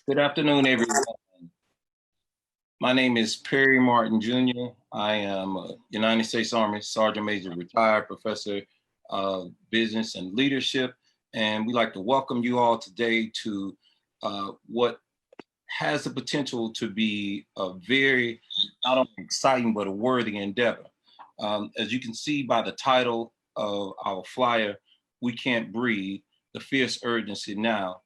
Good afternoon, everyone. My name is Perry Martin Jr. I am a United States Army Sergeant Major, retired professor of business and leadership. And we'd like to welcome you all today to what has the potential to be a very, not only exciting, but a worthy endeavor. As you can see by the title of our flyer, We Can't Breathe, the Fierce Urgency Now,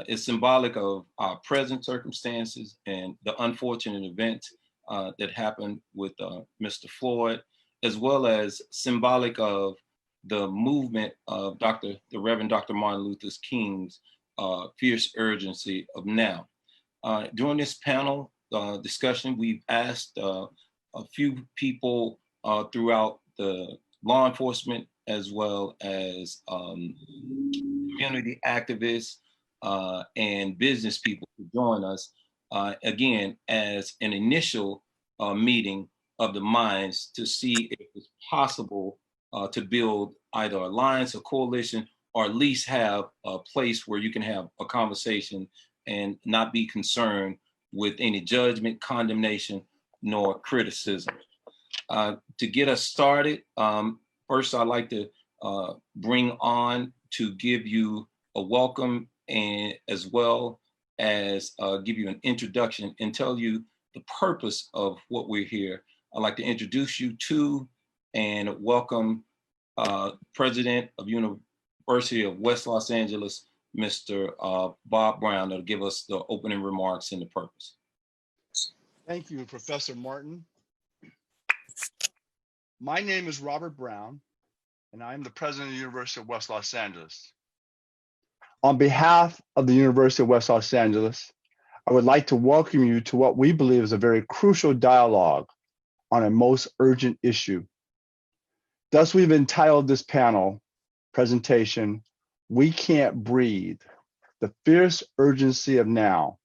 is symbolic of our present circumstances and the unfortunate events that happened with Mr. Floyd, as well as symbolic of the movement of the Reverend Dr. Martin Luther King's fierce urgency of now. During this panel discussion, we've asked a few people throughout the law enforcement as well as community activists and business people to join us again as an initial meeting of the minds to see if it's possible to build either alliance or coalition, or at least have a place where you can have a conversation and not be concerned with any judgment, condemnation, nor criticism. To get us started, first I'd like to bring on to give you a welcome and as well as give you an introduction and tell you the purpose of what we're here. I'd like to introduce you to and welcome President of University of West Los Angeles, Mr. Bob Brown, to give us the opening remarks and the purpose. Thank you, Professor Martin. My name is Robert Brown, and I am the president of the University of West Los Angeles. On behalf of the University of West Los Angeles, I would like to welcome you to what we believe is a very crucial dialogue on a most urgent issue. Thus, we've entitled this panel presentation, We Can't Breathe, the Fierce Urgency of Now.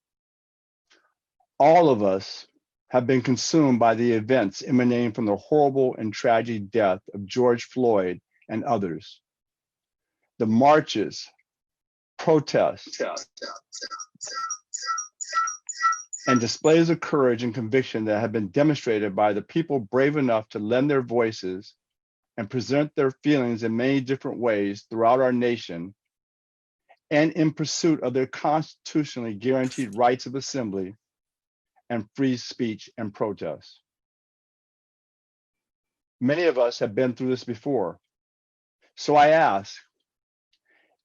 All of us have been consumed by the events emanating from the horrible and tragic death of George Floyd and others. The marches, protests, and displays of courage and conviction that have been demonstrated by the people brave enough to lend their voices and present their feelings in many different ways throughout our nation, and in pursuit of their constitutionally guaranteed rights of assembly and free speech and protest. Many of us have been through this before. So I ask,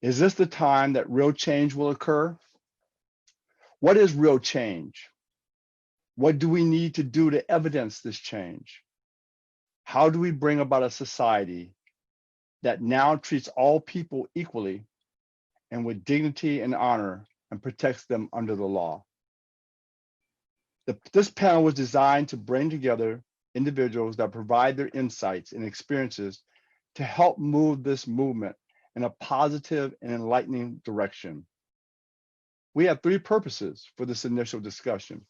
is this the time that real change will occur? What is real change? What do we need to do to evidence this change? How do we bring about a society that now treats all people equally and with dignity and honor and protects them under the law? This panel was designed to bring together individuals that provide their insights and experiences to help move this movement in a positive and enlightening direction. We have three purposes for this initial discussion.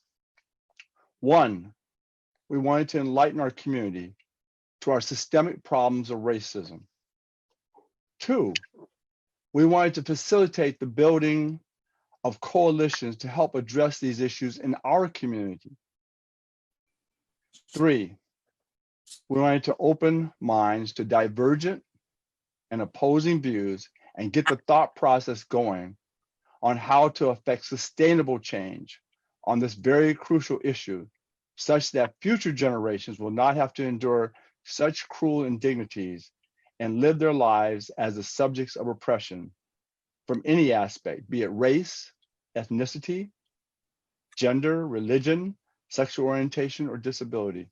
One, we wanted to enlighten our community to our systemic problems of racism. Two, we wanted to facilitate the building of coalitions to help address these issues in our community. Three, we wanted to open minds to divergent and opposing views and get the thought process going on how to affect sustainable change on this very crucial issue, such that future generations will not have to endure such cruel indignities and live their lives as the subjects of oppression from any aspect, be it race, ethnicity, gender, religion, sexual orientation, or disability.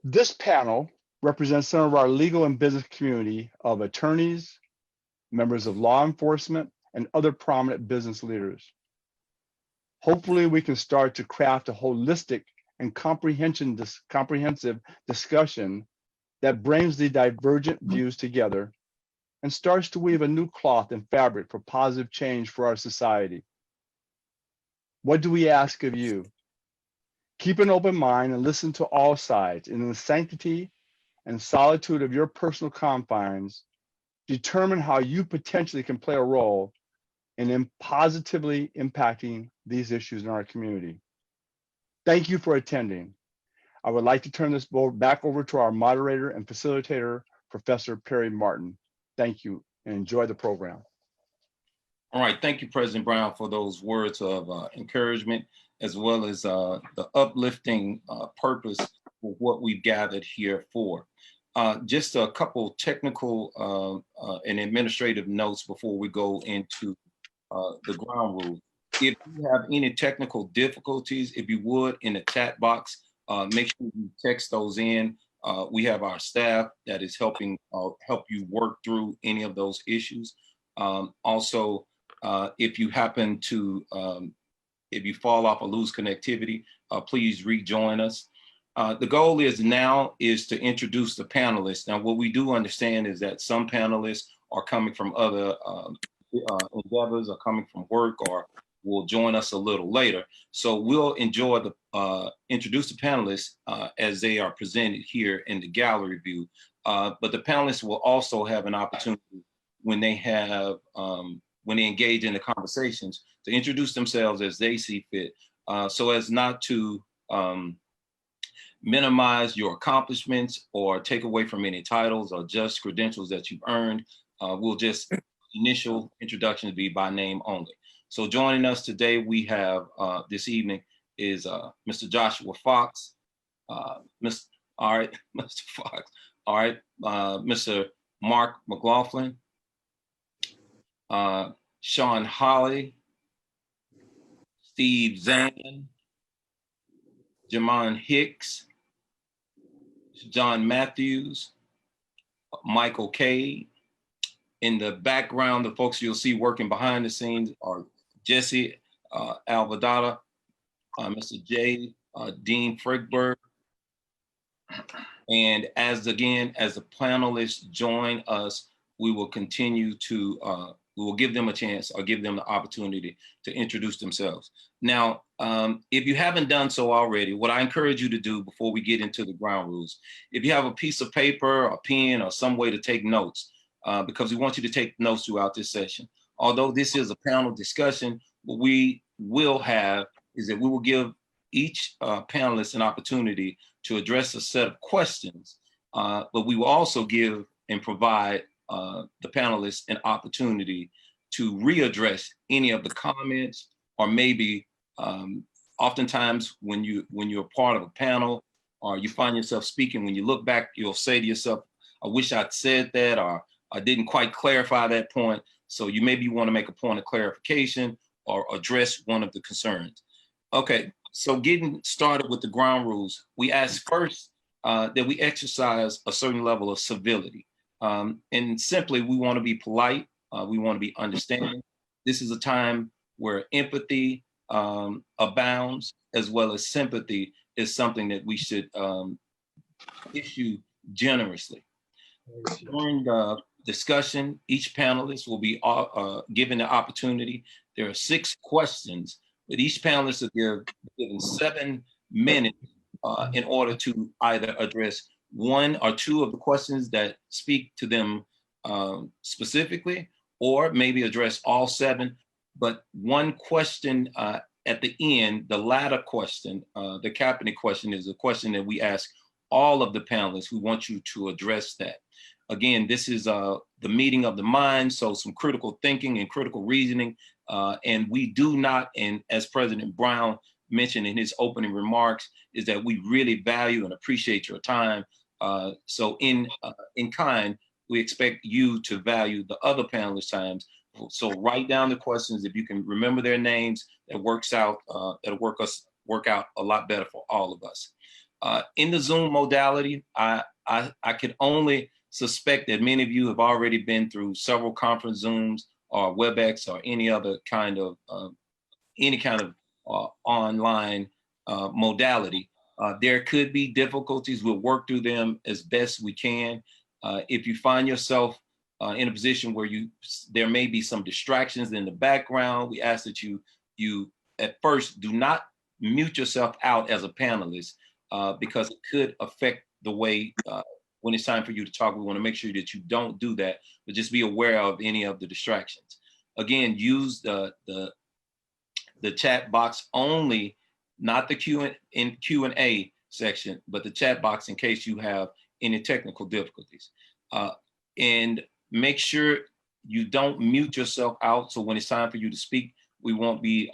This panel represents some of our legal and business community of attorneys, members of law enforcement, and other prominent business leaders. Hopefully, we can start to craft a holistic and comprehensive discussion that brings the divergent views together and starts to weave a new cloth and fabric for positive change for our society. What do we ask of you? Keep an open mind and listen to all sides, and in the sanctity and solitude of your personal confines, determine how you potentially can play a role and in positively impacting these issues in our community. Thank you for attending. I would like to turn this board back over to our moderator and facilitator, Professor Perry Martin. Thank you and enjoy the program. All right, thank you, President Brown, for those words of encouragement, as well as the uplifting purpose for what we've gathered here for. Just a couple technical and administrative notes before we go into the ground rules. If you have any technical difficulties, if you would, in the chat box, make sure you text those in. We have our staff that is helping help you work through any of those issues. Also, if you happen to, if you fall off or lose connectivity, please rejoin us. The goal is now is to introduce the panelists. Now, what we do understand is that some panelists are coming from other endeavors, are coming from work, or will join us a little later. So we'll enjoy the introduce the panelists as they are presented here in the gallery view. But the panelists will also have an opportunity when they have when they engage in the conversations to introduce themselves as they see fit, so as not to minimize your accomplishments or take away from any titles or just credentials that you've earned. We'll just initial introductions be by name only. So joining us today, we have this evening is Mr. Joshua Fox, all right, Mr. Fox, all right, Mr. Mark McLaughlin, Sean Holly, Steve Zan, Jamon Hicks, John Matthews, Michael Cade. In the background, the folks you'll see working behind the scenes are Jesse Alvadada, Mr. J. Dean Frickberg. And as the panelists join us, we will continue to, we will give them a chance or give them the opportunity to introduce themselves. Now, if you haven't done so already, what I encourage you to do before we get into the ground rules, if you have a piece of paper, a pen, or some way to take notes, because we want you to take notes throughout this session. Although this is a panel discussion, what we will have is that we will give each panelist an opportunity to address a set of questions, but we will also give and provide the panelists an opportunity to readdress any of the comments, or maybe oftentimes when you're part of a panel or you find yourself speaking, when you look back, you'll say to yourself, I wish I'd said that, or I didn't quite clarify that point. So you maybe want to make a point of clarification or address one of the concerns. Okay, so getting started with the ground rules, we ask first that we exercise a certain level of civility. And simply, we want to be polite. We want to be understanding. This is a time where empathy abounds, as well as sympathy is something that we should issue generously. During the discussion, each panelist will be given the opportunity. There are 6 questions, but each panelist will be given 7 minutes in order to either address 1 or 2 of the questions that speak to them specifically, or maybe address all 7. But 1 question at the end, the latter question, the cabinet question, is a question that we ask all of the panelists. We want you to address that. Again, this is the meeting of the mind, so some critical thinking and critical reasoning. And we do not, and as President Brown mentioned in his opening remarks, is that we really value and appreciate your time. So in kind, we expect you to value the other panelists' times. So write down the questions. If you can remember their names, that works out, it'll work out a lot better for all of us. In the Zoom modality, I could only suspect that many of you have already been through several conference Zooms or WebEx or any other kind of online modality. There could be difficulties. We'll work through them as best we can. If you find yourself in a position where there may be some distractions in the background, we ask that you at first do not mute yourself out as a panelist, because it could affect the way when it's time for you to talk. We want to make sure that you don't do that, but just be aware of any of the distractions. Again, use the chat box only, not the Q&A section, but the chat box in case you have any technical difficulties. And make sure you don't mute yourself out. So when it's time for you to speak, we won't be,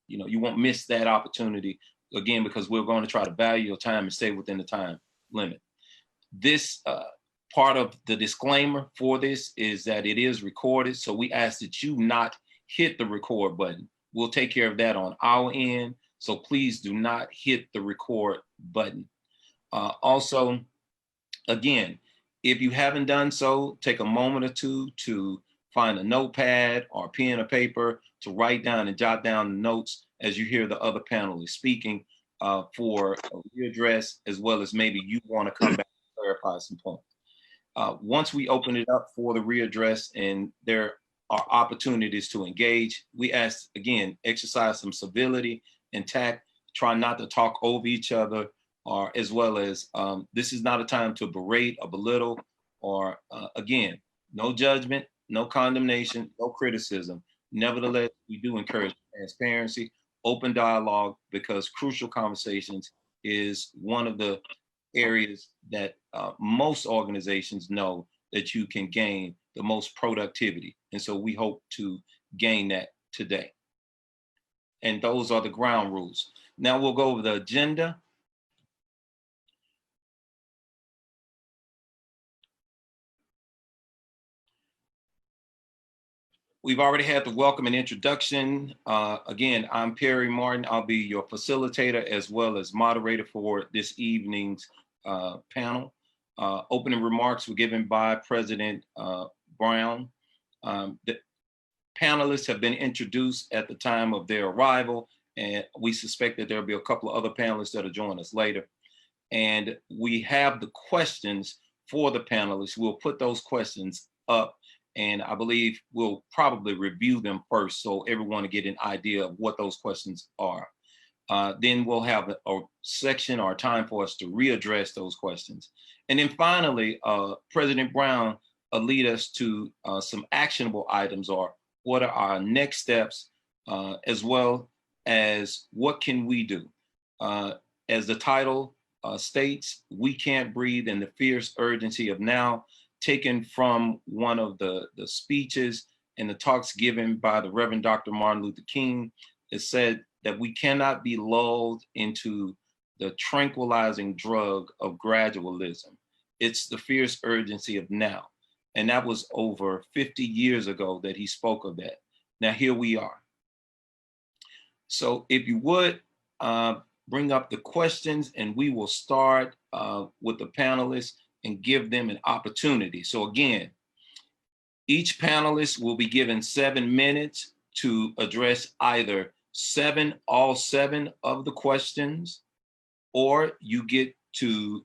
you won't miss that opportunity again, because we're going to try to value your time and stay within the time limit. This part of the disclaimer for this is that it is recorded. So we ask that you not hit the record button. We'll take care of that on our end. So please do not hit the record button. Also, again, if you haven't done so, take a moment or two to find a notepad or pen or paper to write down and jot down the notes as you hear the other panelists speaking for a readdress, as well as maybe you want to come back and clarify some points. Once we open it up for the readdress and there are opportunities to engage, we ask, again, exercise some civility and tact, try not to talk over each other, or as well as this is not a time to berate or belittle, or again, no judgment, no condemnation, no criticism. Nevertheless, we do encourage transparency, open dialogue, because crucial conversations is one of the areas that most organizations know that you can gain the most productivity. And so we hope to gain that today. And those are the ground rules. Now we'll go over the agenda. We've already had the welcome and introduction. Again, I'm Perry Martin. I'll be your facilitator as well as moderator for this evening's panel. Opening remarks were given by President Brown. The panelists have been introduced at the time of their arrival, and we suspect that there'll be a couple of other panelists that'll join us later. And we have the questions for the panelists. We'll put those questions up, and I believe we'll probably review them first so everyone will get an idea of what those questions are. Then we'll have a section or time for us to readdress those questions. And then finally, President Brown will lead us to some actionable items, or what are our next steps, as well as what can we do. As the title states, we can't breathe in the fierce urgency of now, taken from one of the speeches and the talks given by the Reverend Dr. Martin Luther King. It said that we cannot be lulled into the tranquilizing drug of gradualism. It's the fierce urgency of now. And that was over 50 years ago that he spoke of that. Now here we are. So if you would, bring up the questions and we will start with the panelists and give them an opportunity. So again, each panelist will be given 7 minutes to address either all seven of the questions, or you get to,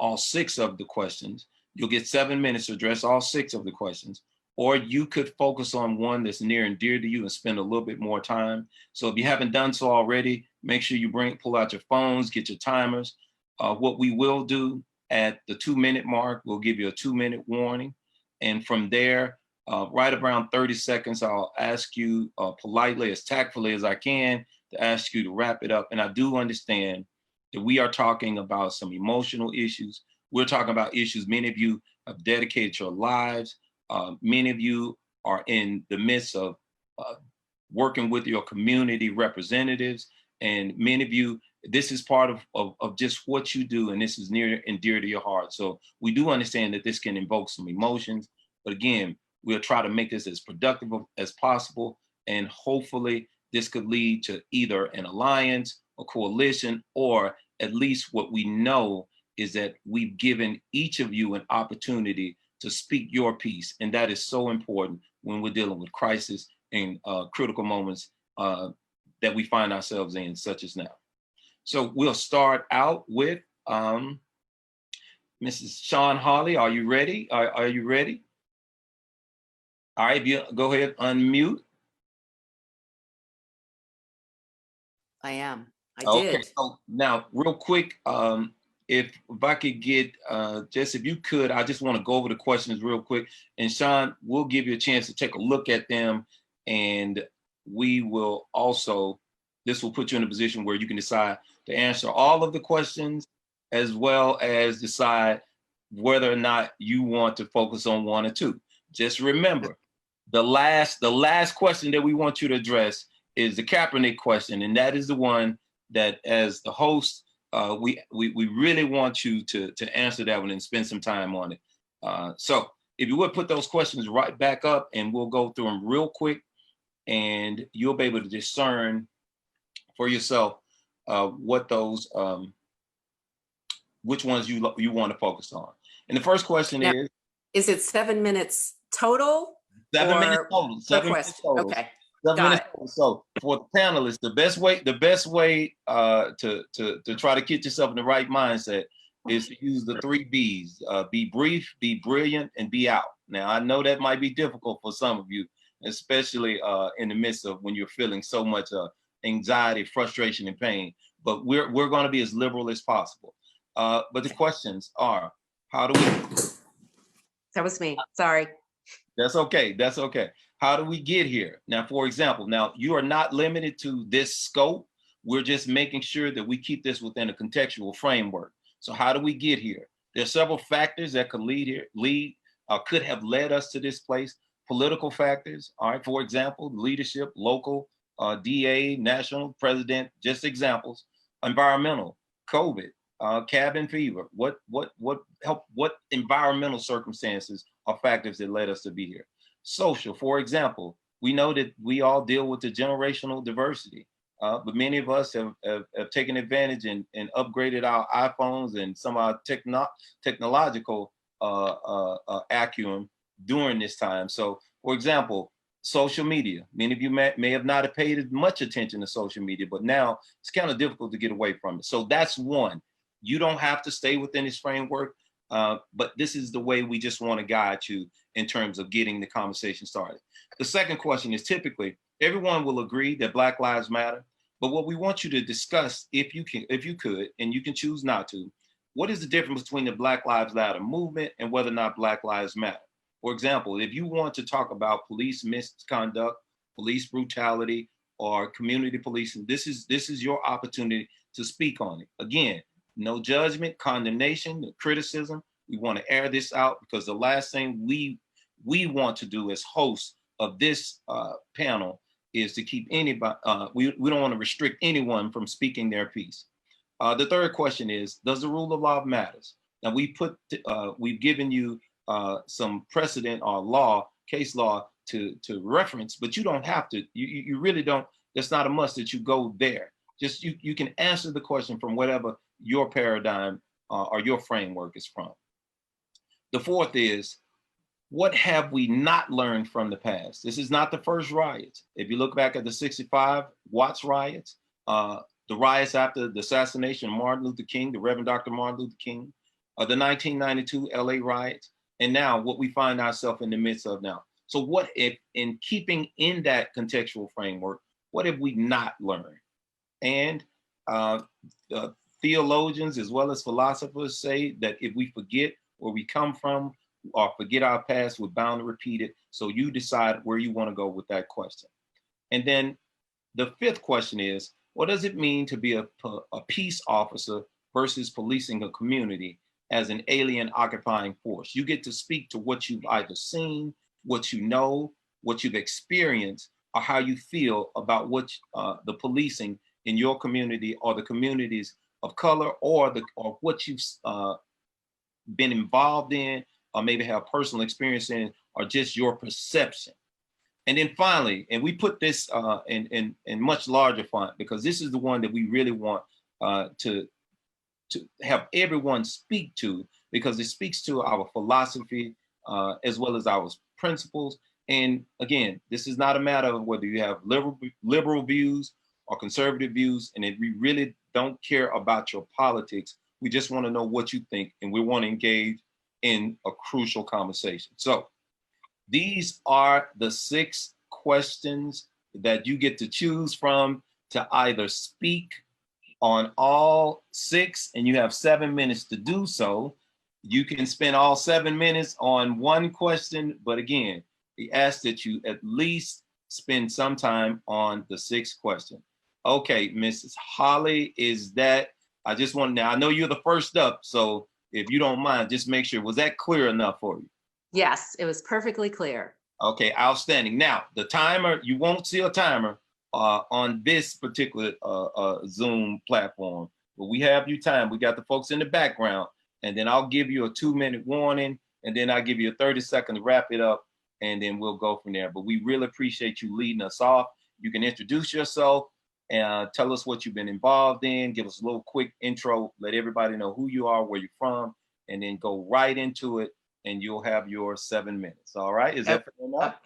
all 6 of the questions. You'll get 7 minutes to address all 6 of the questions, or you could focus on one that's near and dear to you and spend a little bit more time. So if you haven't done so already, make sure you pull out your phones, get your timers. What we will do at the 2-minute mark, we'll give you a 2-minute warning. And from there, right around 30 seconds, I'll ask you politely, as tactfully as I can, to ask you to wrap it up. And I do understand that we are talking about some emotional issues. We're talking about issues many of you have dedicated your lives. Many of you are in the midst of working with your community representatives. And many of you, this is part of just what you do, and this is near and dear to your heart. So we do understand that this can invoke some emotions, but again, we'll try to make this as productive as possible. And hopefully this could lead to either an alliance, a coalition, or at least what we know is that we've given each of you an opportunity to speak your piece. And that is so important when we're dealing with crisis and critical moments that we find ourselves in, such as now. So we'll start out with Mrs. Sean Hawley. Are you ready? Are you ready? All right, you go ahead, unmute. I am. I Okay, did. so now real quick, if I could get, Jess, if you could, I just want to go over the questions real quick. And Sean, we'll give you a chance to take a look at them And we will also, this will put you in a position where you can decide to answer all of the questions, as well as decide whether or not you want to focus on one or two. Just remember, the last question that we want you to address is the Kaepernick question, and that is the one that, as the host, we really want you to answer that one and spend some time on it. So if you would put those questions right back up, and we'll go through them real quick, and you'll be able to discern for yourself what those which ones you want to focus on. And the first question Now, is it 7 minutes total? 7 minutes or total. per 7 minutes question? total. Okay, 7 got minutes it. total. So for the panelists, the best way to try to get yourself in the right mindset is to use the 3 B's: be brief, be brilliant, and be out. Now I know that might be difficult for some of you, especially in the midst of when you're feeling so much anxiety, frustration, and pain. But we're going to be as liberal as possible. But the questions are, how do we? That was me. Sorry. That's okay. That's okay. How do we get here? Now, for example, now you are not limited to this scope. We're just making sure that we keep this within a contextual framework. So how do we get here? There's several factors that could could have led us to this place. Political factors. All right. For example, leadership, local, DA, national, president, just examples. Environmental, COVID, cabin fever. What environmental circumstances are factors that led us to be here? Social, for example, we know that we all deal with the generational diversity, but many of us have taken advantage and upgraded our iPhones and some of our technological acumen during this time. So, for example, social media. Many of you may have not paid as much attention to social media, but now it's kind of difficult to get away from it. So that's one. You don't have to stay within this framework, but this is the way we just want to guide you in terms of getting the conversation started. The second question is, typically everyone will agree that Black Lives Matter, but what we want you to discuss, if you could, and you can choose not to, what is the difference between the Black Lives Matter movement and whether or not Black Lives Matter? For example, if you want to talk about police misconduct, police brutality, or community policing, this is your opportunity to speak on it. Again, no judgment, condemnation, no criticism. We want to air this out, because the last thing we want to do as hosts of this panel is to keep anybody, we don't want to restrict anyone from speaking their piece. The third question is, does the rule of law matters? Now we've given you some precedent or case law to reference, but you don't have to, you really don't, it's not a must that you go there. Just you can answer the question from whatever your paradigm or your framework is from. The fourth is, what have we not learned from the past? This is not the first riots. If you look back at the 65 Watts riots, the riots after the assassination of Martin Luther King, the Reverend Dr. Martin Luther King, the 1992 LA riots, and now what we find ourselves in the midst of now. So what if, in keeping in that contextual framework, what have we not learned? And theologians as well as philosophers say that if we forget where we come from or forget our past, we're bound to repeat it. So you decide where you want to go with that question. And then the fifth question is, what does it mean to be a peace officer versus policing a community as an alien occupying force? You get to speak to what you've either seen, what you know, what you've experienced, or how you feel about what the policing in your community or the communities of color, or what you've been involved in, or maybe have personal experience in, or just your perception. And then finally, and we put this in much larger font, because this is the one that we really want to have everyone speak to, because it speaks to our philosophy as well as our principles. And again, this is not a matter of whether you have liberal views or conservative views, and if we really don't care about your politics, we just want to know what you think, and we want to engage in a crucial conversation. So these are the 6 questions that you get to choose from to either speak on all 6, and you have 7 minutes to do so. You can spend all 7 minutes on one question, but again, we ask that you at least spend some time on the sixth question. Okay, Mrs. Holly, is that, I just want, now I know you're the first up, so if you don't mind, just make sure, was that clear enough for you? Yes, it was perfectly clear. Okay, outstanding. Now, the timer, you won't see a timer on this particular Zoom platform, but we have you timed. We got the folks in the background, and then I'll give you a 2-minute warning, and then I'll give you a 30-second to wrap it up, and then we'll go from there. But we really appreciate you leading us off. You can introduce yourself and tell us what you've been involved in, give us a little quick intro, let everybody know who you are, where you're from, and then go right into it, and you'll have your 7 minutes. All right, is that fair enough?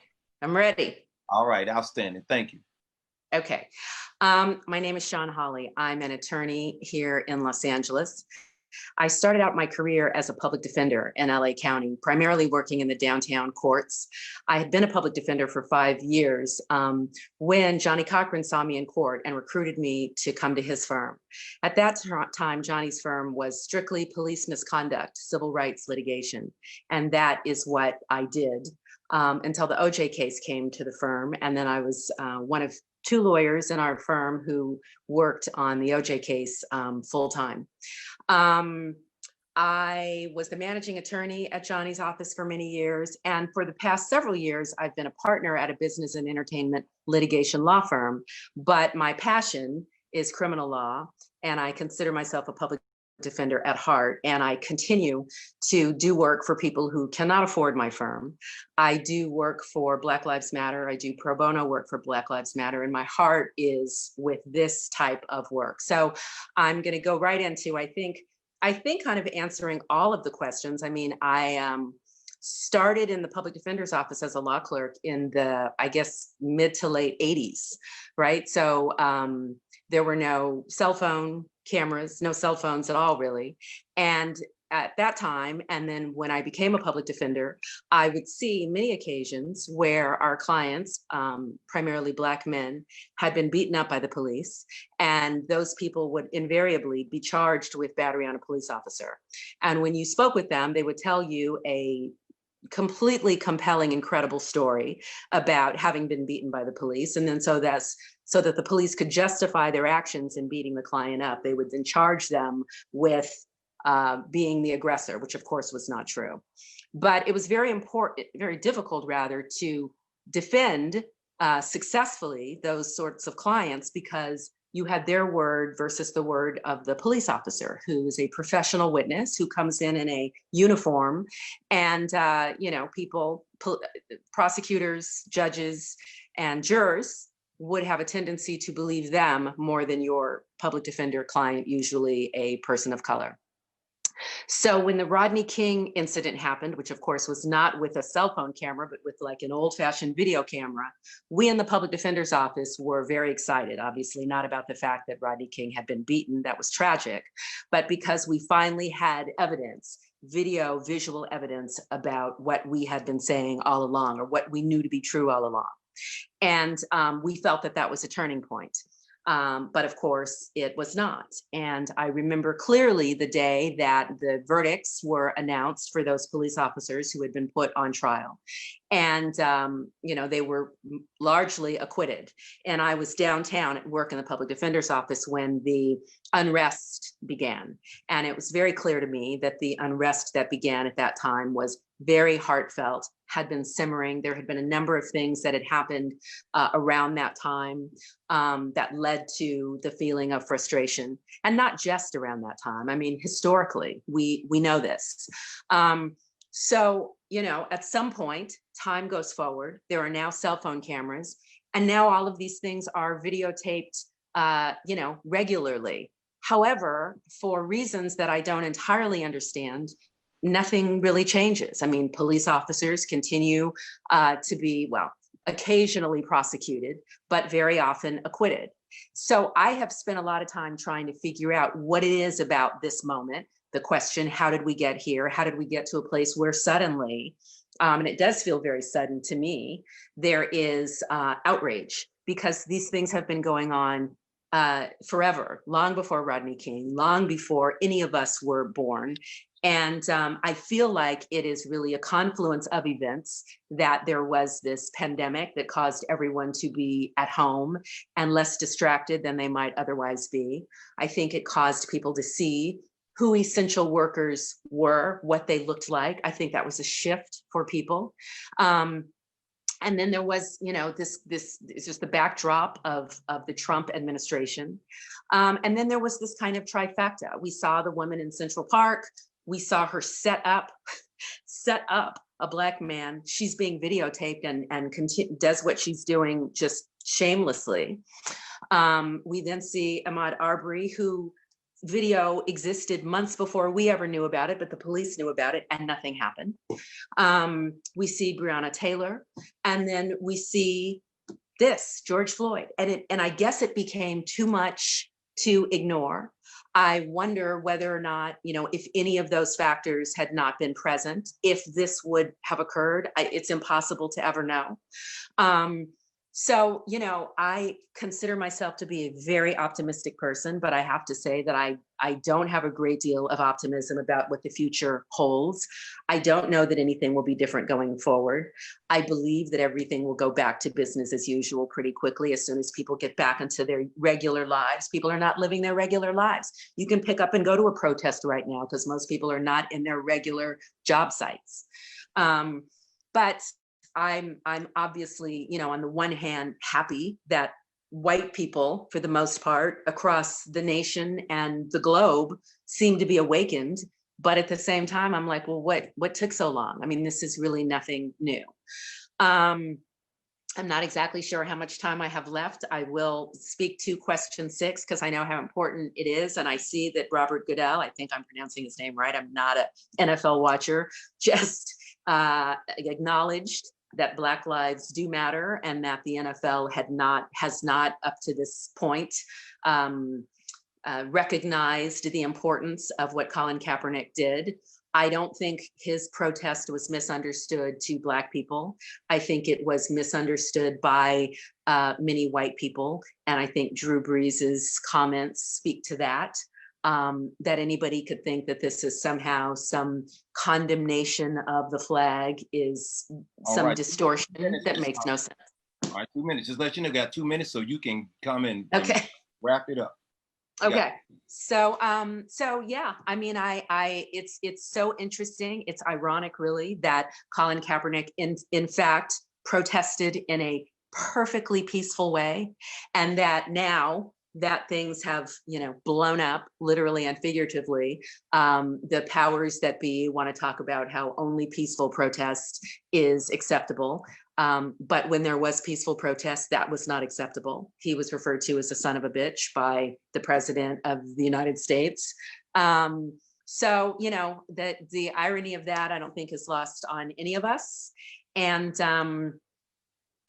I'm ready. All right, outstanding, thank you. Okay. My name is Shawn Holly. I'm an attorney here in Los Angeles. I started out my career as a public defender in LA County, primarily working in the downtown courts. I had been a public defender for 5 years when Johnny Cochran saw me in court and recruited me to come to his firm. At that time, Johnny's firm was strictly police misconduct, civil rights litigation, and that is what I did until the OJ case came to the firm. And then I was one of 2 lawyers in our firm who worked on the OJ case full time. I was the managing attorney at Johnny's office for many years. And for the past several years, I've been a partner at a business and entertainment litigation law firm. But my passion is criminal law, and I consider myself a public defender at heart, and I continue to do work for people who cannot afford my firm. I do work for Black Lives Matter. I do pro bono work for Black Lives Matter, and my heart is with this type of work. So I'm going to go right into, I think kind of answering all of the questions. I mean, I started in the public defender's office as a law clerk in the, I guess, mid to late 80s, right? So there were no cell phone cameras, no cell phones at all, really. And at that time, and then when I became a public defender, I would see many occasions where our clients, primarily Black men, had been beaten up by the police. And those people would invariably be charged with battery on a police officer. And when you spoke with them, they would tell you a completely compelling, incredible story about having been beaten by the police. And then so that the police could justify their actions in beating the client up, they would then charge them with being the aggressor, which of course was not true. But it was very important, very difficult rather, to defend successfully those sorts of clients, because you had their word versus the word of the police officer, who is a professional witness who comes in a uniform, and prosecutors, judges, and jurors would have a tendency to believe them more than your public defender client, usually a person of color. So when the Rodney King incident happened, which of course was not with a cell phone camera, but with like an old-fashioned video camera, we in the public defender's office were very excited, obviously not about the fact that Rodney King had been beaten, that was tragic, but because we finally had evidence, visual evidence about what we had been saying all along, or what we knew to be true all along. And we felt that that was a turning point. But of course, it was not. And I remember clearly the day that the verdicts were announced for those police officers who had been put on trial. And, they were largely acquitted. And I was downtown at work in the public defender's office when the unrest began. And it was very clear to me that the unrest that began at that time was very heartfelt, had been simmering. There had been a number of things that had happened around that time that led to the feeling of frustration, and not just around that time. I mean, historically, we know this. So, at some point, time goes forward. There are now cell phone cameras, and now all of these things are videotaped, regularly. However, for reasons that I don't entirely understand, nothing really changes. I mean, police officers continue to be, occasionally prosecuted, but very often acquitted. So I have spent a lot of time trying to figure out what it is about this moment, the question, how did we get here? How did we get to a place where suddenly, and it does feel very sudden to me, there is outrage, because these things have been going on forever, long before Rodney King, long before any of us were born. And I feel like it is really a confluence of events that there was this pandemic that caused everyone to be at home and less distracted than they might otherwise be. I think it caused people to see who essential workers were, what they looked like. I think that was a shift for people. And then there was, this is just the backdrop of the Trump administration. And then there was this kind of trifecta. We saw the woman in Central Park. We saw her set up a Black man. She's being videotaped and does what she's doing just shamelessly. We then see Ahmaud Arbery, who video existed months before we ever knew about it, but the police knew about it and nothing happened. We see Breonna Taylor, and then we see this, George Floyd. And I guess it became too much to ignore. I wonder whether or not, if any of those factors had not been present, if this would have occurred. It's impossible to ever know. So, I consider myself to be a very optimistic person, but I have to say that I don't have a great deal of optimism about what the future holds. I don't know that anything will be different going forward. I believe that everything will go back to business as usual pretty quickly as soon as people get back into their regular lives. People are not living their regular lives. You can pick up and go to a protest right now because most people are not in their regular job sites. But I'm obviously, on the one hand, happy that white people, for the most part, across the nation and the globe, seem to be awakened. But at the same time, I'm like, well, what took so long? I mean, this is really nothing new. I'm not exactly sure how much time I have left. I will speak to question 6 because I know how important it is. And I see that Robert Goodell, I think I'm pronouncing his name right, I'm not an NFL watcher, just acknowledged that Black lives do matter and that the NFL has not up to this point recognized the importance of what Colin Kaepernick did. I don't think his protest was misunderstood to Black people. I think it was misunderstood by many white people. And I think Drew Brees' comments speak to that. That anybody could think that this is somehow some condemnation of the flag is some distortion that makes no sense. All right, 2 minutes. Just let you know, got 2 minutes so you can come and wrap it up. Okay. So yeah, I mean, it's so interesting. It's ironic, really, that Colin Kaepernick, in fact, protested in a perfectly peaceful way, and that now that things have, blown up literally and figuratively, the powers that be want to talk about how only peaceful protest is acceptable. But when there was peaceful protest, that was not acceptable. He was referred to as a son of a bitch by the president of the United States. So, that the irony of that, I don't think is lost on any of us. And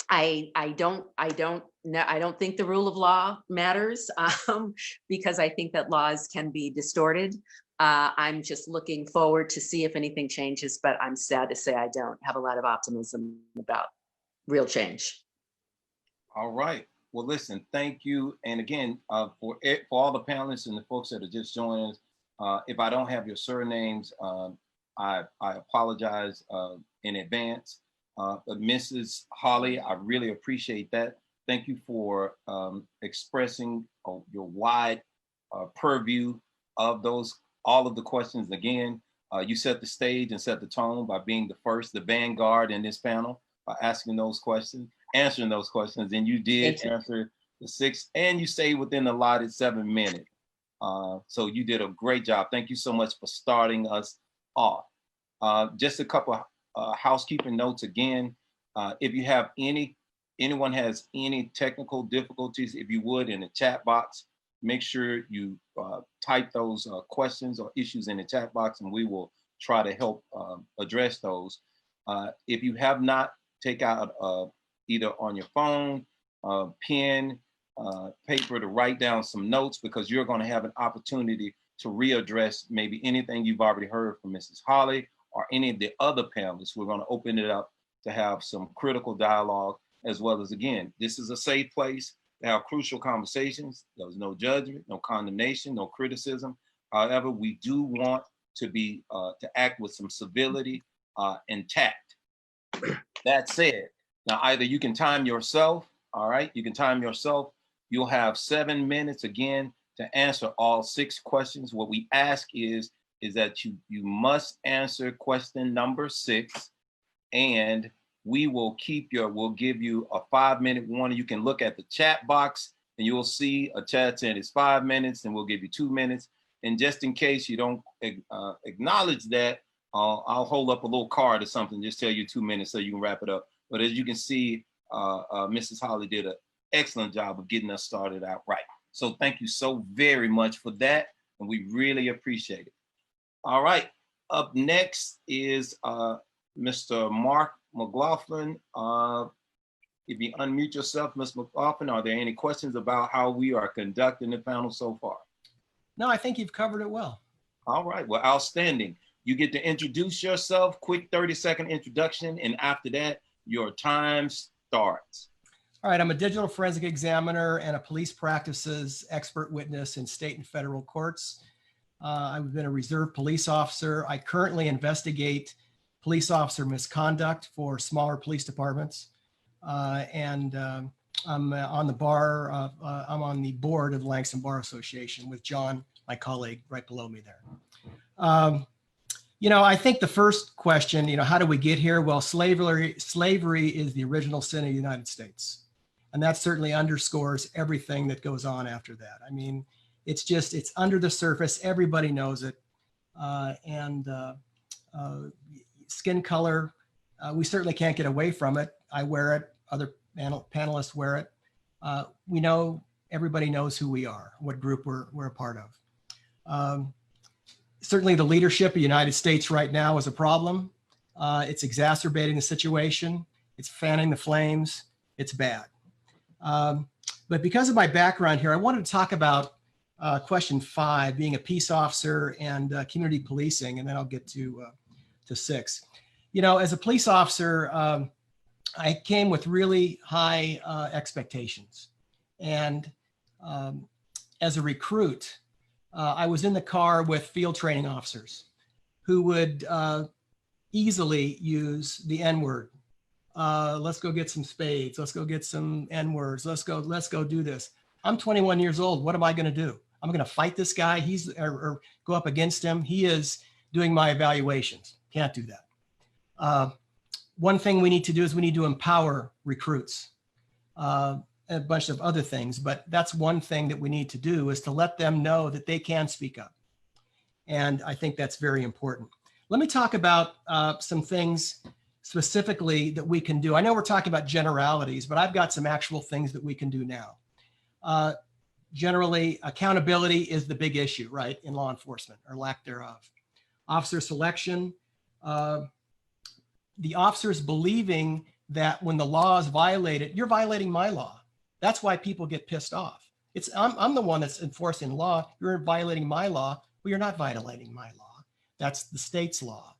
I don't think the rule of law matters because I think that laws can be distorted. I'm just looking forward to see if anything changes, but I'm sad to say I don't have a lot of optimism about real change. All right. Well, listen, thank you. And again, for all the panelists and the folks that are just joining us, if I don't have your surnames, I apologize in advance. But Mrs. Holly, I really appreciate that. Thank you for expressing your wide purview of all of the questions. Again, you set the stage and set the tone by being the vanguard in this panel, by asking those questions, answering those questions, and you did answer the 6, and you stayed within the allotted 7 minutes. So you did a great job. Thank you so much for starting us off. Just a couple of housekeeping notes again. If you have anyone has any technical difficulties, if you would, in the chat box, make sure you type those questions or issues in the chat box, and we will try to help address those. If you have not, take out either on your phone, pen, paper to write down some notes, because you're going to have an opportunity to readdress maybe anything you've already heard from Mrs. Holly or any of the other panelists. We're going to open it up to have some critical dialogue, as well as, again, this is a safe place. to have crucial conversations. There was no judgment, no condemnation, no criticism. However, we do want to be to act with some civility and tact. That said, now either you can time yourself, all right? You can time yourself. You'll have 7 minutes again to answer all 6 questions. What we ask is that you must answer question number 6, and we'll give you a 5-minute warning. You can look at the chat box and you'll see a chat saying it's 5 minutes, and we'll give you 2 minutes. And just in case you don't acknowledge that, I'll hold up a little card or something, just tell you 2 minutes so you can wrap it up. But as you can see, Mrs. Holly did an excellent job of getting us started out right. So thank you so very much for that, and we really appreciate it. All right, up next is Mr. Mark McLaughlin. If you unmute yourself, Ms. McLaughlin, are there any questions about how we are conducting the panel so far? No, I think you've covered it well. All right, well, outstanding. You get to introduce yourself, quick 30-second introduction, and after that, your time starts. All right, I'm a digital forensic examiner and a police practices expert witness in state and federal courts. I've been a reserve police officer. I currently investigate police officer misconduct for smaller police departments. I'm on the bar, I'm on the board of the Langston Bar Association with John, my colleague, right below me there. You know, I think the first question, you know, how do we get here? Well, slavery is the original sin of the United States. And that certainly underscores everything that goes on after that. I mean, it's under the surface. Everybody knows it. Skin color, we certainly can't get away from it. I wear it. Other panelists wear it. We know, everybody knows who we are, what group we're a part of. Certainly the leadership of the United States right now is a problem. It's exacerbating the situation. It's fanning the flames. It's bad. But because of my background here, I wanted to talk about question 5, being a peace officer and community policing, and then I'll get to 6. You know, as a police officer, I came with really high expectations. And as a recruit, I was in the car with field training officers who would easily use the N-word. Let's go get some spades. Let's go get some N-words. Let's go do this. I'm 21 years old. What am I going to do? I'm going to fight this guy. Or go up against him. He is doing my evaluations. Can't do that. One thing we need to do is we need to empower recruits. A bunch of other things, but that's one thing that we need to do, is to let them know that they can speak up. And I think that's very important. Let me talk about some things specifically that we can do. I know we're talking about generalities, but I've got some actual things that we can do now. Generally, accountability is the big issue, right, in law enforcement, or lack thereof. Officer selection, the officers believing that when the law is violated, you're violating my law. That's why people get pissed off. I'm the one that's enforcing law. You're violating my law. Well, you're not violating my law. That's the state's law.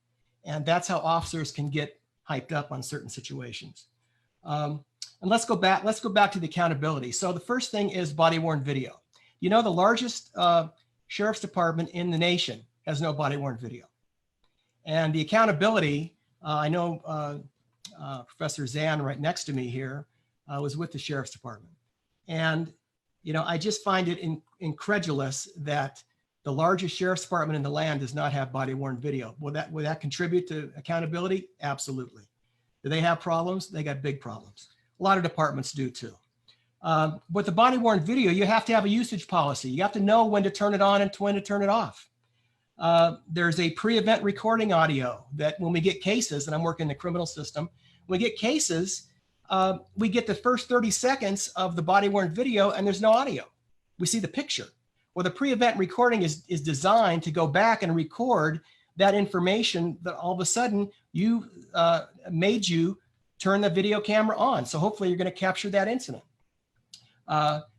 And that's how officers can get hyped up on certain situations. And let's go back to the accountability. So the first thing is body-worn video. You know, the largest sheriff's department in the nation has no body-worn video. And the accountability, I know Professor Zan right next to me here was with the sheriff's department. And, you know, I just find it incredulous that the largest sheriff's department in the land does not have body-worn video. Will that contribute to accountability? Absolutely. Do they have problems? They got big problems. A lot of departments do too. With the body-worn video, you have to have a usage policy. You have to know when to turn it on and when to turn it off. There's a pre-event recording audio that when we get cases, and I'm working in the criminal system, when we get cases, we get the first 30 seconds of the body-worn video and there's no audio. We see the picture. Well, the pre-event recording is designed to go back and record that information that all of a sudden made you turn the video camera on. So hopefully you're going to capture that incident.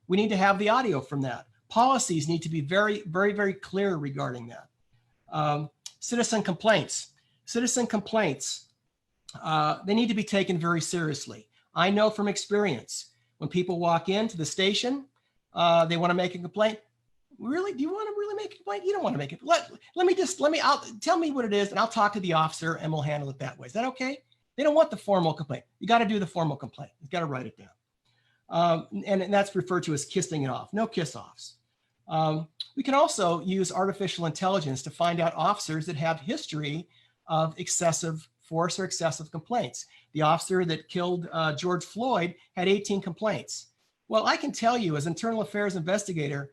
We need to have the audio from that. Policies need to be very, very, very clear regarding that. Citizen complaints. Citizen complaints, they need to be taken very seriously. I know from experience, When people walk into the station, they want to make a complaint. Really? Do you want to really make a complaint? You don't want to make it. Tell me what it is and I'll talk to the officer and we'll handle it that way. Is that okay? They don't want the formal complaint. You got to do the formal complaint. You got to write it down. And that's referred to as kissing it off. No kiss offs. We can also use artificial intelligence to find out officers that have history of excessive force or excessive complaints. The officer that killed George Floyd had 18 complaints. Well, I can tell you as internal affairs investigator,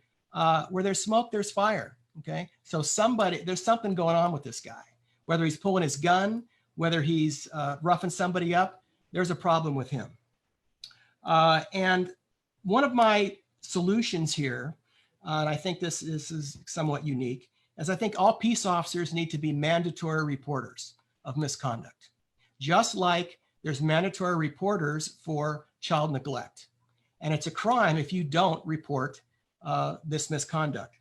where there's smoke, there's fire. Okay. So there's something going on with this guy, whether he's pulling his gun, whether he's roughing somebody up, there's a problem with him. And one of my solutions here, and I think this is somewhat unique, is I think all peace officers need to be mandatory reporters of misconduct, just like there's mandatory reporters for child neglect. And it's a crime if you don't report this misconduct.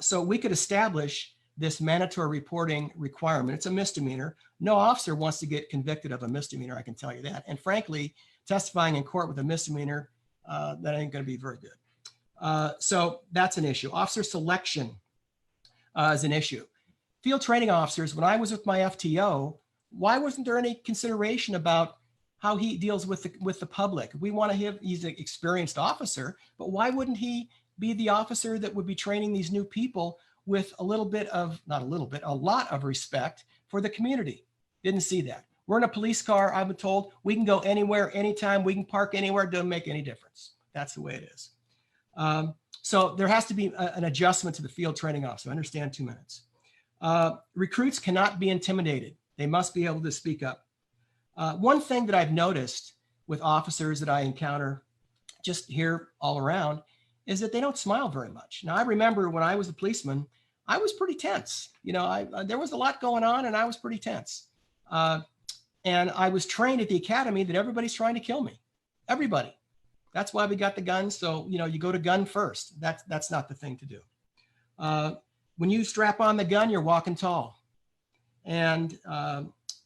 So we could establish this mandatory reporting requirement. It's a misdemeanor. No officer wants to get convicted of a misdemeanor, I can tell you that. And frankly, testifying in court with a misdemeanor, that ain't going to be very good. So that's an issue. Officer selection is an issue. Field training officers, when I was with my FTO, why wasn't there any consideration about how he deals with the public? We want to have, he's an experienced officer, but why wouldn't he be the officer that would be training these new people with a little bit of, not a little bit, a lot of respect for the community? Didn't see that. We're in a police car, I've been told, we can go anywhere, anytime, we can park anywhere, doesn't make any difference. That's the way it is. So there has to be an adjustment to the field training officer. I understand 2 minutes. Recruits cannot be intimidated. They must be able to speak up. One thing that I've noticed with officers that I encounter just here all around is that they don't smile very much. Now, I remember when I was a policeman, I was pretty tense. You know, there was a lot going on and I was pretty tense. And I was trained at the academy that everybody's trying to kill me. Everybody. That's why we got the guns. So, you know, you go to gun first. That's not the thing to do. When you strap on the gun, you're walking tall. And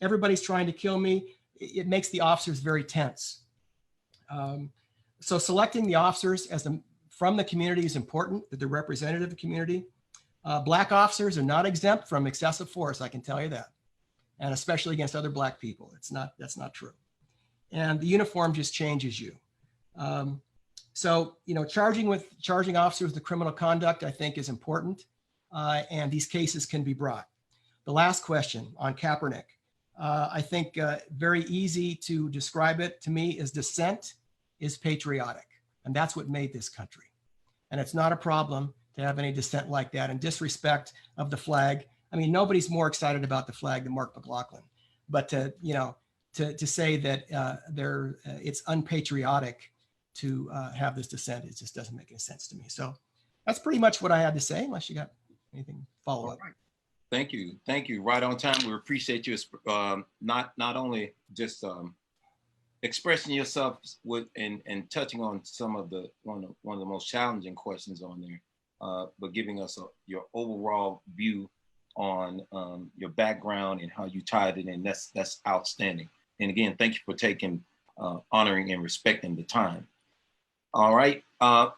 everybody's trying to kill me. It makes the officers very tense. So selecting the officers from the community is important, that they're representative of the community. Black officers are not exempt from excessive force, I can tell you that. And especially against other Black people. That's not true. And the uniform just changes you. So, you know, charging officers with the criminal conduct, I think, is important. And these cases can be brought. The last question on Kaepernick, I think very easy to describe it to me is dissent is patriotic. And that's what made this country. And it's not a problem to have any dissent like that and disrespect of the flag. I mean, nobody's more excited about the flag than Mark McLaughlin. But to say that it's unpatriotic to have this dissent, it just doesn't make any sense to me. So that's pretty much what I had to say, unless you got anything follow up. Right. Thank you. Thank you. Right on time. We appreciate you not only just expressing yourself with and touching on some of the one of the most challenging questions on there, but giving us your overall view on your background and how you tied it in. That's outstanding. And again, thank you for taking, honoring and respecting the time. All right.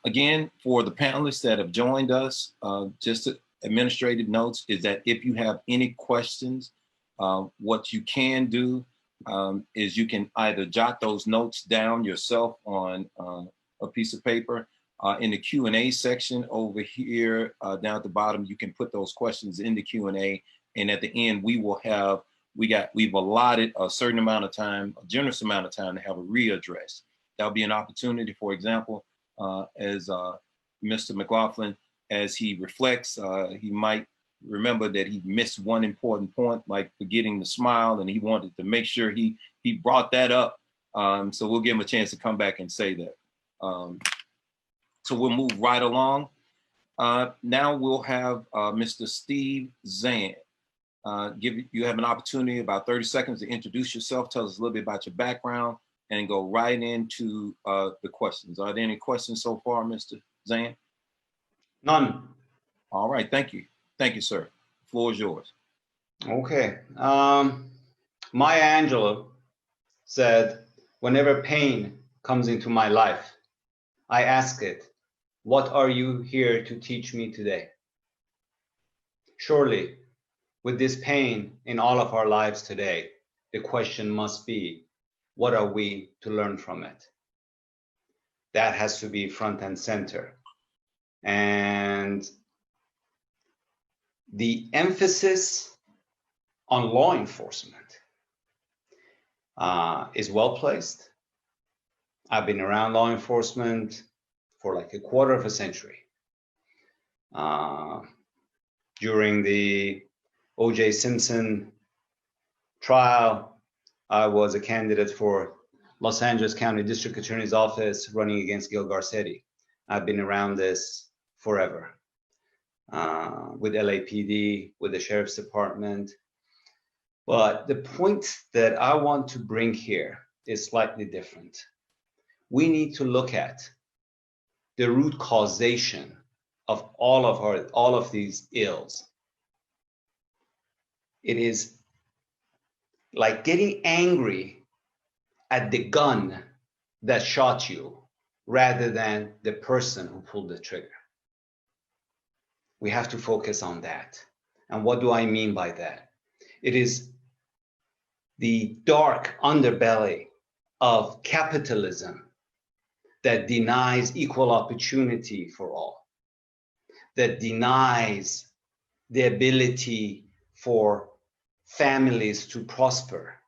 Again, for the panelists that have joined us, just administrative notes is that if you have any questions, what you can do is you can either jot those notes down yourself on a piece of paper. In the Q&A section over here, down at the bottom, you can put those questions in the Q&A. And at the end, we've allotted a certain amount of time, a generous amount of time to have a readdress. That'll be an opportunity, for example, as Mr. McLaughlin, as he reflects, he might remember that he missed one important point, like forgetting the smile, and he wanted to make sure he brought that up. So we'll give him a chance to come back and say that. So we'll move right along. Now we'll have Mr. Steve Zahn. You have an opportunity, about 30 seconds, to introduce yourself, tell us a little bit about your background, and go right into the questions. Are there any questions so far, Mr. Zahn? None. All right, thank you. Thank you, sir. The floor is yours. Okay. Maya Angelou said, whenever pain comes into my life, I ask it, what are you here to teach me today? Surely, with this pain in all of our lives today, the question must be, what are we to learn from it? That has to be front and center. And the emphasis on law enforcement is well placed. I've been around law enforcement for like a quarter of a century. During the O.J. Simpson trial, I was a candidate for Los Angeles County District Attorney's Office running against Gil Garcetti. I've been around this forever, with LAPD, with the Sheriff's Department. But the point that I want to bring here is slightly different. We need to look at the root causation of all of these ills. It is like getting angry at the gun that shot you rather than the person who pulled the trigger. We have to focus on that. And what do I mean by that? It is the dark underbelly of capitalism that denies equal opportunity for all, that denies the ability for families to prosper,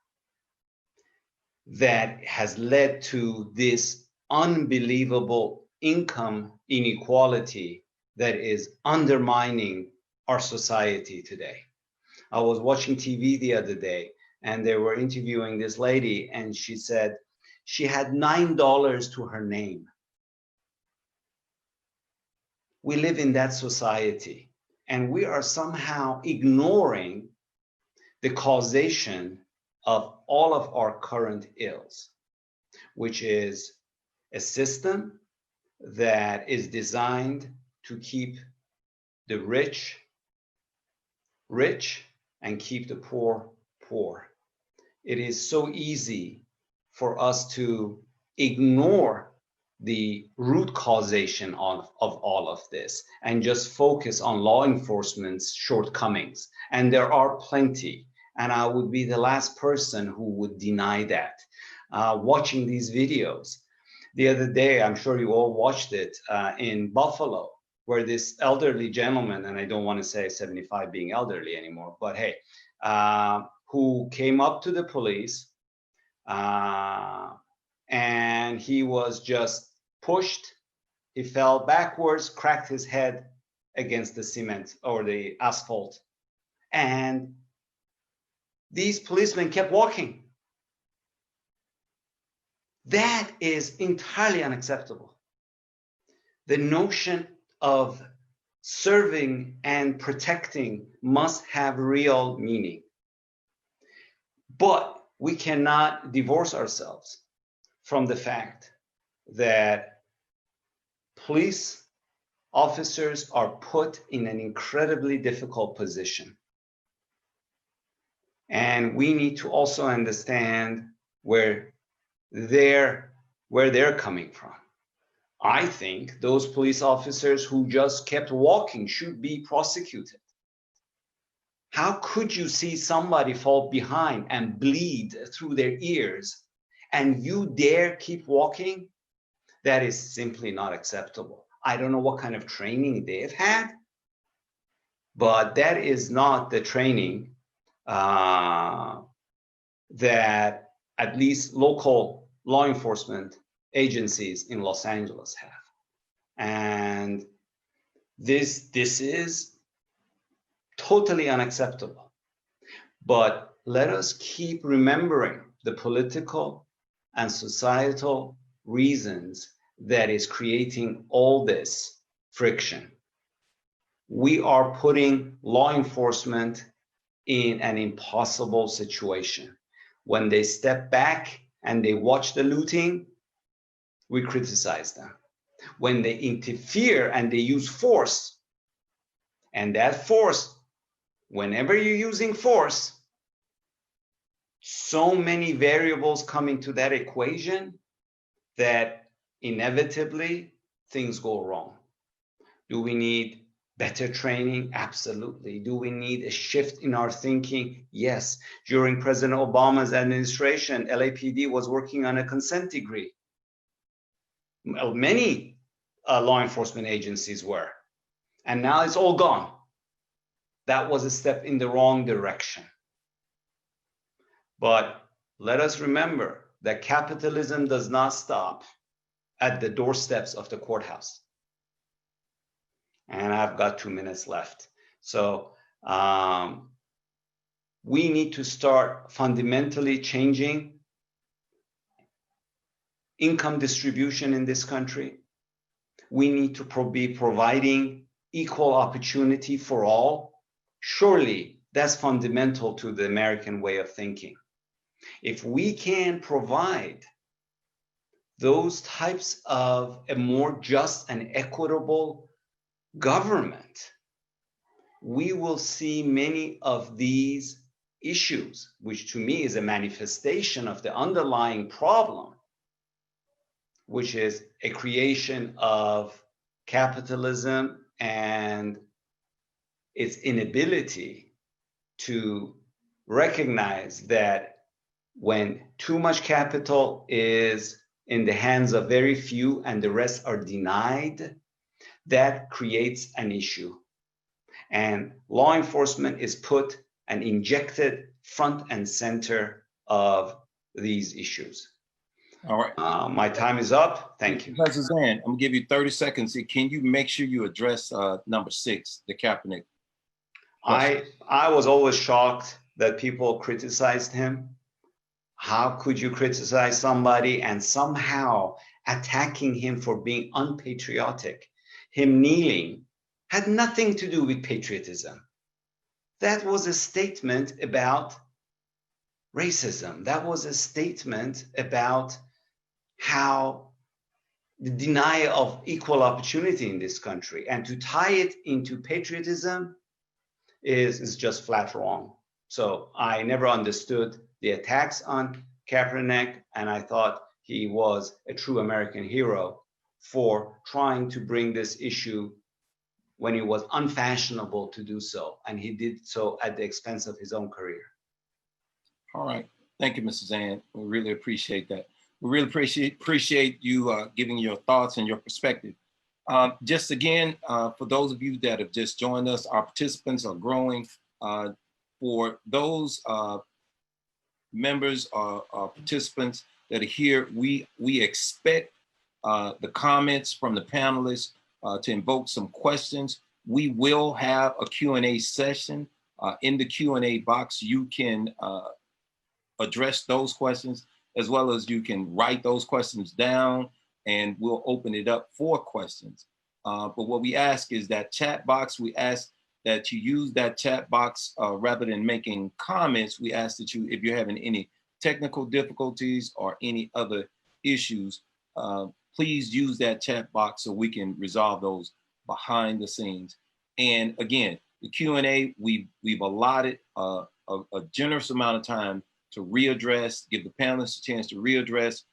that has led to this unbelievable income inequality that is undermining our society today. I was watching TV the other day and they were interviewing this lady and she said she had $9 to her name. We live in that society and we are somehow ignoring the causation of all of our current ills, which is a system that is designed to keep the rich rich and keep the poor poor. It is so easy for us to ignore the root causation of all of this and just focus on law enforcement's shortcomings. And there are plenty. And I would be the last person who would deny that. Watching these videos. The other day, I'm sure you all watched it, in Buffalo, where this elderly gentleman, and I don't want to say 75 being elderly anymore, but hey, who came up to the police, and he was just pushed. He fell backwards, cracked his head against the cement or the asphalt. And these policemen kept walking. That is entirely unacceptable. The notion of serving and protecting must have real meaning. But we cannot divorce ourselves from the fact that police officers are put in an incredibly difficult position. And we need to also understand where they're coming from. I think those police officers who just kept walking should be prosecuted. How could you see somebody fall behind and bleed through their ears and you dare keep walking? That is simply not acceptable. I don't know what kind of training they've had, but that is not the training that at least local law enforcement agencies in Los Angeles have. And this is totally unacceptable. But let us keep remembering the political and societal reasons that is creating all this friction. We are putting law enforcement in an impossible situation. When they step back and they watch the looting, we criticize them. When they interfere and they use force, and that force, whenever you're using force, so many variables come into that equation that inevitably things go wrong. Do we need better training? Absolutely. Do we need a shift in our thinking? Yes. During President Obama's administration, LAPD was working on a consent decree. Many law enforcement agencies were, and now it's all gone. That was a step in the wrong direction. But let us remember that capitalism does not stop at the doorsteps of the courthouse. And I've got 2 minutes left. So we need to start fundamentally changing income distribution in this country. We need to be providing equal opportunity for all. Surely that's fundamental to the American way of thinking. If we can provide those types of a more just and equitable government, we will see many of these issues, which to me is a manifestation of the underlying problem, which is a creation of capitalism and its inability to recognize that when too much capital is in the hands of very few and the rest are denied, that creates an issue. And law enforcement is put and injected front and center of these issues. All right. My time is up. Thank you. Professor Zan, I'm gonna give you 30 seconds. Can you make sure you address number 6, the Kaepernick? I was always shocked that people criticized him. How could you criticize somebody and somehow attacking him for being unpatriotic? Him kneeling had nothing to do with patriotism. That was a statement about racism. That was a statement about how the denial of equal opportunity in this country, and to tie it into patriotism is just flat wrong. So I never understood the attacks on Kaepernick, and I thought he was a true American hero for trying to bring this issue when it was unfashionable to do so, and he did so at the expense of his own career. All right. Thank you, Mr. Zan. We really appreciate that. We really appreciate you giving your thoughts and your perspective. Just again, for those of you that have just joined us, our participants are growing. For those members or participants that are here, we expect the comments from the panelists to invoke some questions. We will have a Q&A session. In the Q&A box, you can address those questions, as well as you can write those questions down, and we'll open it up for questions. But what we ask is that chat box, we ask that you use that chat box rather than making comments. We ask that you, if you're having any technical difficulties or any other issues, please use that chat box so we can resolve those behind the scenes. And again, the Q&A, we've allotted a generous amount of time to readdress, give the panelists a chance to readdress,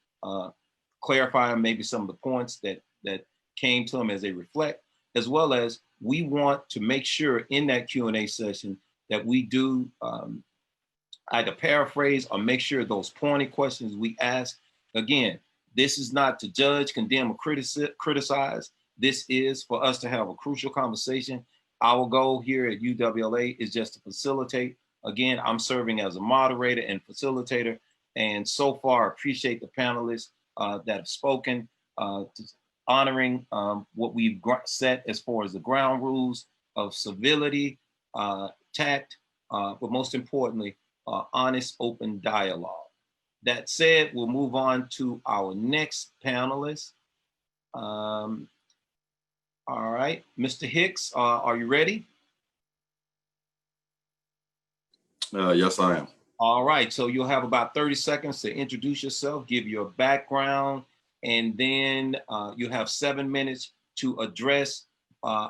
clarify maybe some of the points that came to them as they reflect, as well as we want to make sure in that Q&A session that we do either paraphrase or make sure those pointed questions we ask. Again, this is not to judge, condemn, or criticize. This is for us to have a crucial conversation. Our goal here at UWLA is just to facilitate. Again, I'm serving as a moderator and facilitator, and so far appreciate the panelists that have spoken, honoring what we've set as far as the ground rules of civility, tact, but most importantly, honest, open dialogue. That said, we'll move on to our next panelist. All right, Mr. Hicks, are you ready? Yes, I am. All right, so you'll have about 30 seconds to introduce yourself, give your background, and then you have 7 minutes to address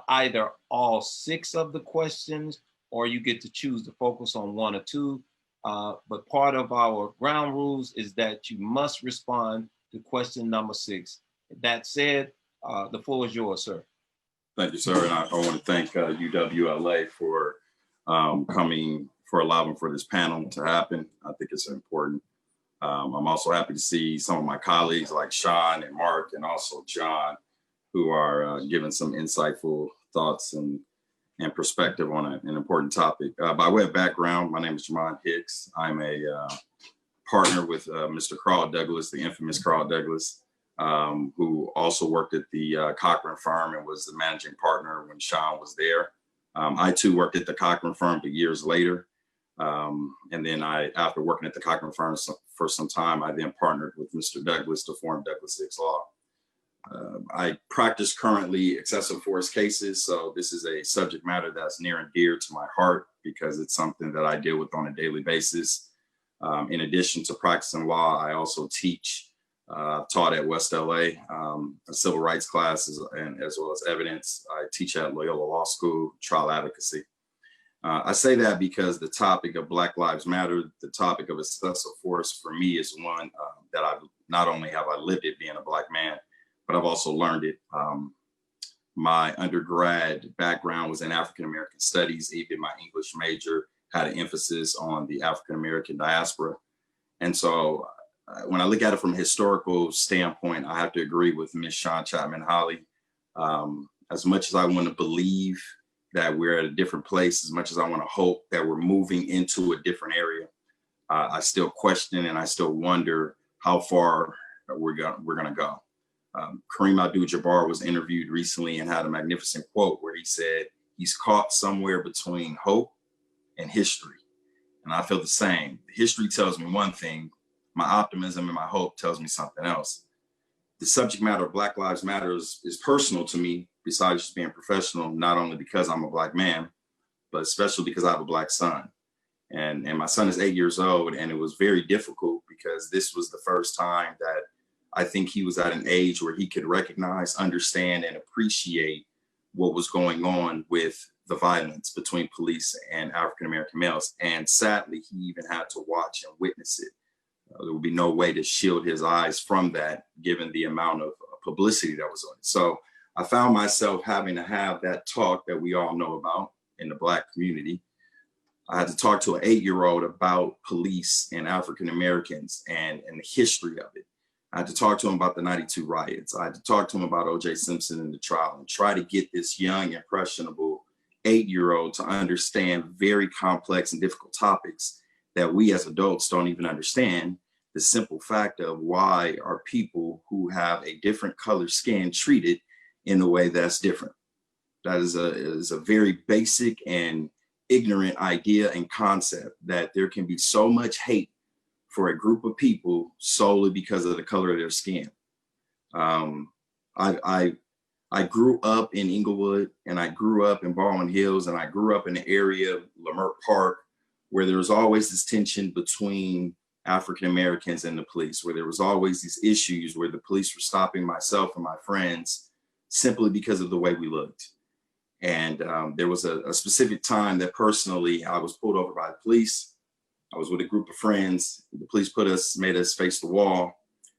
either all 6 of the questions, or you get to choose to focus on 1 or 2. But part of our ground rules is that you must respond to question number 6. That said, the floor is yours, sir. Thank you, sir. And I want to thank UWLA for coming, for allowing for this panel to happen. I think it's important. I'm also happy to see some of my colleagues like Sean and Mark and also John, who are giving some insightful thoughts and perspective on an important topic. By way of background, my name is Jamon Hicks. I'm a partner with Mr. Carl Douglas, the infamous Carl Douglas, who also worked at the Cochran firm and was the managing partner when Sean was there. I too worked at the Cochran firm, but years later. And then after working at the Cochran firm for some time, I then partnered with Mr. Douglas to form Douglas Hicks Law. I practice currently excessive force cases, so this is a subject matter that's near and dear to my heart because it's something that I deal with on a daily basis. In addition to practicing law, I also teach, taught at West LA, a civil rights class and as well as evidence. I teach at Loyola Law School, trial advocacy. I say that because the topic of Black Lives Matter, the topic of excessive force for me is one that I've not only have I lived it being a Black man, but I've also learned it. My undergrad background was in African-American studies. Even my English major had an emphasis on the African-American diaspora. And so when I look at it from a historical standpoint, I have to agree with Ms. Sean Chapman-Holly. As much as I want to believe that we're at a different place, as much as I want to hope that we're moving into a different area, I still question and I still wonder how far we're going to go. Kareem Abdul-Jabbar was interviewed recently and had a magnificent quote where he said, he's caught somewhere between hope and history. And I feel the same. History tells me one thing, my optimism and my hope tells me something else. The subject matter of Black Lives Matter is personal to me, besides just being professional, not only because I'm a Black man, but especially because I have a Black son. And my son is 8 years old, and it was very difficult because this was the first time that I think he was at an age where he could recognize, understand, and appreciate what was going on with the violence between police and African-American males. And sadly, he even had to watch and witness it. There would be no way to shield his eyes from that, given the amount of publicity that was on it. So I found myself having to have that talk that we all know about in the Black community. I had to talk to an 8-year-old about police and African-Americans and the history of it. I had to talk to him about the 92 riots. I had to talk to him about O.J. Simpson and the trial and try to get this young, impressionable 8-year-old to understand very complex and difficult topics that we as adults don't even understand. The simple fact of why are people who have a different color skin treated in a way that's different. That is a very basic and ignorant idea and concept that there can be so much hate for a group of people solely because of the color of their skin. I grew up in Inglewood, and I grew up in Baldwin Hills, and I grew up in the area of Leimert Park, where there was always this tension between African Americans and the police, where there was always these issues where the police were stopping myself and my friends simply because of the way we looked. And there was a specific time that personally I was pulled over by the police. I was with a group of friends. The police made us face the wall.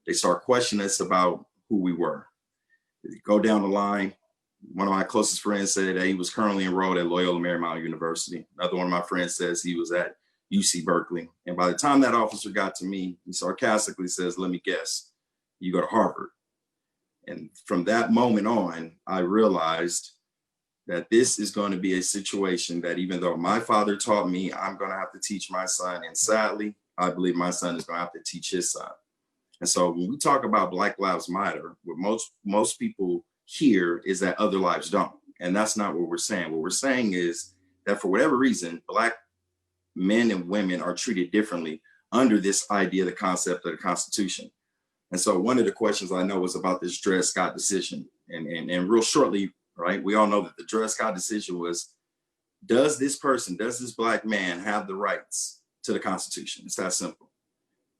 They started questioning us about who we were. They go down the line. One of my closest friends said that he was currently enrolled at Loyola Marymount University. Another one of my friends says he was at UC Berkeley. And by the time that officer got to me, he sarcastically says, "Let me guess, you go to Harvard." And from that moment on, I realized that this is going to be a situation that even though my father taught me, I'm going to have to teach my son. And sadly, I believe my son is going to have to teach his son. And so when we talk about Black Lives Matter, what most people hear is that other lives don't. And that's not what we're saying. What we're saying is that for whatever reason, Black men and women are treated differently under this idea, the concept of the Constitution. And so one of the questions I know was about this Dred Scott decision. And real shortly, right, we all know that the Dred Scott decision was, does this Black man have the rights to the Constitution? It's that simple.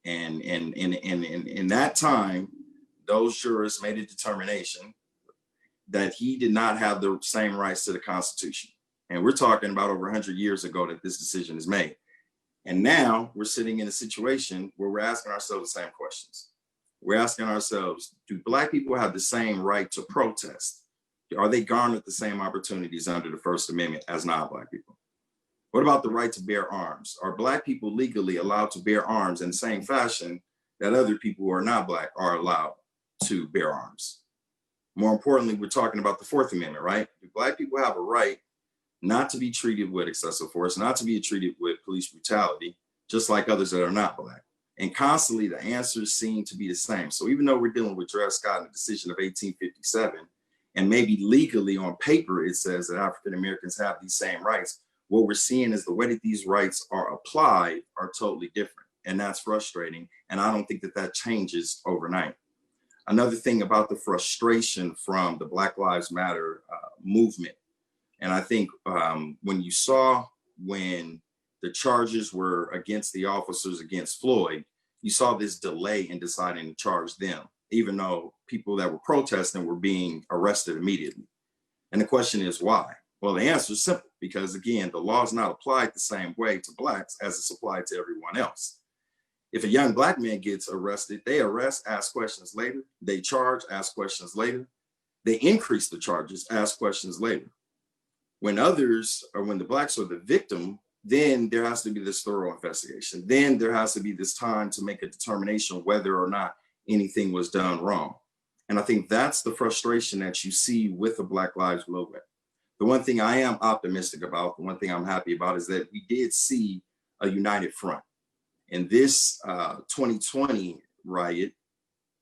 And in that time, those jurors made a determination that he did not have the same rights to the Constitution. And we're talking about over 100 years ago that this decision is made. And now we're sitting in a situation where we're asking ourselves the same questions. We're asking ourselves, do Black people have the same right to protest? Are they garnered the same opportunities under the First Amendment as non-Black people? What about the right to bear arms? Are Black people legally allowed to bear arms in the same fashion that other people who are not Black are allowed to bear arms? More importantly, we're talking about the Fourth Amendment, right? Do Black people have a right not to be treated with excessive force, not to be treated with police brutality, just like others that are not Black? And constantly the answers seem to be the same. So even though we're dealing with Dred Scott and the decision of 1857, and maybe legally on paper it says that African Americans have these same rights, what we're seeing is the way that these rights are applied are totally different. And that's frustrating. And I don't think that that changes overnight. Another thing about the frustration from the Black Lives Matter movement, and I think when you saw when the charges were against the officers against Floyd, you saw this delay in deciding to charge them, even though people that were protesting were being arrested immediately. And the question is why? Well, the answer is simple, because again, the law is not applied the same way to Blacks as it's applied to everyone else. If a young Black man gets arrested, they arrest, ask questions later. They charge, ask questions later. They increase the charges, ask questions later. When others, or when the Blacks are the victim, then there has to be this thorough investigation. Then there has to be this time to make a determination whether or not anything was done wrong. And I think that's the frustration that you see with the Black Lives Movement. The one thing I am optimistic about, the one thing I'm happy about, is that we did see a united front. In this 2020 riot,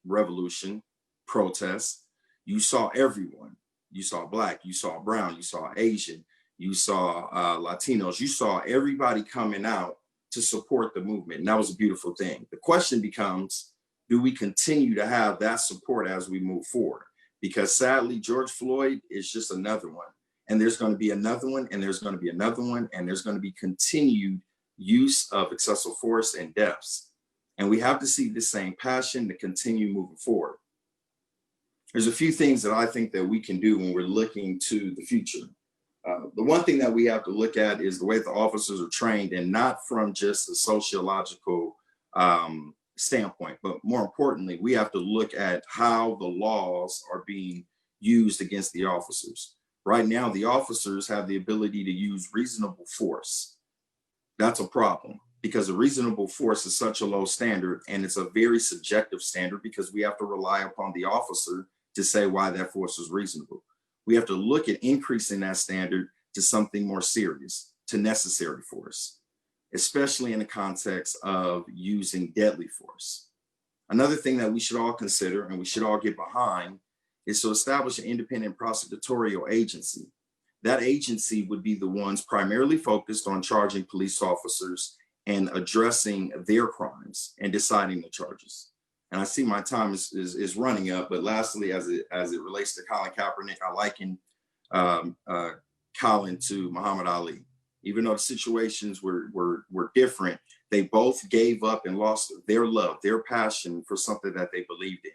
revolution, protest, you saw everyone. You saw Black, you saw brown, you saw Asian, you saw Latinos, you saw everybody coming out to support the movement. And that was a beautiful thing. The question becomes, do we continue to have that support as we move forward? Because sadly, George Floyd is just another one. And there's going to be another one, and there's going to be another one, and there's going to be continued use of excessive force and deaths. And we have to see the same passion to continue moving forward. There's a few things that I think that we can do when we're looking to the future. The one thing that we have to look at is the way the officers are trained, and not from just a sociological standpoint, but more importantly, we have to look at how the laws are being used against the officers. Right now, the officers have the ability to use reasonable force. That's a problem, because a reasonable force is such a low standard, and it's a very subjective standard because we have to rely upon the officer to say why that force is reasonable. We have to look at increasing that standard to something more serious, to necessary force, especially in the context of using deadly force. Another thing that we should all consider and we should all get behind is to establish an independent prosecutorial agency. That agency would be the ones primarily focused on charging police officers and addressing their crimes and deciding the charges. And I see my time is running up, but lastly, as it relates to Colin Kaepernick, I liken Colin to Muhammad Ali. Even though the situations were different, they both gave up and lost their love, their passion for something that they believed in.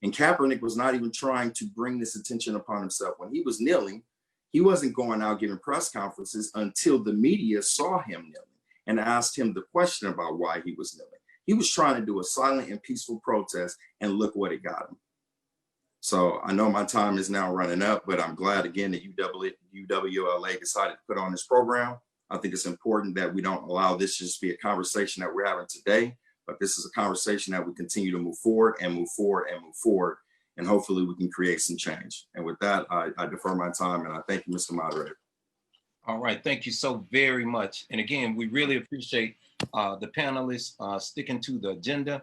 And Kaepernick was not even trying to bring this attention upon himself. When he was kneeling, he wasn't going out giving press conferences until the media saw him kneeling and asked him the question about why he was kneeling. He was trying to do a silent and peaceful protest, and look what it got him. So I know my time is now running up, but I'm glad again that UWLA decided to put on this program. I think it's important that we don't allow this just to be a conversation that we're having today, but this is a conversation that we continue to move forward and move forward and move forward, and hopefully we can create some change. And with that, I defer my time, and I thank you, Mr. Moderator. All right, thank you so very much. And again, we really appreciate the panelists sticking to the agenda.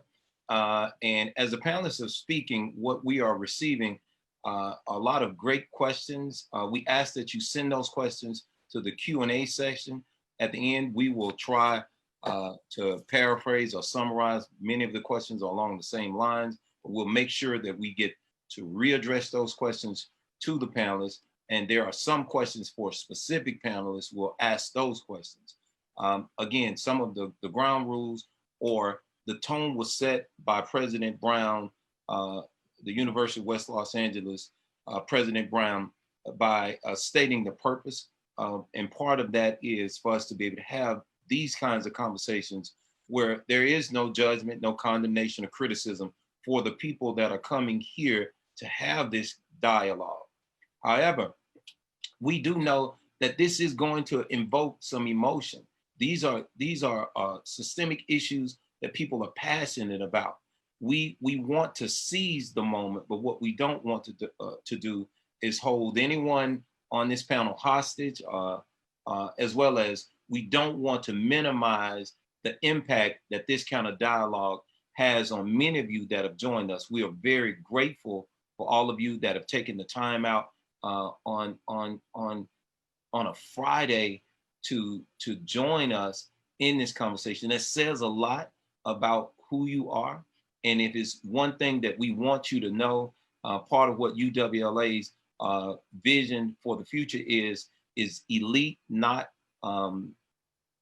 And as the panelists are speaking, what we are receiving a lot of great questions. We ask that you send those questions to the Q&A section. At the end, we will try to paraphrase or summarize many of the questions along the same lines, but we'll make sure that we get to readdress those questions to the panelists. And there are some questions for specific panelists. We'll ask those questions. Again, some of the ground rules or the tone was set by President Brown, the University of West Los Angeles, President Brown, by stating the purpose. And part of that is for us to be able to have these kinds of conversations where there is no judgment, no condemnation or criticism, for the people that are coming here to have this dialogue. However, we do know that this is going to invoke some emotion. These are systemic issues that people are passionate about. We want to seize the moment, but what we don't want to do is hold anyone on this panel hostage, as well as we don't want to minimize the impact that this kind of dialogue has on many of you that have joined us. We are very grateful for all of you that have taken the time out on a Friday to join us in this conversation. That says a lot about who you are. And if it's one thing that we want you to know, part of what UWLA's vision for the future is elite, not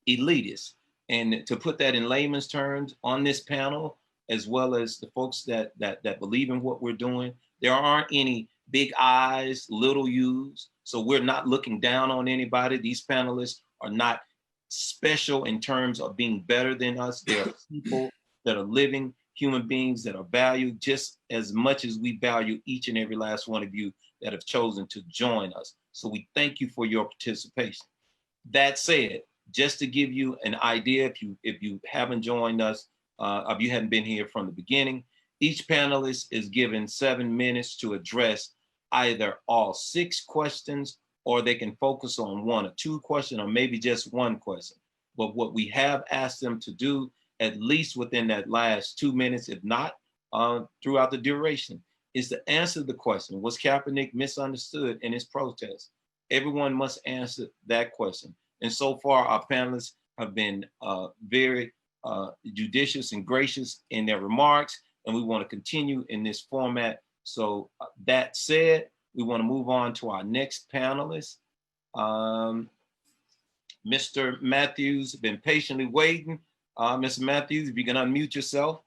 elitist. And to put that in layman's terms on this panel, as well as the folks that believe in what we're doing, there aren't any big I's, little U's. So we're not looking down on anybody. These panelists are not special in terms of being better than us. They are people that are living human beings that are valued just as much as we value each and every last one of you that have chosen to join us. So we thank you for your participation. That said, just to give you an idea, if you haven't joined us, if you hadn't been here from the beginning, each panelist is given 7 minutes to address either all 6 questions, or they can focus on 1 or 2 questions, or maybe just 1 question. But what we have asked them to do, at least within that last 2 minutes, if not throughout the duration, is to answer the question: was Kaepernick misunderstood in his protest? Everyone must answer that question. And so far, our panelists have been very judicious and gracious in their remarks, and we want to continue in this format. So that said, we want to move on to our next panelist. Mr. Matthews, been patiently waiting. Mr. Matthews, if you can unmute yourself.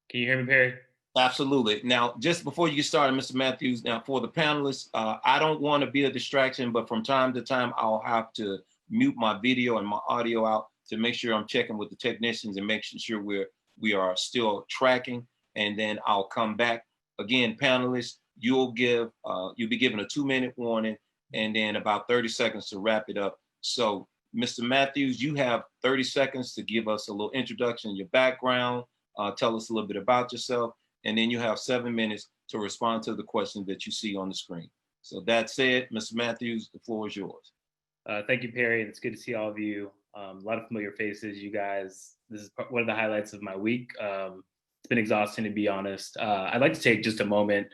Can you hear me, Perry? Absolutely. Now, just before you get started, Mr. Matthews, now for the panelists, I don't want to be a distraction, but from time to time, I'll have to mute my video and my audio out to make sure I'm checking with the technicians and making sure we are still tracking. And then I'll come back. Again, panelists, you'll be given a 2-minute warning and then about 30 seconds to wrap it up. So, Mr. Matthews, you have 30 seconds to give us a little introduction, your background, tell us a little bit about yourself, and then you have 7 minutes to respond to the questions that you see on the screen. So that said, Mr. Matthews, the floor is yours. Thank you, Perry. It's good to see all of you. A lot of familiar faces, you guys. This is one of the highlights of my week. It's been exhausting, to be honest. I'd like to take just a moment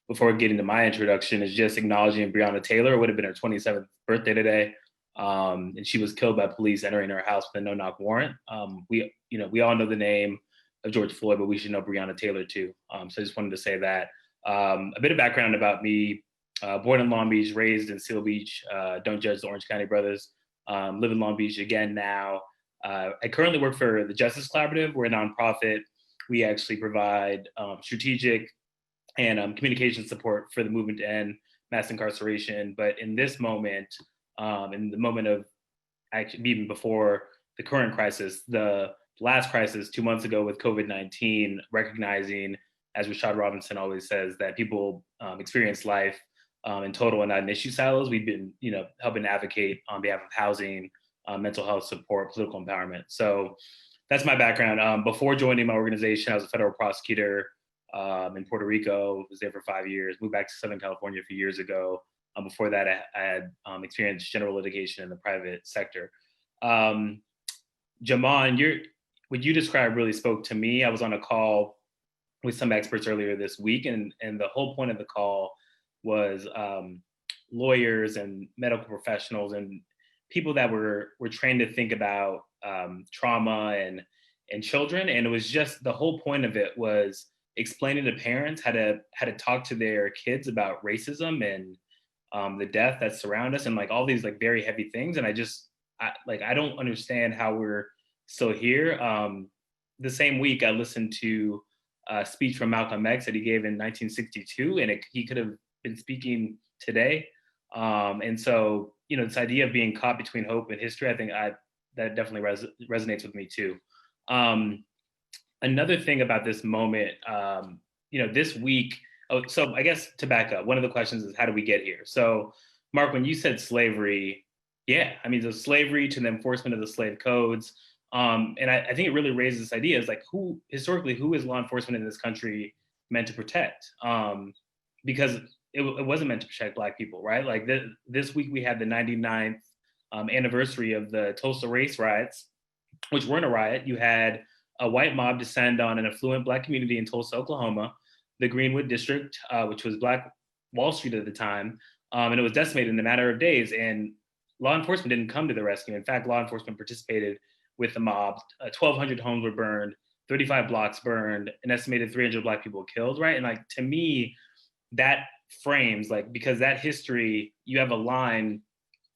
before getting to my introduction is just acknowledging Breonna Taylor. It would have been her 27th birthday today. And she was killed by police entering her house with a no-knock warrant. We all know the name of George Floyd, but we should know Breonna Taylor too. So I just wanted to say that. A bit of background about me: born in Long Beach, raised in Seal Beach. Don't judge the Orange County brothers. Live in Long Beach again now. I currently work for the Justice Collaborative. We're a nonprofit. We actually provide strategic and communication support for the movement to end mass incarceration. But in this moment, in the moment of actually even before the current crisis, the last crisis 2 months ago with COVID-19, recognizing, as Rashad Robinson always says, that people experience life in total and not in issue silos. We've been, helping advocate on behalf of housing, mental health support, political empowerment. So that's my background. Before joining my organization, I was a federal prosecutor in Puerto Rico. Was there for 5 years. Moved back to Southern California a few years ago. Before that, I had experienced general litigation in the private sector. Jaman, what you described really spoke to me. I was on a call with some experts earlier this week, and the whole point of the call was lawyers and medical professionals and people that were trained to think about trauma and children. And it was just, the whole point of it was explaining to parents how to talk to their kids about racism and the death that surround us and like all these like very heavy things. And I don't understand how we're still here. The same week I listened to a speech from Malcolm X that he gave in 1962, and he could have been speaking today. And so, this idea of being caught between hope and history, I think that definitely resonates with me too. another thing about this moment, this week, so I guess to back up, one of the questions is how do we get here? So Mark, when you said slavery, yeah, I mean, the slavery to the enforcement of the slave codes. And I think it really raises this idea is like historically, who is law enforcement in this country meant to protect? Because it wasn't meant to protect Black people, right? Like this week we had the 99th anniversary of the Tulsa race riots, which weren't a riot. You had a white mob descend on an affluent Black community in Tulsa, Oklahoma, the Greenwood District, which was Black Wall Street at the time, and it was decimated in a matter of days. And law enforcement didn't come to the rescue. In fact, law enforcement participated with the mob. 1,200 homes were burned, 35 blocks burned, an estimated 300 Black people killed, right? And like, to me, that frames, like, because that history, you have a line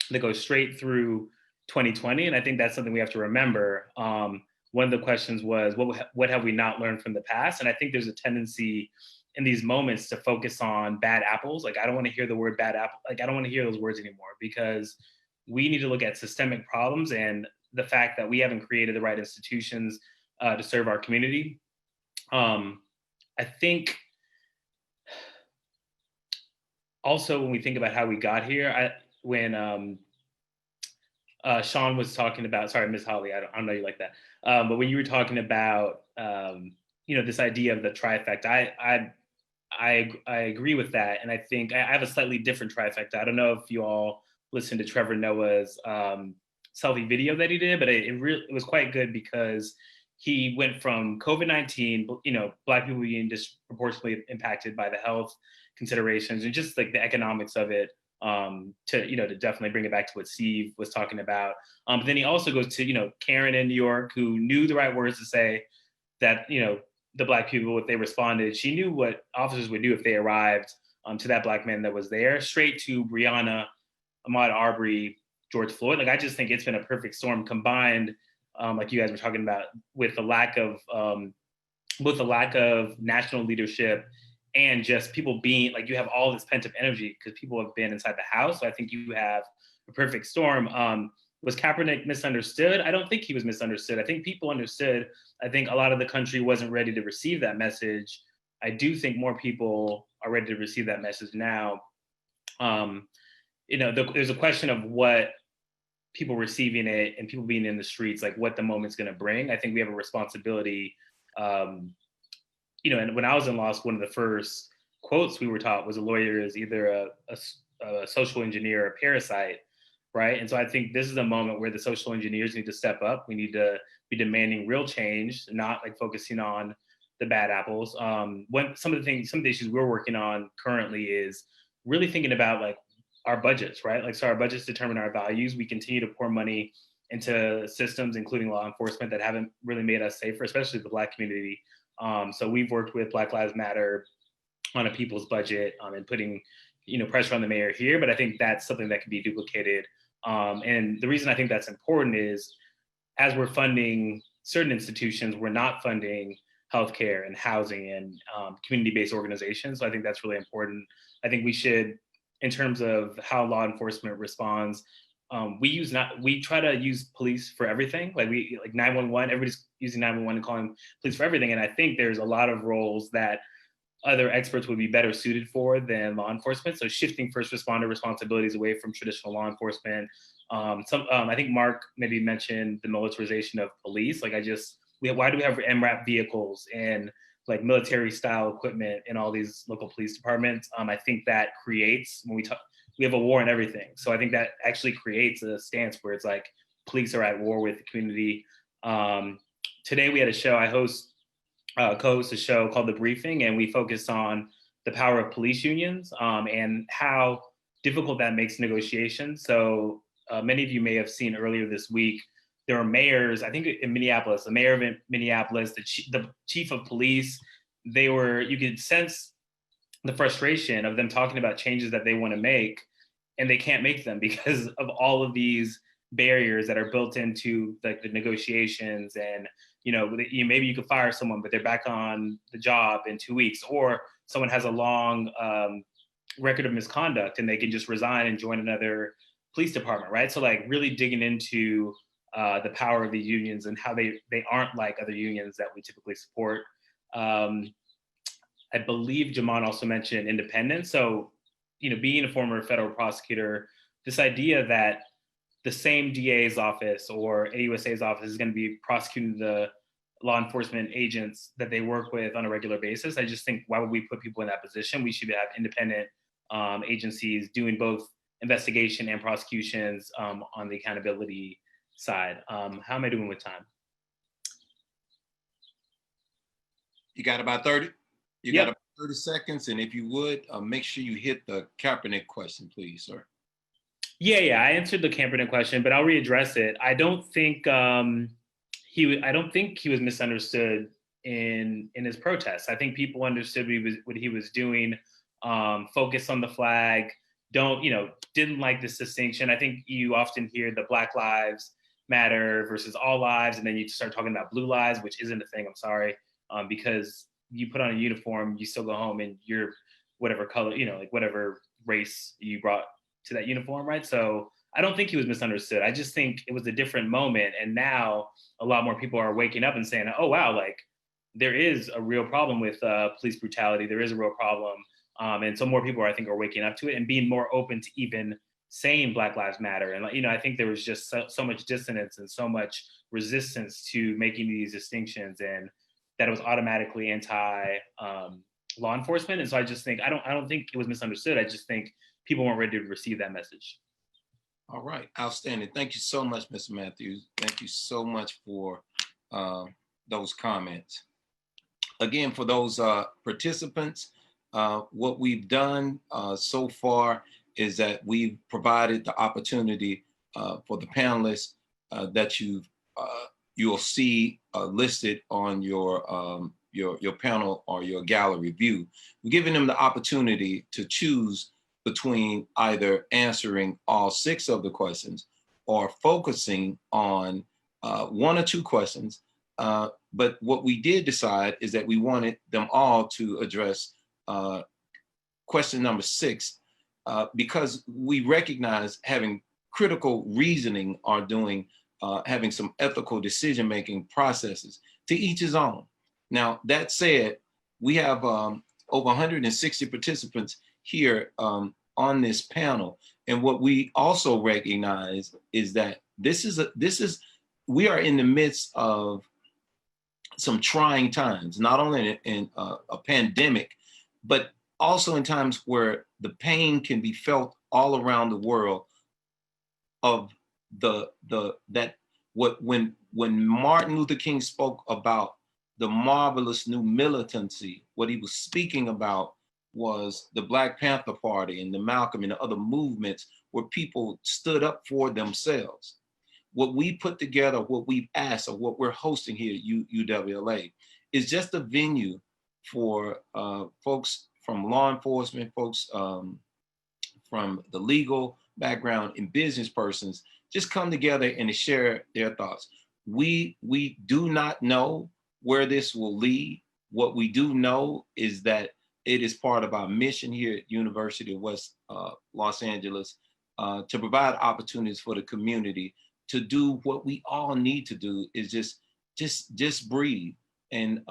that goes straight through 2020. And I think that's something we have to remember. One of the questions was, what have we not learned from the past? And I think there's a tendency in these moments to focus on bad apples. Like, I don't want to hear the word bad apple. Like, I don't want to hear those words anymore, because we need to look at systemic problems and the fact that we haven't created the right institutions to serve our community. I think also when we think about how we got here, when Sean was talking about, sorry, Ms. Holly, I don't know you like that, but when you were talking about, this idea of the trifecta, I agree with that. And I think I have a slightly different trifecta. I don't know if you all listened to Trevor Noah's selfie video that he did, but it was quite good, because he went from COVID-19, Black people being disproportionately impacted by the health considerations and just like the economics of it, to definitely bring it back to what Steve was talking about. But then he also goes to, Karen in New York, who knew the right words to say, that, the Black people, if they responded, she knew what officers would do if they arrived to that Black man that was there, straight to Breonna, Ahmaud Arbery, George Floyd. Like, I just think it's been a perfect storm combined, like you guys were talking about, with the lack of both the lack of national leadership and just people being like, you have all this pent up energy because people have been inside the house. So I think you have a perfect storm. Was Kaepernick misunderstood? I don't think he was misunderstood. I think people understood. I think a lot of the country wasn't ready to receive that message. I do think more people are ready to receive that message now. There's a question of what people receiving it and people being in the streets, like what the moment's going to bring. I think we have a responsibility. And when I was in law school, one of the first quotes we were taught was a lawyer is either a social engineer or a parasite, right? And so I think this is a moment where the social engineers need to step up. We need to be demanding real change, not like focusing on the bad apples. Some of the issues we're working on currently is really thinking about like our budgets, right? Like, so our budgets determine our values. We continue to pour money into systems, including law enforcement, that haven't really made us safer, especially the Black community. So we've worked with Black Lives Matter on a people's budget and putting, pressure on the mayor here. But I think that's something that can be duplicated. And the reason I think that's important is, as we're funding certain institutions, we're not funding healthcare and housing and community-based organizations. So I think that's really important. I think we should, in terms of how law enforcement responds, we try to use police for everything. Like 911, everybody's using 911 and calling police for everything. And I think there's a lot of roles that other experts would be better suited for than law enforcement. So shifting first responder responsibilities away from traditional law enforcement. I think Mark maybe mentioned the militarization of police. Like, why do we have MRAP vehicles and like military style equipment in all these local police departments? I think that creates, when we have a war in everything. So I think that actually creates a stance where it's like police are at war with the community. Today we had a show, I co-host a show called The Briefing, and we focused on the power of police unions and how difficult that makes negotiations. So many of you may have seen earlier this week, there are mayors, I think in Minneapolis, the mayor of Minneapolis, the chief of police, you could sense the frustration of them talking about changes that they want to make, and they can't make them because of all of these barriers that are built into like the negotiations. And maybe you could fire someone, but they're back on the job in 2 weeks, or someone has a long record of misconduct and they can just resign and join another police department, right? So like really digging into the power of the unions and how they aren't like other unions that we typically support. I believe Jamon also mentioned independence. So, being a former federal prosecutor, this idea that the same DA's office or AUSA's office is going to be prosecuting the law enforcement agents that they work with on a regular basis. I just think, why would we put people in that position? We should have independent agencies doing both investigation and prosecutions on the accountability side. How am I doing with time? You got about 30? You Yep. got about 30 seconds. And if you would, make sure you hit the Kaepernick question, please, sir. Yeah. I answered the Kaepernick question, but I'll readdress it. I don't think I don't think he was misunderstood in his protests. I think people understood what he was doing. Focused on the flag. Didn't like this distinction. I think you often hear the Black Lives Matter versus all lives, and then you start talking about blue lives, which isn't a thing. I'm sorry, because you put on a uniform, you still go home and you're whatever color, like whatever race you brought to that uniform, right? So I don't think he was misunderstood. I just think it was a different moment. And now a lot more people are waking up and saying, oh, wow, like there is a real problem with police brutality. There is a real problem. And so more people, I think, are waking up to it and being more open to even saying Black Lives Matter. And, I think there was just so much dissonance and so much resistance to making these distinctions, and that it was automatically anti law enforcement. And so I just think, I don't think it was misunderstood. I just think people weren't ready to receive that message. All right, outstanding. Thank you so much, Mr. Matthews. Thank you so much for those comments. Again, for those participants, what we've done so far is that we've provided the opportunity for the panelists that you'll see listed on your panel or your gallery view. We're giving them the opportunity to choose between either answering all 6 of the questions or focusing on 1 or 2 questions. But what we did decide is that we wanted them all to address question number 6, because we recognize having critical reasoning or having some ethical decision-making processes. To each his own. Now, that said, we have over 160 participants here on this panel. And what we also recognize is that we are in the midst of some trying times, not only in a pandemic, but also in times where the pain can be felt all around the world of when Martin Luther King spoke about the marvelous new militancy, what he was speaking about was the Black Panther Party and the Malcolm and the other movements where people stood up for themselves. What we put together, what we've asked, or what we're hosting here at UWLA is just a venue for folks from law enforcement, folks from the legal background and business persons, just come together and to share their thoughts. We do not know where this will lead. What we do know is that it is part of our mission here at University of West Los Angeles to provide opportunities for the community to do what we all need to do, is just breathe. And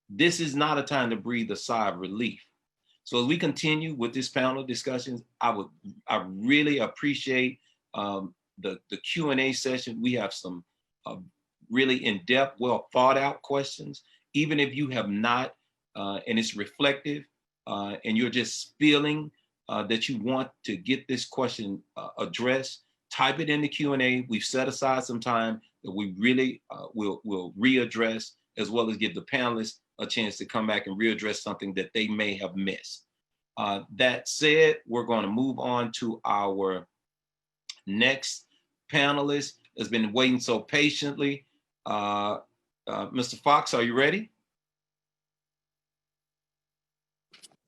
this is not a time to breathe a sigh of relief. So as we continue with this panel discussions, I really appreciate the Q&A session. We have some really in-depth, well thought out questions. Even if you have not, and it's reflective, and you're just feeling that you want to get this question addressed, type it in the Q&A. We've set aside some time that we really will readdress, as well as give the panelists a chance to come back and readdress something that they may have missed. That said, we're going to move on to our next panelist that's been waiting so patiently. Mr. Fox, are you ready?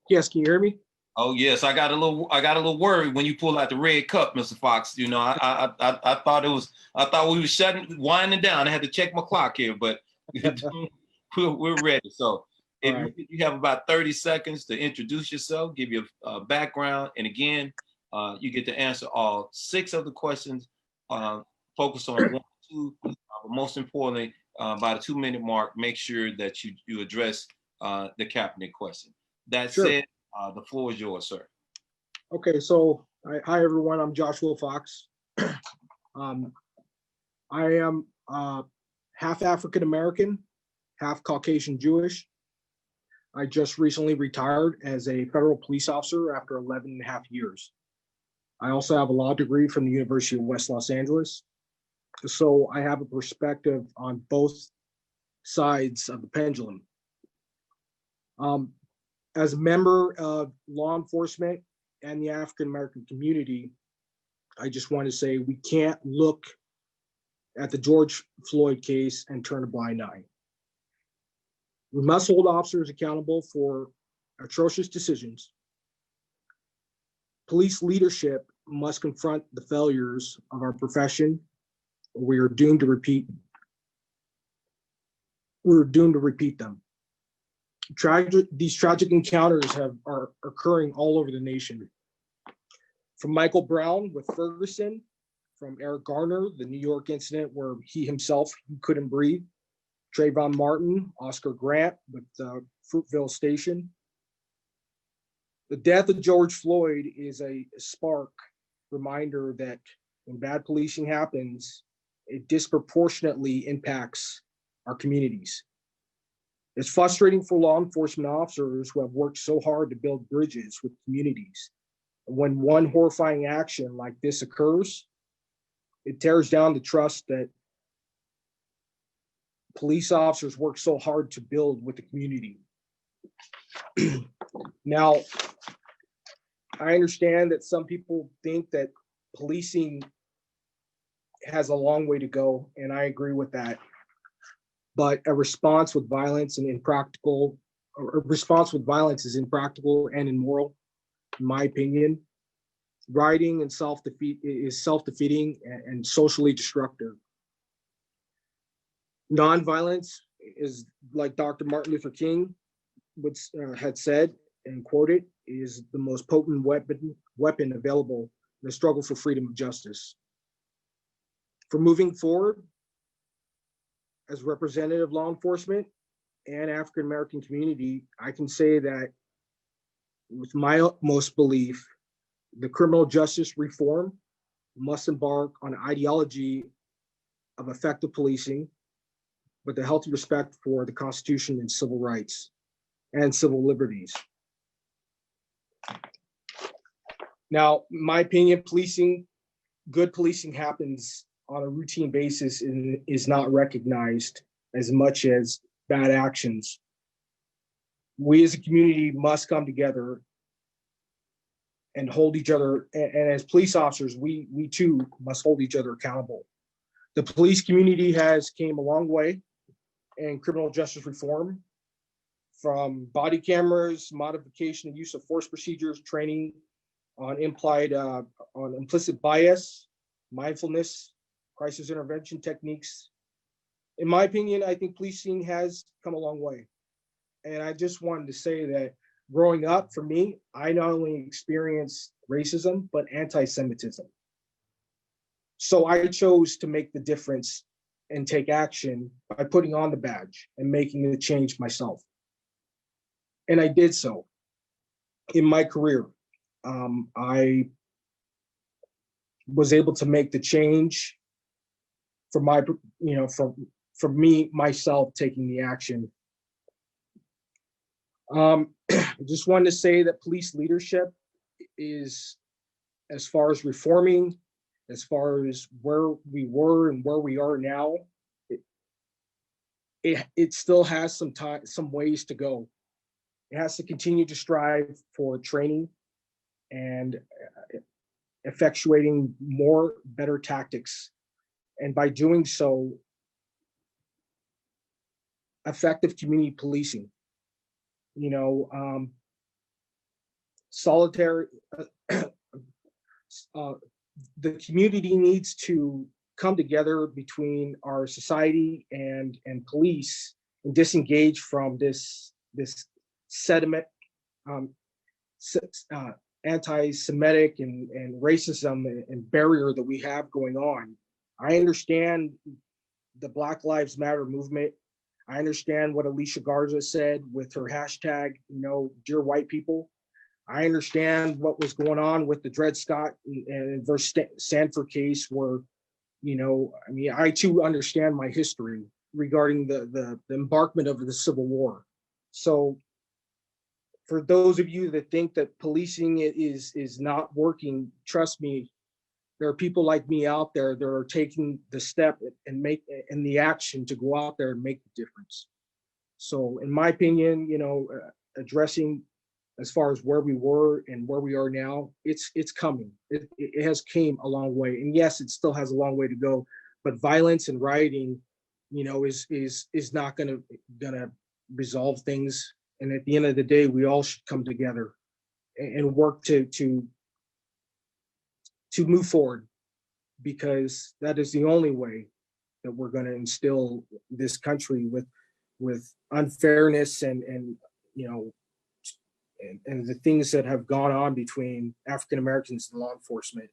Yes, can you hear me? Oh yes, I got a little worried when you pull out the red cup, Mr. Fox. You know, I thought we were winding down. I had to check my clock here, but we're ready. So if you have about 30 seconds to introduce yourself, give your background, and again, you get to answer all 6 of the questions. Focus on 1 or but most importantly, by the 2-minute mark, make sure that you address the Kaepernick question. That Sure. said, the floor is yours, sir. Okay, so hi everyone. I'm Joshua Fox. I am half African American, half Caucasian Jewish. I just recently retired as a federal police officer after 11 and a half years. I also have a law degree from the University of West Los Angeles. So I have a perspective on both sides of the pendulum. As a member of law enforcement and the African American community, I just want to say we can't look at the George Floyd case and turn a blind eye. We must hold officers accountable for atrocious decisions. Police leadership must confront the failures of our profession, or we are doomed to repeat. We're doomed to repeat them. These tragic encounters are occurring all over the nation. From Michael Brown with Ferguson, from Eric Garner, the New York incident where he himself couldn't breathe, Trayvon Martin, Oscar Grant with Fruitville Station. The death of George Floyd is a stark reminder that when bad policing happens, it disproportionately impacts our communities. It's frustrating for law enforcement officers who have worked so hard to build bridges with communities. When one horrifying action like this occurs, it tears down the trust that police officers work so hard to build with the community. Now, I understand that some people think that policing has a long way to go, and I agree with that. But a response with violence is impractical and immoral, in my opinion. Rioting and is self-defeating and socially destructive. Nonviolence is, like Dr. Martin Luther King had said and quoted, is the most potent weapon available in the struggle for freedom and justice. For moving forward, as representative of law enforcement and African American community, I can say that with my utmost belief, the criminal justice reform must embark on an ideology of effective policing with a healthy respect for the Constitution and civil rights and civil liberties. Now, in my opinion, good policing happens on a routine basis and is not recognized as much as bad actions. We as a community must come together and hold each other, and as police officers, we too must hold each other accountable. The police community has came a long way in criminal justice reform, from body cameras, modification and use of force procedures, training on implicit bias, mindfulness, crisis intervention techniques. In my opinion, I think policing has come a long way. And I just wanted to say that growing up, for me, I not only experienced racism, but anti-Semitism. So I chose to make the difference and take action by putting on the badge and making the change myself. And I did so in my career. I was able to make the change for for me, myself taking the action. I just wanted to say that police leadership is, as far as reforming, as far as where we were and where we are now, it still has some ways to go. It has to continue to strive for training and effectuating more better tactics. And by doing so, effective community policing. Solitary, the community needs to come together between our society and police and disengage from this sediment, anti-Semitic and racism and barrier that we have going on. I understand the Black Lives Matter movement. I understand what Alicia Garza said with her hashtag, dear white people. I understand what was going on with the Dred Scott and versus Sanford case where, I too understand my history regarding the embarkment of the Civil War. So for those of you that think that policing is not working, trust me, there are people like me out there that are taking the step and the action to go out there and make the difference. So in my opinion, addressing as far as where we were and where we are now, it's coming. It has came a long way. And yes, it still has a long way to go, but violence and rioting, is not gonna resolve things. And at the end of the day, we all should come together and work to move forward, because that is the only way that we're going to instill this country with unfairness and the things that have gone on between African Americans and law enforcement.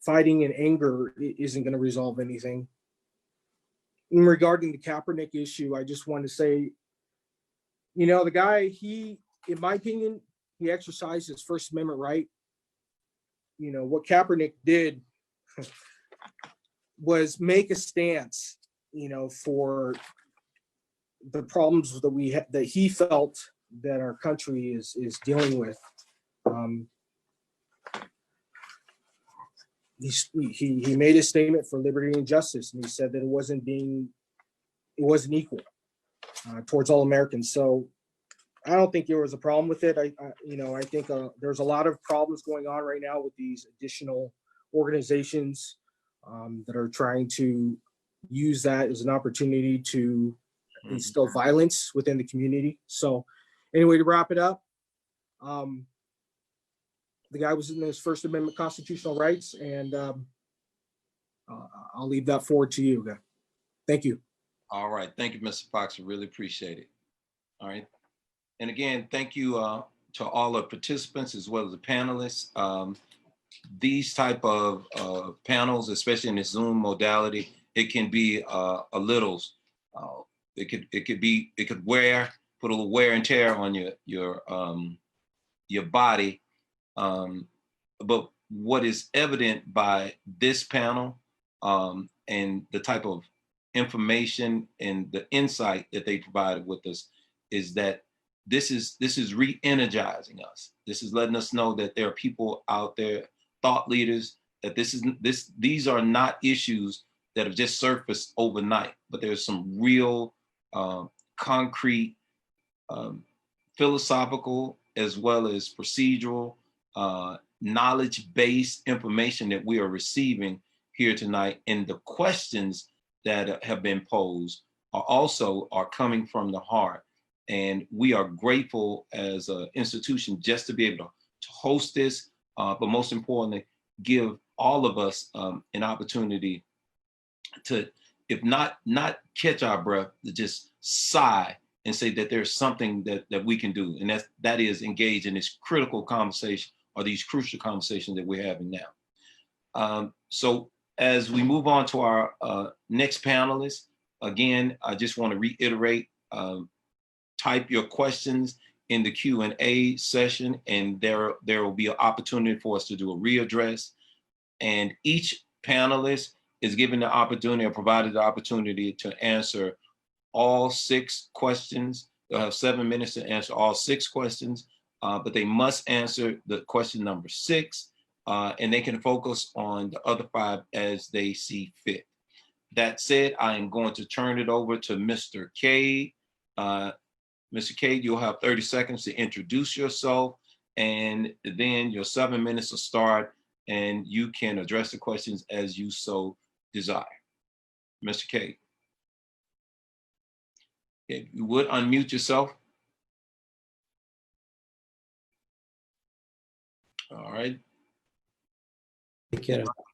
Fighting in anger isn't going to resolve anything. In regarding the Kaepernick issue, I just want to say, the guy, in my opinion, he exercised his First Amendment right. What Kaepernick did was make a stance, for the problems that that he felt that our country is dealing with. He made a statement for liberty and justice, and he said that it wasn't equal towards all Americans. So I don't think there was a problem with it. I think there's a lot of problems going on right now with these additional organizations that are trying to use that as an opportunity to instill violence within the community. So anyway, to wrap it up, the guy was in his First Amendment constitutional rights, and I'll leave that forward to you. Thank you. All right. Thank you, Mr. Fox. I really appreciate it. All right. And again, thank you to all the participants as well as the panelists. These type of panels, especially in the Zoom modality, it can be a little. It could put a little wear and tear on your body. But what is evident by this panel and the type of information and the insight that they provided with us is that this is re-energizing us. This is letting us know that there are people out there, thought leaders, that these are not issues that have just surfaced overnight, but there's some real concrete philosophical as well as procedural knowledge-based information that we are receiving here tonight, and the questions that have been posed are coming from the heart. And we are grateful as an institution just to be able to host this, but most importantly, give all of us an opportunity to, if not catch our breath, to just sigh and say that there's something that we can do. And that is engage in this critical conversation, or these crucial conversations that we're having now. So as we move on to our next panelist, again, I just want to reiterate, type your questions in the Q&A session, and there will be an opportunity for us to do a readdress. And each panelist is given the opportunity or provided the opportunity to answer all 6 questions. They'll have 7 minutes to answer all 6 questions, but they must answer the question number 6, and they can focus on the other 5 as they see fit. That said, I am going to turn it over to Mr. Cade. Mr. Cade, you'll have 30 seconds to introduce yourself, and then your 7 minutes will start, and you can address the questions as you so desire. Mr. Cade. If you would unmute yourself. All right.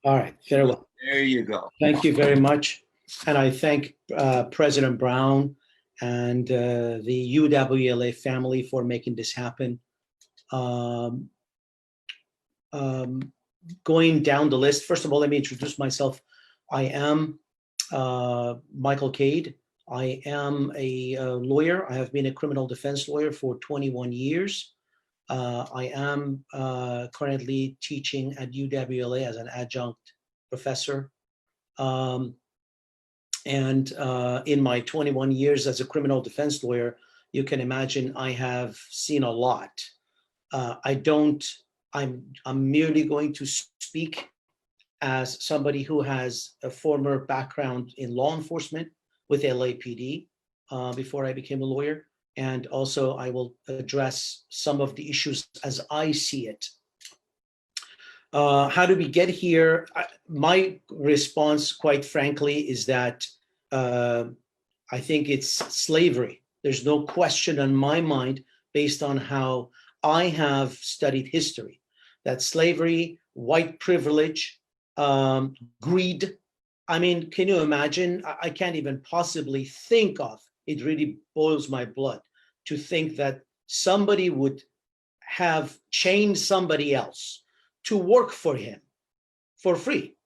All right, very well. There you go. Thank you very much. And I thank President Brown and the UWLA family for making this happen. Going down the list, first of all, let me introduce myself. I am Michael Cade. I am a lawyer. I have been a criminal defense lawyer for 21 years. I am currently teaching at UWLA as an adjunct professor. And in my 21 years as a criminal defense lawyer, you can imagine I have seen a lot. I'm merely going to speak as somebody who has a former background in law enforcement with LAPD before I became a lawyer. And also I will address some of the issues as I see it. How did we get here? My response, quite frankly, is that I think it's slavery. There's no question in my mind, based on how I have studied history, that slavery, white privilege, greed. I mean, can you imagine? I can't even possibly think of, it really boils my blood to think that somebody would have chained somebody else to work for him for free.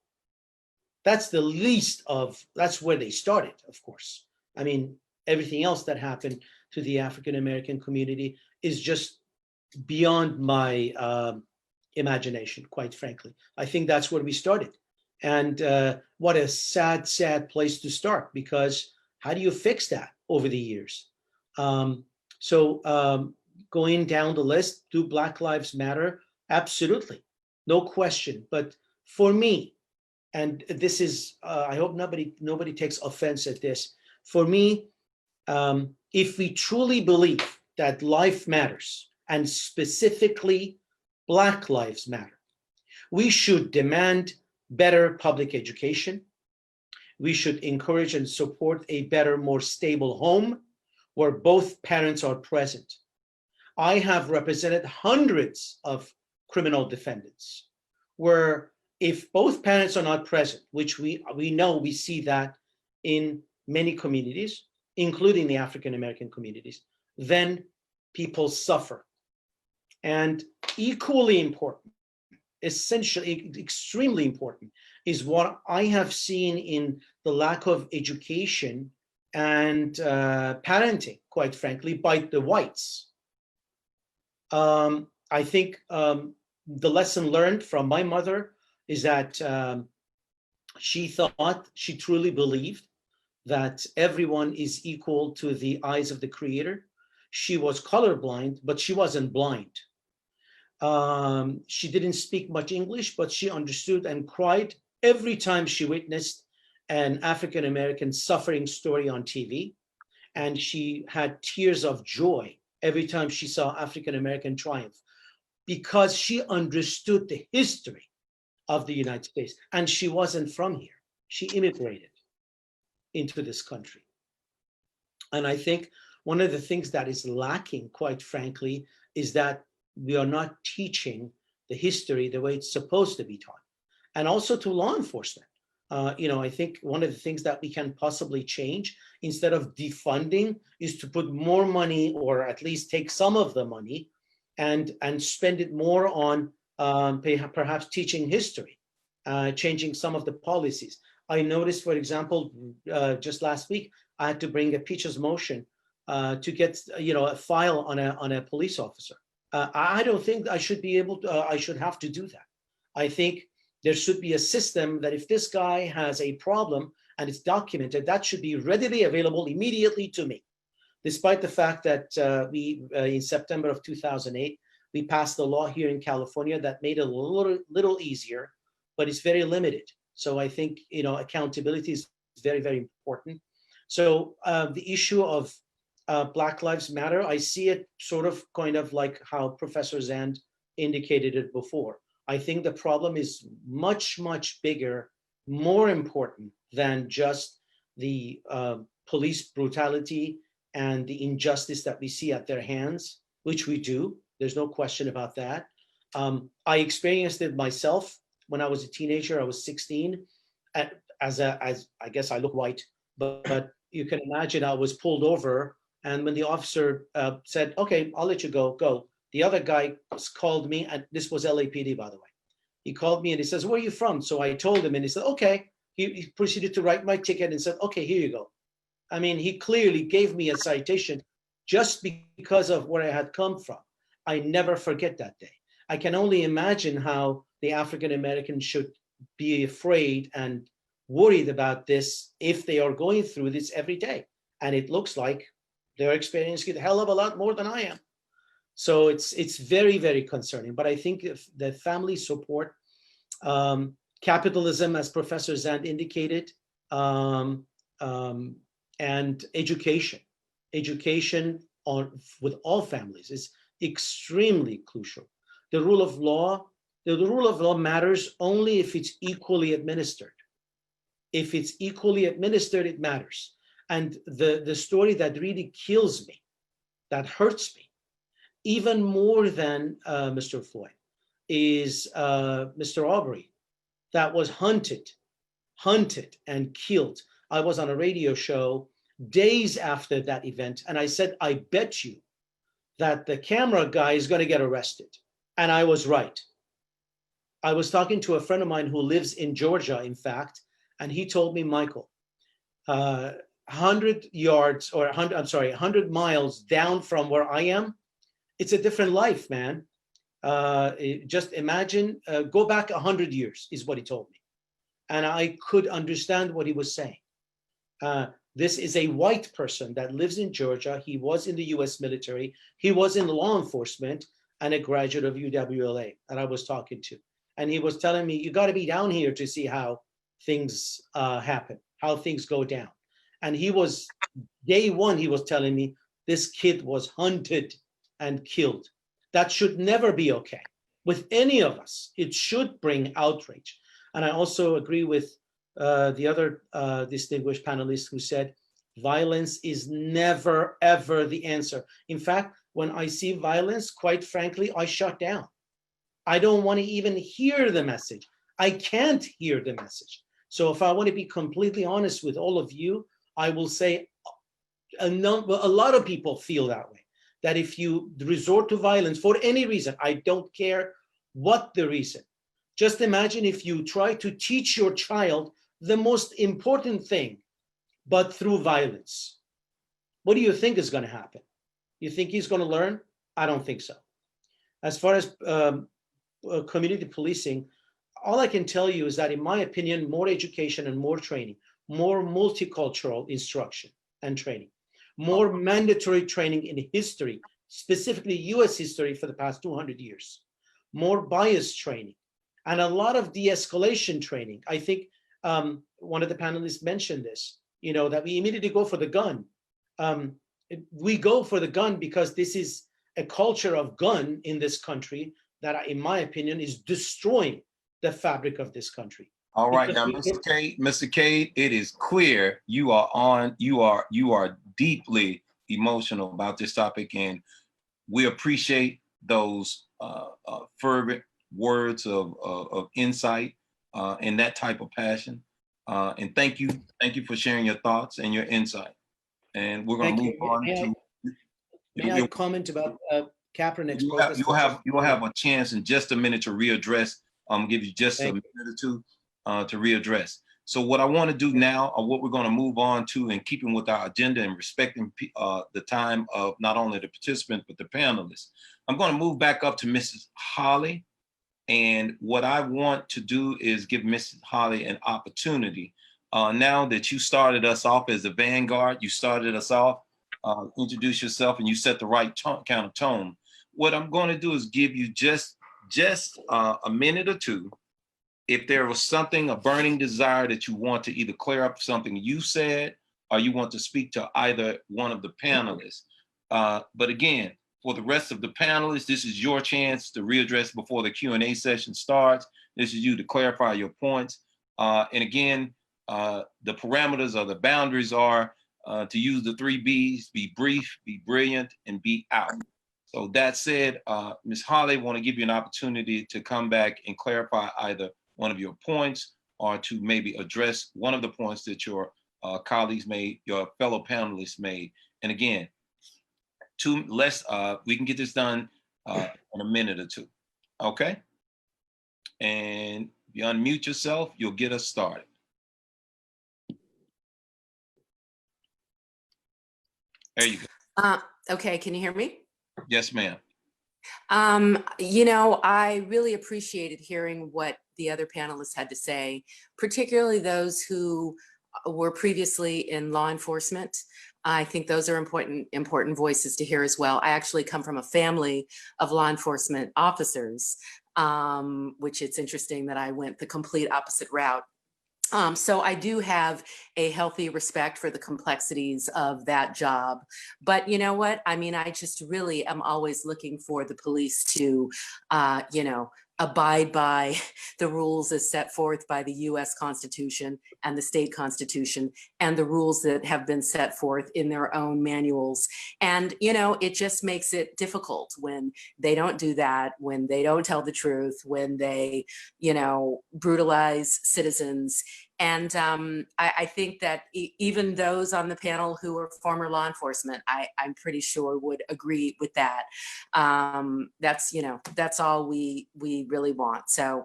That's the least of, that's where they started, of course. I mean, everything else that happened to the African-American community is just beyond my imagination, quite frankly. I think that's where we started. And what a sad, sad place to start, because how do you fix that over the years? Going down the list, do Black Lives Matter? Absolutely, no question. But for me, and this is, I hope nobody takes offense at this. For me, if we truly believe that life matters, and specifically Black lives matter, we should demand better public education. We should encourage and support a better, more stable home where both parents are present. I have represented hundreds of criminal defendants where if both parents are not present, which we know, we see that in many communities, including the African-American communities, then people suffer. And equally important, essentially extremely important, is what I have seen in the lack of education and parenting, quite frankly, by the whites. I think the lesson learned from my mother is that she truly believed that everyone is equal to the eyes of the Creator. She was colorblind, but she wasn't blind. She didn't speak much English, but she understood and cried every time she witnessed an African-American suffering story on TV. And she had tears of joy every time she saw African-American triumph, because she understood the history of the United States. And she wasn't from here. She immigrated into this country. And I think one of the things that is lacking, quite frankly, is that we are not teaching the history the way it's supposed to be taught. And also to law enforcement. I think one of the things that we can possibly change, instead of defunding, is to put more money, or at least take some of the money and spend it more on perhaps teaching history, changing some of the policies. I noticed, for example, just last week, I had to bring a Peaches motion to get a file on a police officer. I don't think I should be able to, I should have to do that. I think there should be a system that if this guy has a problem and it's documented, that should be readily available immediately to me. Despite the fact that in September of 2008, we passed a law here in California that made it a little easier, but it's very limited. So I think, accountability is very, very important. So the issue of Black Lives Matter, I see it sort of kind of like how Professor Zand indicated it before. I think the problem is much, much bigger, more important than just the police brutality and the injustice that we see at their hands, which we do. There's no question about that. I experienced it myself when I was a teenager. I was 16. As I guess I look white, but you can imagine I was pulled over. And when the officer said, "Okay, I'll let you go," the other guy called me, and this was LAPD, by the way. He called me and he says, "Where are you from?" So I told him, and he said, "Okay." he proceeded to write my ticket and said, okay, here you go. I mean, he clearly gave me a citation just because of where I had come from. I never forget that day. I can only imagine how the African Americans should be afraid and worried about this if they are going through this every day. And it looks like they're experiencing a hell of a lot more than I am. So it's very, very concerning. But I think if the family support, capitalism, as Professor Zand indicated, and education with all families is extremely crucial. The rule of law matters only if it's equally administered. If it's equally administered, it matters. And the story that really kills me, that hurts me, even more than Mr. Floyd, is Mr. Aubrey, that was hunted and killed. I was on a radio show days after that event, and I said, I bet you that the camera guy is going to get arrested. And I was right. I was talking to a friend of mine who lives in Georgia, in fact, and he told me, Michael, 100 yards or 100 miles down from where I am, it's a different life, man. Just imagine, go back 100 years is what he told me. And I could understand what he was saying. This is a white person that lives in Georgia. He was in the US military. He was in law enforcement and a graduate of UWLA that I was talking to. And he was telling me, you got to be down here to see how things happen, how things go down. And he was, day one, he was telling me this kid was hunted and killed. That should never be okay with any of us. It should bring outrage. And I also agree with the other distinguished panelist who said, violence is never, ever the answer. In fact, when I see violence, quite frankly, I shut down. I don't want to even hear the message. I can't hear the message. So if I want to be completely honest with all of you, I will say a lot of people feel that way, that if you resort to violence for any reason, I don't care what the reason, just imagine if you try to teach your child the most important thing, but through violence. What do you think is going to happen? You think he's going to learn? I don't think so. As far as community policing, all I can tell you is that, in my opinion, more education and more training, more multicultural instruction and training, more mandatory training in history, specifically US history for the past 200 years, more bias training, and a lot of de-escalation training. I think one of the panelists mentioned this, that we immediately go for the gun. We go for the gun because this is a culture of gun in this country that, in my opinion, is destroying the fabric of this country. All right, now, Mr. Cade, it is clear you are deeply emotional about this topic, and we appreciate those fervent words of insight and that type of passion. And thank you for sharing your thoughts and your insight. And we're going to move on to. May I comment about Kaepernick's protest? You'll have a chance in just a minute to readdress. Give you just a minute or two to readdress. So what I want to do now, or what we're going to move on to, in keeping with our agenda and respecting the time of not only the participants but the panelists, I'm going to move back up to Mrs. Holly. And what I want to do is give Mrs. Holly an opportunity. Now that you started us off as the vanguard, you started us off, introduce yourself, and you set the right kind of tone. What I'm going to do is give you just a minute or two. If there was something, a burning desire that you want to either clear up something you said, or you want to speak to either one of the panelists. But again, for the rest of the panelists, this is your chance to readdress before the Q&A session starts. This is you to clarify your points. And again, the parameters or the boundaries are to use the 3 B's: be brief, be brilliant, and be out. So that said, Ms. Holly, want to give you an opportunity to come back and clarify either one of your points, or to maybe address one of the points that your colleagues made, your fellow panelists made. And again, we can get this done in a minute or two, okay? And if you unmute yourself, you'll get us started. There you go. Okay, can you hear me? Yes, ma'am. I really appreciated hearing what the other panelists had to say, particularly those who were previously in law enforcement. I think those are important voices to hear as well. I actually come from a family of law enforcement officers, which it's interesting that I went the complete opposite route. So I do have a healthy respect for the complexities of that job. But you know what? I mean, I just really am always looking for the police to, abide by the rules as set forth by the US Constitution and the state constitution and the rules that have been set forth in their own manuals. And, it just makes it difficult when they don't do that, when they don't tell the truth, when they, brutalize citizens. And I think that even those on the panel who are former law enforcement, I'm pretty sure would agree with that. That's all we really want. So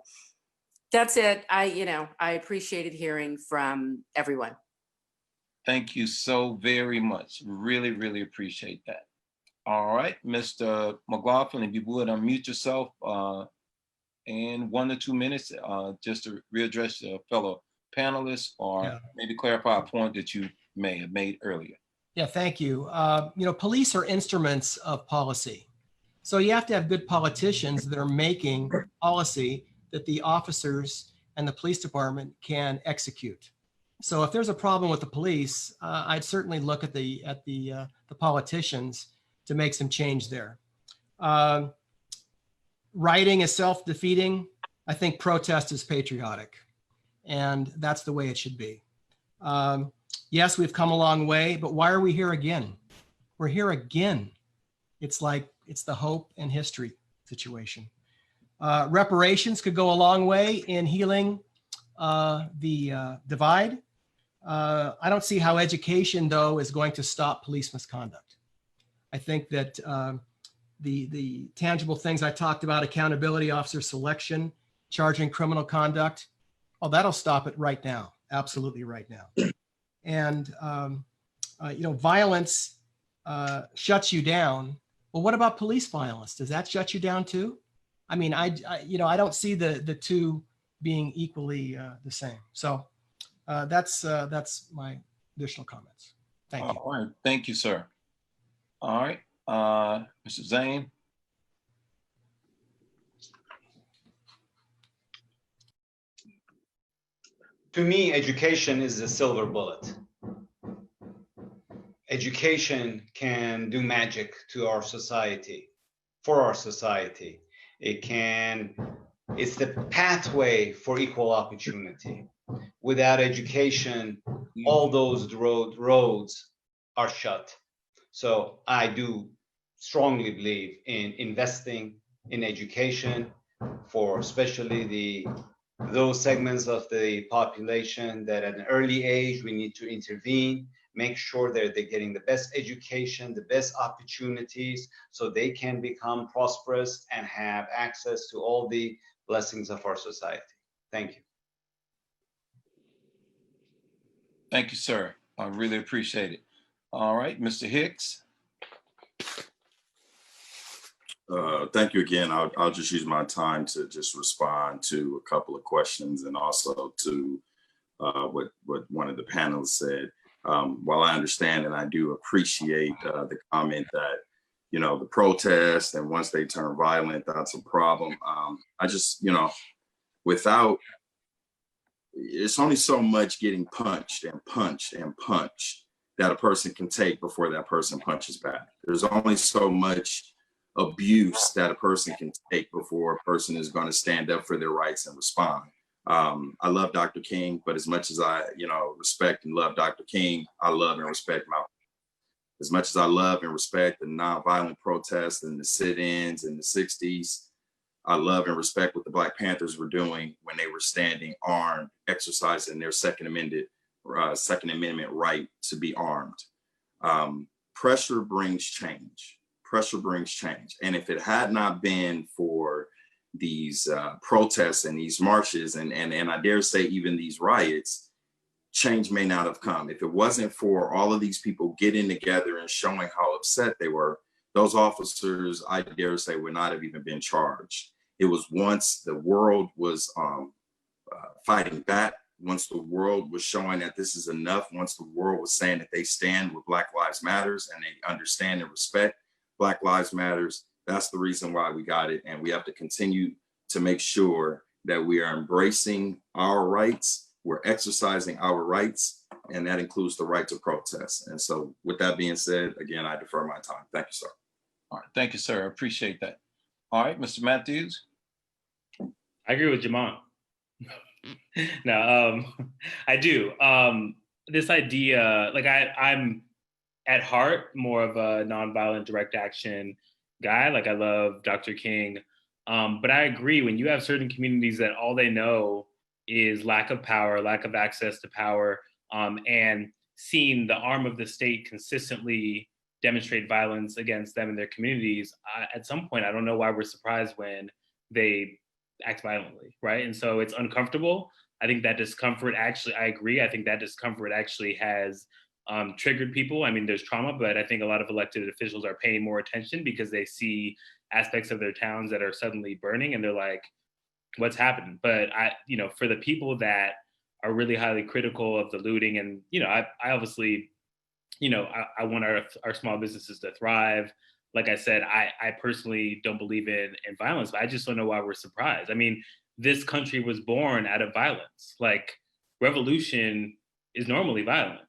that's it. I appreciated hearing from everyone. Thank you so very much. Really, really appreciate that. All right, Mr. McLaughlin, if you would unmute yourself in 1 to 2 minutes, just to readdress your fellow panelists, or maybe clarify a point that you may have made earlier. Yeah, thank you. Police are instruments of policy. So you have to have good politicians that are making policy that the officers and the police department can execute. So if there's a problem with the police, I'd certainly look at the politicians to make some change there. Rioting is self-defeating. I think protest is patriotic, and that's the way it should be. Yes, we've come a long way, but why are we here again? We're here again. It's like it's the hope and history situation. Reparations could go a long way in healing the divide. I don't see how education, though, is going to stop police misconduct. I think that the tangible things I talked about, accountability, officer selection, charging criminal conduct, oh, that'll stop it right now. Absolutely right now. And, violence shuts you down. Well, what about police violence? Does that shut you down too? I mean, I don't see the two being equally the same. So that's my additional comments. Thank you. All right, thank you, sir. All right, Mr. Zane. To me, education is the silver bullet. Education can do magic to our society, for our society. It's the pathway for equal opportunity. Without education, all those roads are shut. So I do strongly believe in investing in education for especially those segments of the population that at an early age we need to intervene, make sure that they're getting the best education, the best opportunities, so they can become prosperous and have access to all the blessings of our society. Thank you. Thank you, sir. I really appreciate it. All right, Mr. Hicks. Thank you again. I'll just use my time to just respond to a couple of questions and also to what one of the panelists said. While I understand and I do appreciate the comment that, the protest and once they turn violent, that's a problem. I just, it's only so much getting punched and punched and punched that a person can take before that person punches back. There's only so much abuse that a person can take before a person is going to stand up for their rights and respond. I love Dr. King, but as much as I, respect and love Dr. King, I love and respect Malcolm. As much as I love and respect the nonviolent protests and the sit-ins in the 60s, I love and respect what the Black Panthers were doing when they were standing armed, exercising their Second Amendment right to be armed. Pressure brings change. Pressure brings change. And if it had not been for these protests and these marches and I dare say even these riots, change may not have come. If it wasn't for all of these people getting together and showing how upset they were, those officers, I dare say, would not have even been charged. It was once the world was fighting back, once the world was showing that this is enough, once the world was saying that they stand with Black Lives Matters and they understand and respect Black Lives Matters, that's the reason why we got it. And we have to continue to make sure that we are embracing our rights, we're exercising our rights, and that includes the right to protest. And so with that being said, again, I defer my time. Thank you, sir. All right, thank you, sir. I appreciate that. All right, Mr. Matthews. I agree with Jamon. No, I do. This idea, like I'm at heart more of a nonviolent direct action guy. Like I love Dr. King. But I agree, when you have certain communities that all they know is lack of power, lack of access to power, and seeing the arm of the state consistently demonstrate violence against them in their communities, at some point, I don't know why we're surprised when they act violently, right? And so it's uncomfortable. I think that discomfort actually, I agree, I think that discomfort actually has triggered people. I mean, there's trauma, but I think a lot of elected officials are paying more attention because they see aspects of their towns that are suddenly burning and they're like, what's happened? But for the people that are really highly critical of the looting, and, I obviously, I want our small businesses to thrive. Like I said, I personally don't believe in violence, but I just don't know why we're surprised. I mean, this country was born out of violence. Like, revolution is normally violent,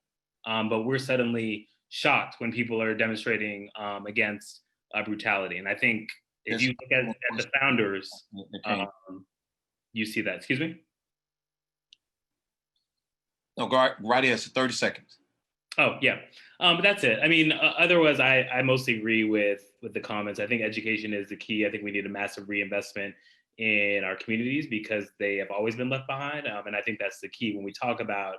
but we're suddenly shocked when people are demonstrating against brutality. And I think if you look at the founders, you see that. Excuse me? No, go right ahead. 30 seconds. Oh, yeah. But that's it. I mean, otherwise, I mostly agree with the comments. I think education is the key. I think we need a massive reinvestment in our communities because they have always been left behind. And I think that's the key when we talk about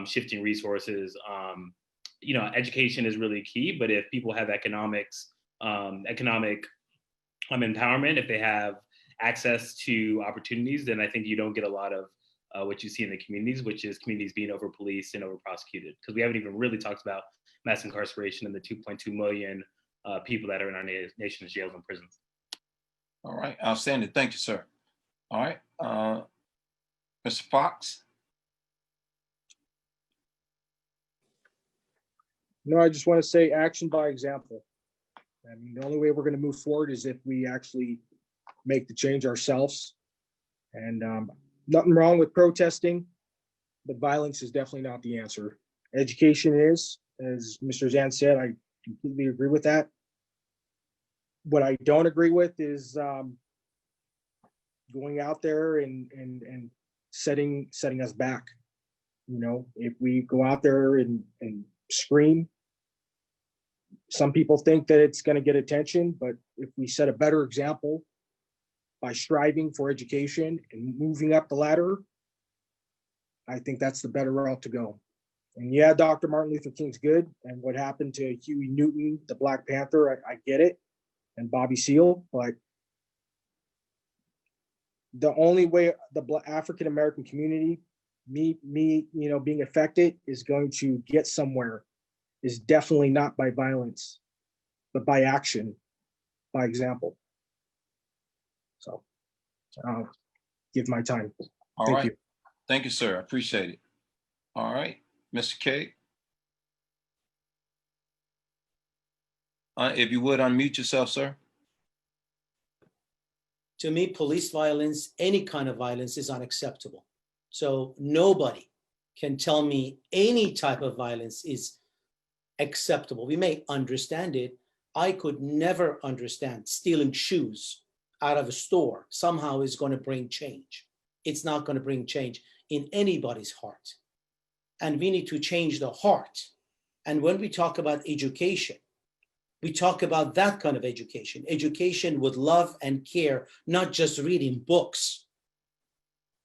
shifting resources. Education is really key. But if people have economic empowerment, if they have access to opportunities, then I think you don't get a lot of what you see in the communities, which is communities being over-policed and over-prosecuted. Because we haven't even really talked about mass incarceration and the 2.2 million people that are in our nation's jails and prisons. All right, outstanding. Thank you, sir. All right, Mr. Fox. No, I just want to say action by example. I mean, the only way we're going to move forward is if we actually make the change ourselves. And nothing wrong with protesting, but violence is definitely not the answer. Education is, as Mr. Zan said, I completely agree with that. What I don't agree with is going out there and setting us back. If we go out there and scream, some people think that it's going to get attention, but if we set a better example by striving for education and moving up the ladder, I think that's the better route to go. And yeah, Dr. Martin Luther King's good. And what happened to Huey Newton, the Black Panther, I get it. And Bobby Seale, but the only way the African-American community, being affected is going to get somewhere is definitely not by violence, but by action, by example. So I'll give my time. Thank you. Thank you, sir. I appreciate it. All right, Mr. K. If you would unmute yourself, sir. To me, police violence, any kind of violence is unacceptable. So nobody can tell me any type of violence is acceptable. We may understand it. I could never understand stealing shoes out of a store somehow is going to bring change. It's not going to bring change in anybody's heart. And we need to change the heart. And when we talk about education, we talk about that kind of education with love and care, not just reading books.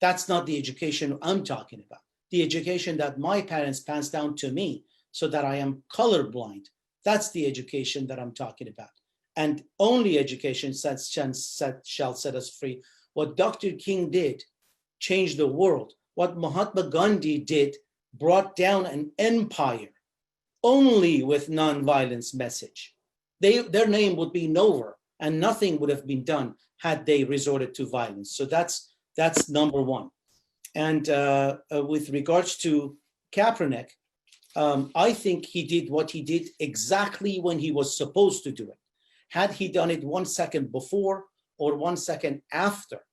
That's not the education I'm talking about. The education that my parents passed down to me so that I am colorblind. That's the education that I'm talking about. And only education shall set us free. What Dr. King did changed the world. What Mahatma Gandhi did brought down an empire only with nonviolence message. Their name would be nowhere, and nothing would have been done had they resorted to violence. So that's number one. And with regards to Kaepernick, I think he did what he did exactly when he was supposed to do it. Had he done it 1 second before or 1 second after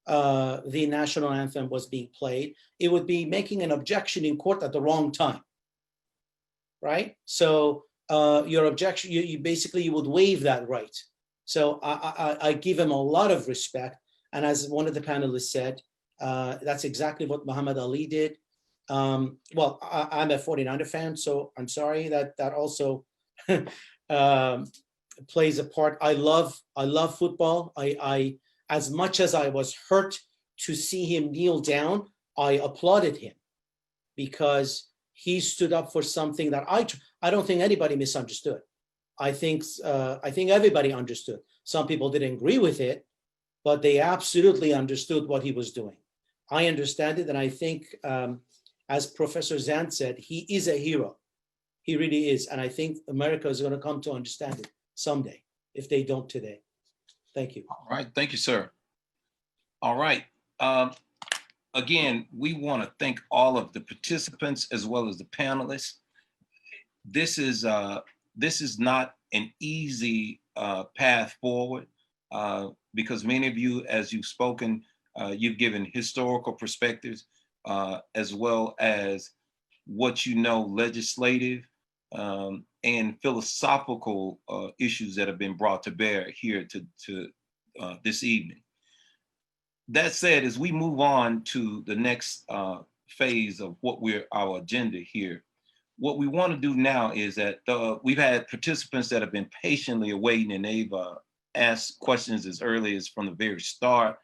the national anthem was being played, it would be making an objection in court at the wrong time, right? So your objection, you basically, you would waive that right. So I give him a lot of respect. And as one of the panelists said, that's exactly what Muhammad Ali did. Well, I'm a 49er fan, so I'm sorry that also plays a part. I love football. I as much as I was hurt to see him kneel down, I applauded him because he stood up for something that I don't think anybody misunderstood. I think everybody understood. Some people didn't agree with it, but they absolutely understood what he was doing. I understand it, and I think, as Professor Zant said, he is a hero. He really is, and I think America is going to come to understand it someday, if they don't today. Thank you. All right, thank you, sir. All right. Again, we want to thank all of the participants as well as the panelists. This is not an easy path forward because many of you, as you've spoken, you've given historical perspectives as well as what you know, legislative and philosophical issues that have been brought to bear here to this evening. That said, as we move on to the next phase of our agenda here, what we want to do now is that we've had participants that have been patiently awaiting, and they've asked questions as early as from the very start.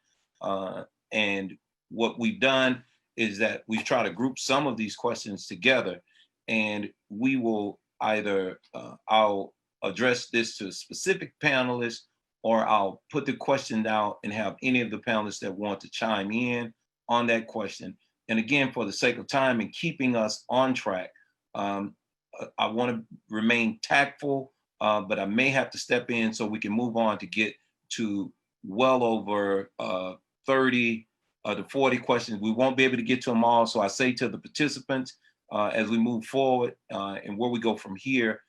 And what we've done is that we've tried to group some of these questions together, and we will either, I'll address this to specific panelists, or I'll put the question out and have any of the panelists that want to chime in on that question. And again, for the sake of time and keeping us on track, I want to remain tactful, but I may have to step in so we can move on to get to well over 30 to 40 questions. We won't be able to get to them all. So I say to the participants, as we move forward and where we go from here,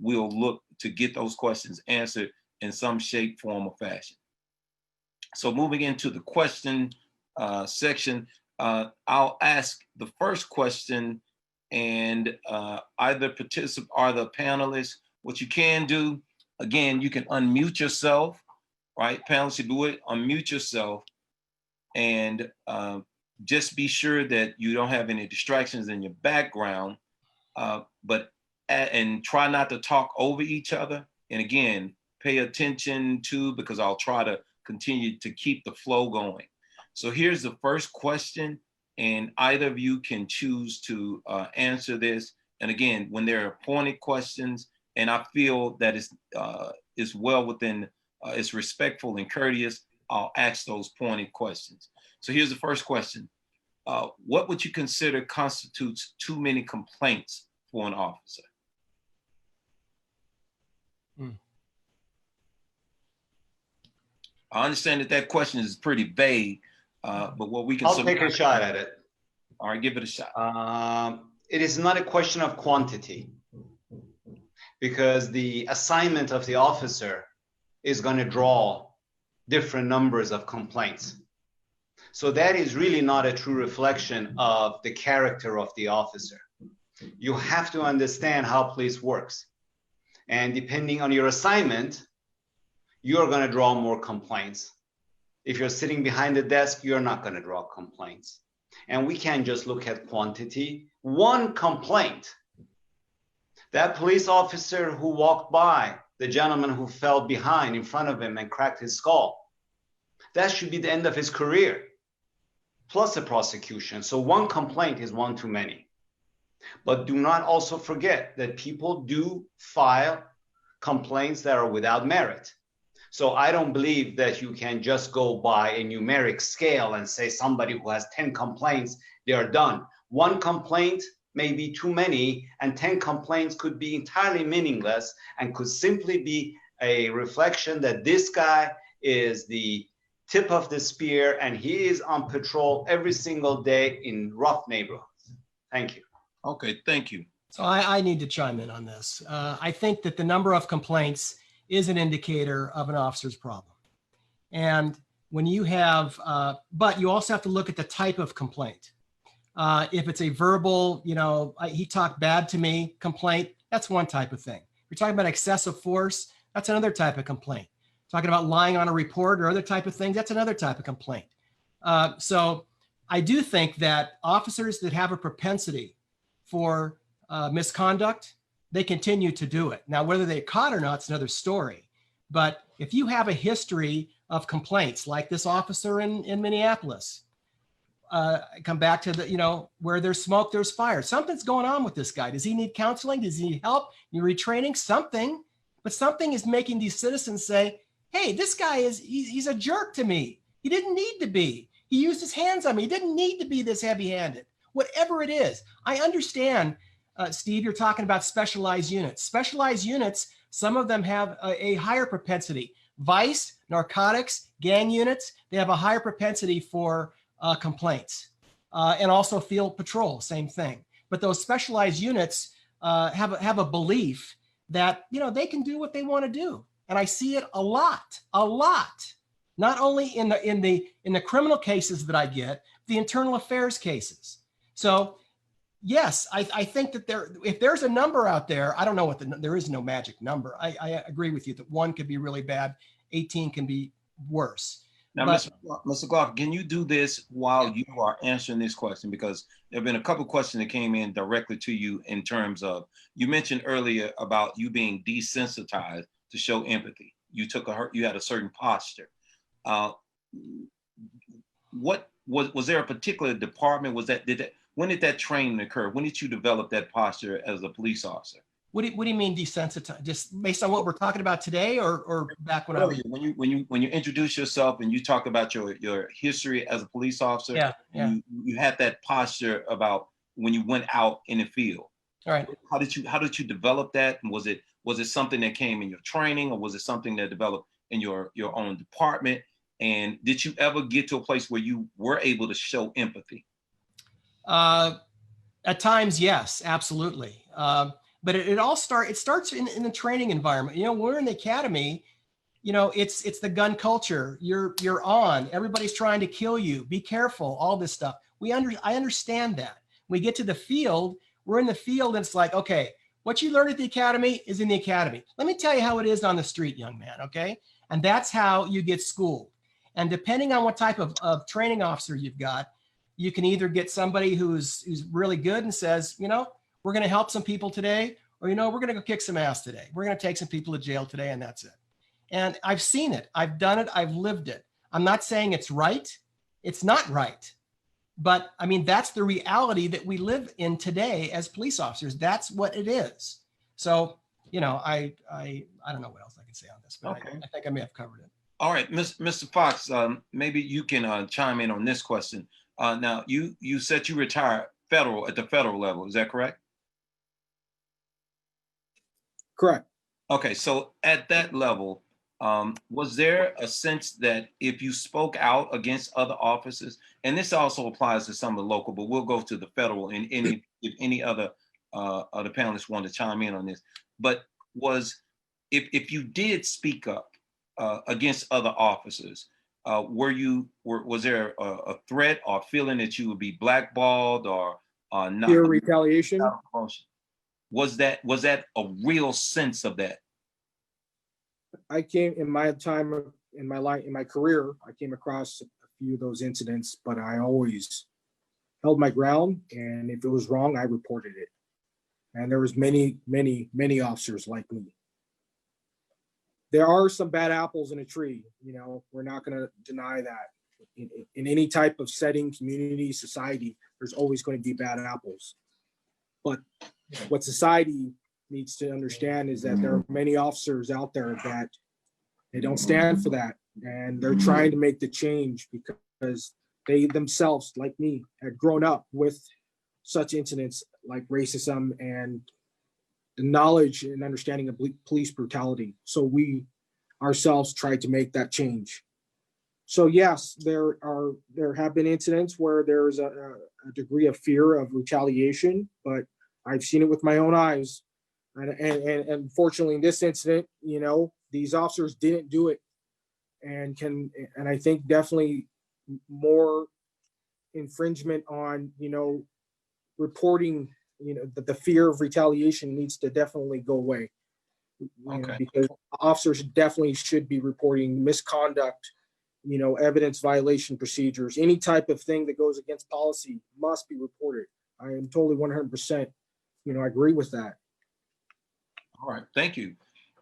we'll look to get those questions answered in some shape, form, or fashion. So moving into the question section, I'll ask the first question, and either participant or the panelists, what you can do, again, you can unmute yourself, right? Panelists, you do it, unmute yourself, and just be sure that you don't have any distractions in your background, and try not to talk over each other. And again, pay attention to, because I'll try to continue to keep the flow going. So here's the first question, and either of you can choose to answer this. And again, when there are pointed questions, and I feel that it's well within, it's respectful and courteous, I'll ask those pointed questions. So here's the first question. What would you consider constitutes too many complaints for an officer? I understand that question is pretty vague, but what we can— I'll take a shot at it. All right, give it a shot. It is not a question of quantity, because the assignment of the officer is going to draw different numbers of complaints. So that is really not a true reflection of the character of the officer. You have to understand how police works. And depending on your assignment, you're going to draw more complaints. If you're sitting behind the desk, you're not going to draw complaints. And we can't just look at quantity. One complaint, that police officer who walked by the gentleman who fell behind in front of him and cracked his skull, that should be the end of his career, plus a prosecution. So one complaint is one too many. But do not also forget that people do file complaints that are without merit. So I don't believe that you can just go by a numeric scale and say somebody who has 10 complaints, they are done. One complaint may be too many, and 10 complaints could be entirely meaningless and could simply be a reflection that this guy is the tip of the spear and he is on patrol every single day in rough neighborhoods. Thank you. Okay, thank you. So I need to chime in on this. I think that the number of complaints is an indicator of an officer's problem. And when you have, but you also have to look at the type of complaint. If it's a verbal, he talked bad to me complaint, that's one type of thing. If you're talking about excessive force, that's another type of complaint. Talking about lying on a report or other type of things, that's another type of complaint. So I do think that officers that have a propensity for misconduct, they continue to do it. Now, whether they're caught or not, it's another story. But if you have a history of complaints like this officer in Minneapolis, come back to the, where there's smoke, there's fire. Something's going on with this guy. Does he need counseling? Does he need help? Need retraining? Something. But something is making these citizens say, hey, this guy he's a jerk to me. He didn't need to be. He used his hands on me. He didn't need to be this heavy-handed. Whatever it is. I understand, Steve, you're talking about specialized units. Specialized units, some of them have a higher propensity. Vice, narcotics, gang units, they have a higher propensity for complaints, and also field patrol, same thing. But those specialized units have a belief that they can do what they want to do, and I see it a lot. Not only in the criminal cases that I get, the internal affairs cases. So yes, I think that if there's a number out there, I don't know there is no magic number. I agree with you that 1 could be really bad, 18 can be worse. Now, Mr. Glock, can you do this while you are answering this question? Because there have been a couple of questions that came in directly to you in terms of, you mentioned earlier about you being desensitized to show empathy. You had a certain posture. What was there a particular department? When did that training occur? When did you develop that posture as a police officer? What do you mean desensitized? Just based on what we're talking about today, or back when earlier, when you introduce yourself and you talk about your history as a police officer, you had that posture about when you went out in the field. All right. How did you develop that? And was it something that came in your training, or was it something that developed in your own department? And did you ever get to a place where you were able to show empathy? At times, yes, absolutely. But it starts in the training environment. We're in the academy, it's the gun culture. You're on, everybody's trying to kill you. Be careful, all this stuff. I understand that. We get to the field, we're in the field, and it's like, okay, what you learned at the academy is in the academy. Let me tell you how it is on the street, young man, okay? And that's how you get schooled. And depending on what type of training officer you've got, you can either get somebody who's really good and says, we're going to help some people today, or, we're going to go kick some ass today. We're going to take some people to jail today, and that's it. And I've seen it. I've done it. I've lived it. I'm not saying it's right. It's not right. But I mean, that's the reality that we live in today as police officers. That's what it is. So, I don't know what else I can say on this, but okay. I think I may have covered it. All right, Mr. Fox, maybe you can chime in on this question. Now, you said you retired at the federal level. Is that correct? Correct. Okay, so at that level, was there a sense that if you spoke out against other officers, and this also applies to some of the local, but we'll go to the federal, and if any other panelists want to chime in on this, but if you did speak up against other officers, was there a threat or feeling that you would be blackballed or not? Fear retaliation? Was that a real sense of that? I came in my time in my career, I came across a few of those incidents, but I always held my ground, and if it was wrong, I reported it. And there was many officers like me. There are some bad apples in a tree, we're not going to deny that. In any type of setting, community, society, there's always going to be bad apples. But what society needs to understand is that there are many officers out there that they don't stand for that, and they're trying to make the change because they themselves, like me, had grown up with such incidents like racism and the knowledge and understanding of police brutality. So we ourselves tried to make that change. So yes, there have been incidents where there's a degree of fear of retaliation, but I've seen it with my own eyes. And unfortunately, in this incident, you know, these officers didn't do it, and I think definitely more infringement on, you know, reporting, you know, that the fear of retaliation needs to definitely go away. You know, because officers definitely should be reporting misconduct, you know, evidence violation procedures, any type of thing that goes against policy must be reported. I am totally 100%, you know, I agree with that. All right, thank you.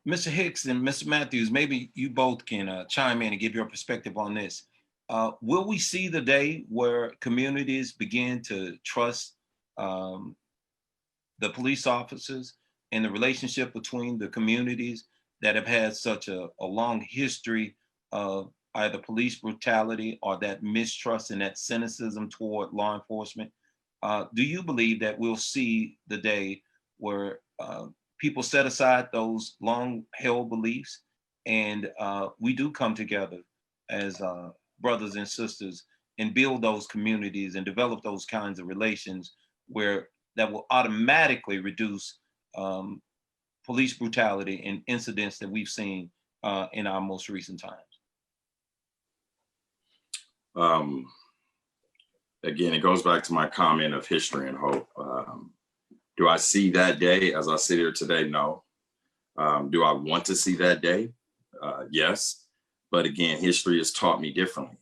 Mr. Hicks and Mr. Matthews, maybe you both can chime in and give your perspective on this. Will we see the day where communities begin to trust the police officers and the relationship between the communities that have had such a long history of either police brutality or that mistrust and that cynicism toward law enforcement? Do you believe that we'll see the day where people set aside those long held beliefs and we do come together as brothers and sisters and build those communities and develop those kinds of relations where that will automatically reduce police brutality and incidents that we've seen in our most recent times? Again, it goes back to my comment of history and hope. Do I see that day as I sit here today? No. Do I want to see that day? Yes. But again, history has taught me differently.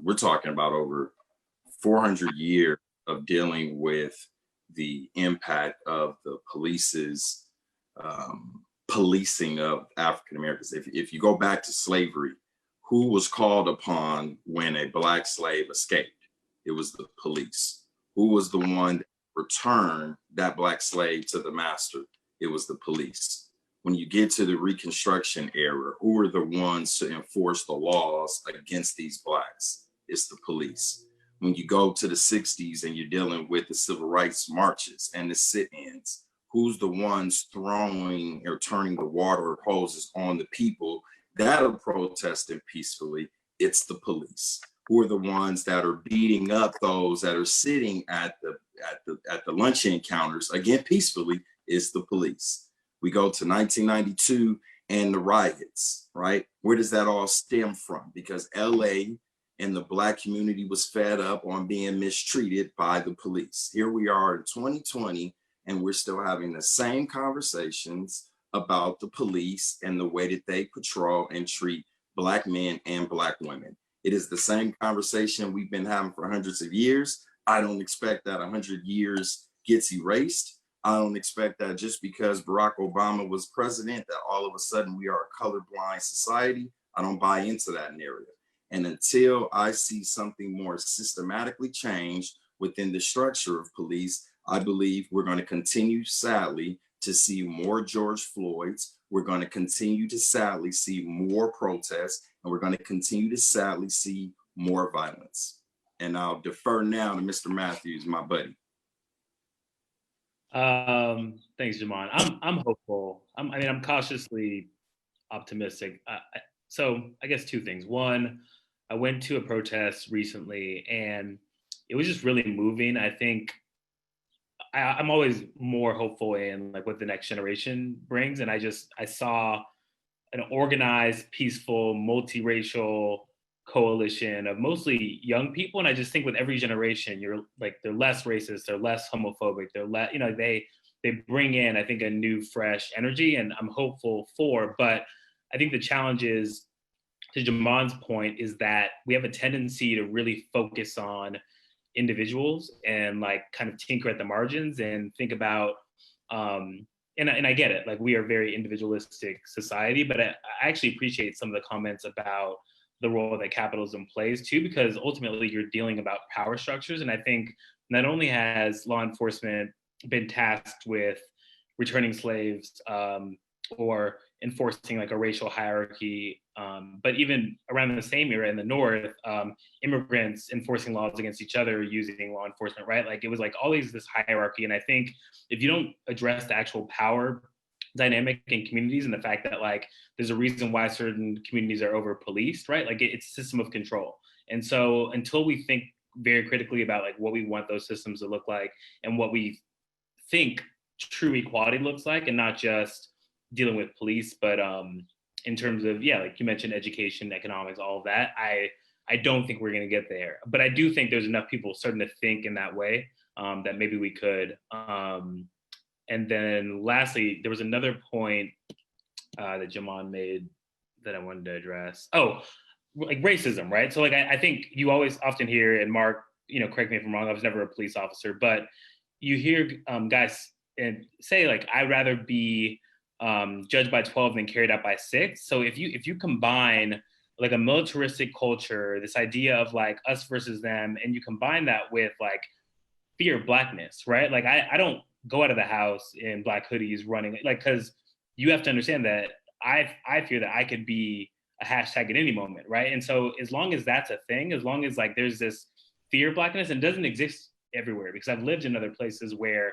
We're talking about over 400 years of dealing with the impact of the police's policing of African Americans. If you go back to slavery, who was called upon when a Black slave escaped? It was the police. Who was the one that returned that Black slave to the master? It was the police. When you get to the Reconstruction era, who are the ones to enforce the laws against these Blacks? It's the police. When you go to the 60s and you're dealing with the civil rights marches and the sit-ins, who's the ones throwing or turning the water hoses on the people that are protesting peacefully? It's the police. Who are the ones that are beating up those that are sitting at the luncheon counters, again, peacefully? It's the police. We go to 1992 and the riots, right? Where does that all stem from? Because LA and the Black community was fed up on being mistreated by the police. Here we are in 2020, and we're still having the same conversations about the police and the way that they patrol and treat Black men and Black women. It is the same conversation we've been having for hundreds of years. I don't expect that 100 years gets erased. I don't expect that just because Barack Obama was president, that all of a sudden we are a colorblind society. I don't buy into that narrative. And until I see something more systematically changed within the structure of police, I believe we're going to continue, sadly, to see more George Floyds. We're going to continue to sadly see more protests, and we're going to continue to sadly see more violence. And I'll defer now to Mr. Matthews, my buddy. Thanks, Jamon. I'm hopeful. I'm cautiously optimistic. So I guess two things. One, I went to a protest recently and it was just really moving. I think I'm always more hopeful in like what the next generation brings. And I saw an organized, peaceful, multiracial coalition of mostly young people. And I just think with every generation, they're less racist, they're less homophobic, they bring in, I think, a new, fresh energy, and I'm hopeful for. But I think the challenge is, to Jamon's point, is that we have a tendency to really focus on individuals and like kind of tinker at the margins and think about, and I get it, like we are a very individualistic society, but I actually appreciate some of the comments about the role that capitalism plays too, because ultimately you're dealing about power structures. And I think not only has law enforcement been tasked with returning slaves or enforcing like a racial hierarchy. But even around the same era in the North, immigrants enforcing laws against each other using law enforcement, right? Like it was like always this hierarchy. And I think if you don't address the actual power dynamic in communities and the fact that like there's a reason why certain communities are over policed, right? Like it's a system of control. And so until we think very critically about like what we want those systems to look like and what we think true equality looks like, and not just dealing with police, but in terms of, yeah, like you mentioned, education, economics, all of that, I don't think we're going to get there. But I do think there's enough people starting to think in that way that maybe we could. And then lastly, there was another point that Jamon made that I wanted to address. Oh, like racism, right? So like I think you always often hear, and Mark, you know, correct me if I'm wrong, I was never a police officer, but you hear guys and say like, I'd rather be judged by 12 than carried out by 6. So if you combine like a militaristic culture, this idea of like us versus them, and you combine that with like fear of blackness, right? Like I don't go out of the house in black hoodies running, like, because you have to understand that I fear that I could be a hashtag at any moment, right? And so as long as that's a thing, as long as like there's this fear of blackness, and it doesn't exist everywhere, because I've lived in other places where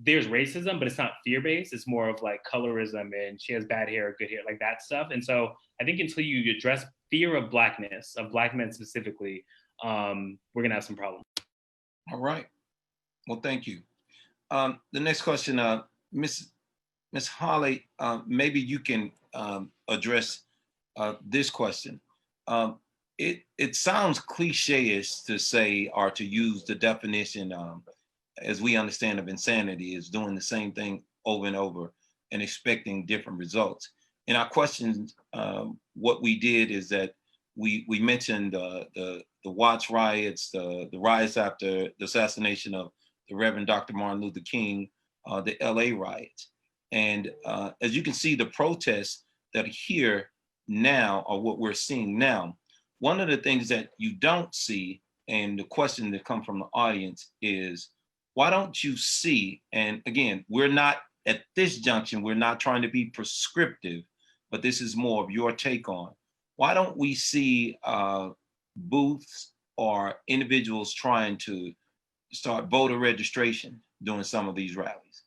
there's racism, but it's not fear-based. It's more of like colorism and she has bad hair, good hair, like that stuff. And so I think until you address fear of blackness, of black men specifically, we're gonna have some problems. All right. Well, thank you. The next question, Miss Holly, maybe you can address this question. It sounds cliche-ish to say, or to use the definition as we understand of insanity, is doing the same thing over and over and expecting different results. In our questions, what we did is that we mentioned the Watts riots, the riots after the assassination of the Reverend Dr. Martin Luther King, the LA riots. And as you can see, the protests that are here now are what we're seeing now. One of the things that you don't see, and the question that comes from the audience is, why don't you see, and again, we're not at this junction, we're not trying to be prescriptive, but this is more of your take on, why don't we see booths or individuals trying to start voter registration during some of these rallies?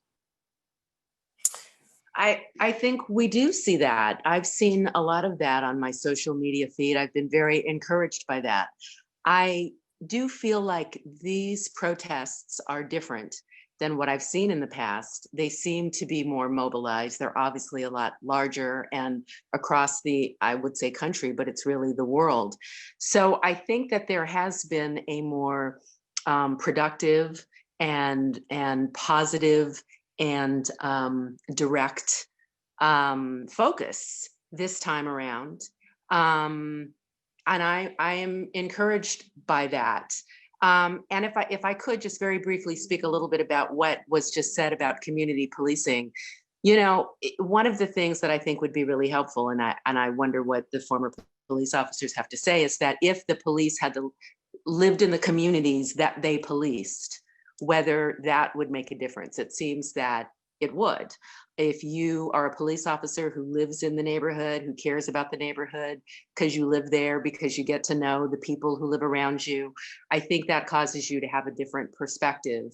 I think we do see that. I've seen a lot of that on my social media feed. I've been very encouraged by that. I do feel like these protests are different than what I've seen in the past. They seem to be more mobilized. They're obviously a lot larger and across the, I would say, country, but it's really the world. So I think that there has been a more productive and positive and direct focus this time around. And I am encouraged by that. And if I could just very briefly speak a little bit about what was just said about community policing, you know, one of the things that I think would be really helpful, and I wonder what the former police officers have to say, is that if the police had lived in the communities that they policed, whether that would make a difference. It seems that it would. If you are a police officer who lives in the neighborhood, who cares about the neighborhood, because you live there, because you get to know the people who live around you, I think that causes you to have a different perspective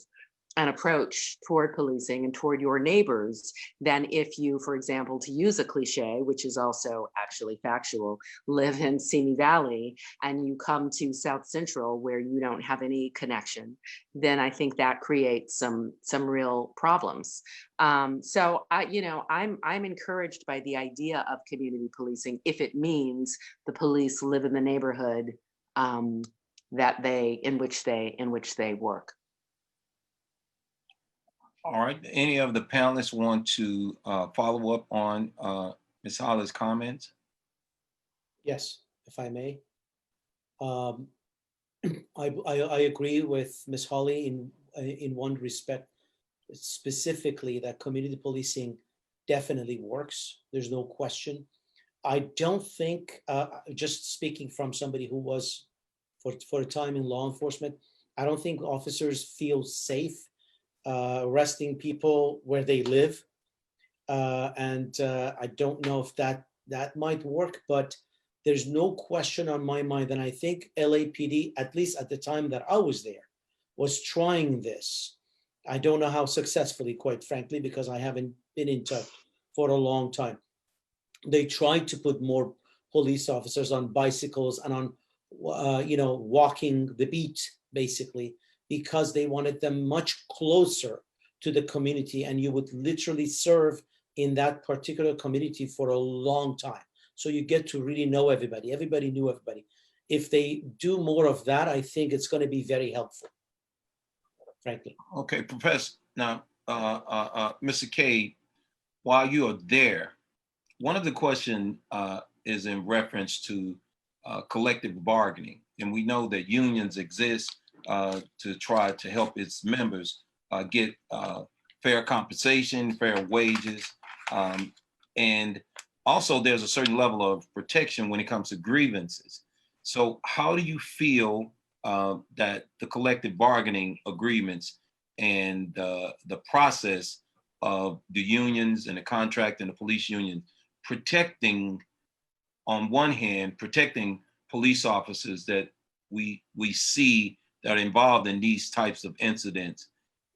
and approach toward policing and toward your neighbors than if you, for example, to use a cliche, which is also actually factual, live in Simi Valley and you come to South Central where you don't have any connection, then I think that creates some real problems. So I'm encouraged by the idea of community policing if it means the police live in the neighborhood in which they work. All right, any of the panelists want to follow up on Ms. Holly's comments? Yes, if I may. I agree with Ms. Holly in one respect, specifically that community policing definitely works. There's no question. I don't think, just speaking from somebody who was for a time in law enforcement, I don't think officers feel safe arresting people where they live. I don't know if that might work, but there's no question on my mind. And I think LAPD, at least at the time that I was there, was trying this. I don't know how successfully, quite frankly, because I haven't been in touch for a long time. They tried to put more police officers on bicycles and on, walking the beat, basically, because they wanted them much closer to the community, and you would literally serve in that particular community for a long time. So you get to really know everybody. Everybody knew everybody. If they do more of that, I think it's going to be very helpful, frankly. Okay, Professor. Now, Mr. K, while you are there, one of the questions is in reference to collective bargaining. And we know that unions exist to try to help its members get fair compensation, fair wages. And also there's a certain level of protection when it comes to grievances. So how do you feel that the collective bargaining agreements and the process of the unions and the contract and the police union protecting, on one hand, protecting police officers that we see that are involved in these types of incidents,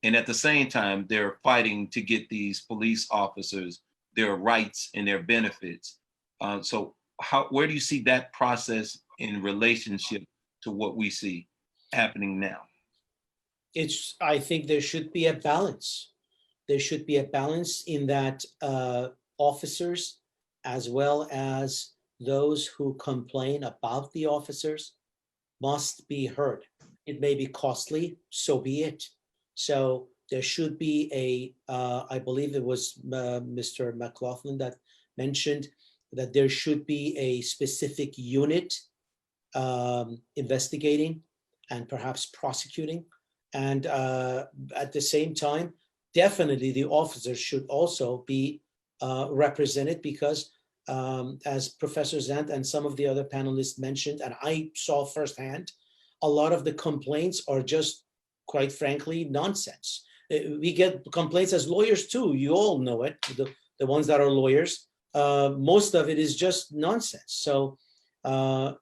and at the same time they're fighting to get these police officers their rights and their benefits. So where do you see that process in relationship to what we see happening now? I think there should be a balance. There should be a balance in that officers, as well as those who complain about the officers, must be heard. It may be costly, so be it. So there should be I believe it was Mr. McLaughlin that mentioned that there should be a specific unit investigating and perhaps prosecuting. And at the same time, definitely the officers should also be represented, because as Professor Zant and some of the other panelists mentioned, and I saw firsthand, a lot of the complaints are just, quite frankly, nonsense. We get complaints as lawyers too. You all know it, the ones that are lawyers. Most of it is just nonsense. So there's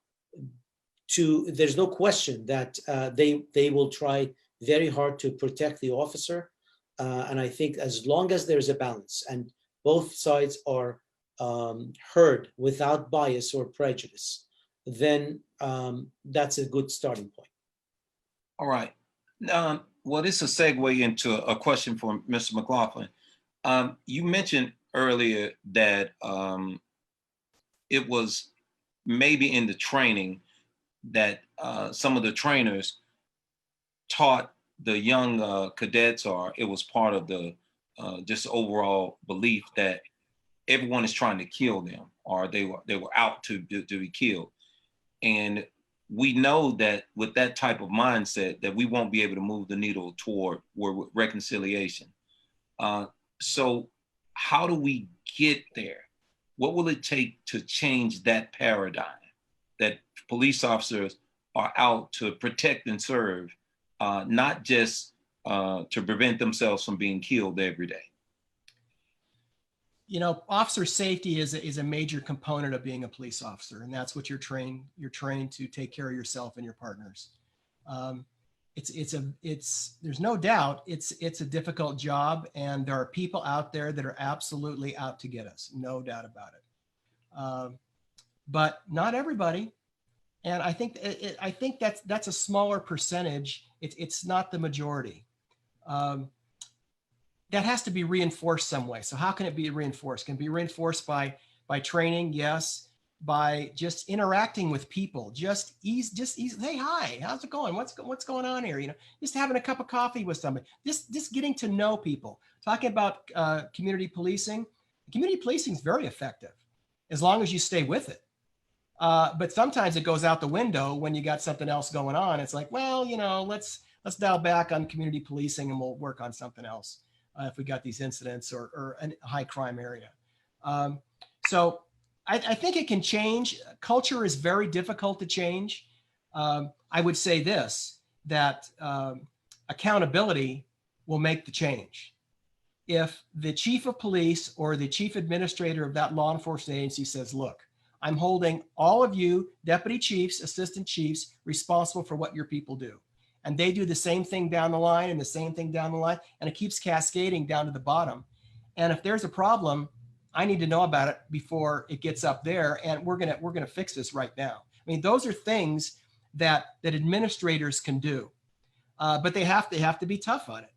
no question that they will try very hard to protect the officer. And I think as long as there's a balance and both sides are heard without bias or prejudice, then that's a good starting point. All right. Well, this is a segue into a question for Mr. McLaughlin. You mentioned earlier that it was maybe in the training that some of the trainers taught the young cadets, or it was part of the just overall belief that everyone is trying to kill them, or they were out to be killed. And we know that with that type of mindset that we won't be able to move the needle toward reconciliation. So how do we get there? What will it take to change that paradigm, that police officers are out to protect and serve, not just to prevent themselves from being killed every day? You know, officer safety is a major component of being a police officer, and that's what you're trained to take care of yourself and your partners. There's no doubt it's a difficult job, and there are people out there that are absolutely out to get us, no doubt about it. But not everybody, and I think that's a smaller percentage. It's not the majority. That has to be reinforced some way. So how can it be reinforced? Can it be reinforced by training? Yes. By just interacting with people, just ease. Hey, hi, how's it going? What's going on here? You know, just having a cup of coffee with somebody, just getting to know people. Talking about community policing. Community policing is very effective as long as you stay with it. But sometimes it goes out the window when you got something else going on. It's like, well, you know, let's dial back on community policing and we'll work on something else. If we got these incidents or a high crime area. So I think it can change. Culture is very difficult to change. I would say this, that accountability will make the change. if the chief of police or the chief administrator of that law enforcement agency says, look, I'm holding all of you deputy chiefs, assistant chiefs responsible for what your people do. And they do the same thing down the line and the same thing down the line, and it keeps cascading down to the bottom. And if there's a problem, I need to know about it before it gets up there, and we're gonna fix this right now. I mean, those are things that administrators can do, but they have to be tough on it.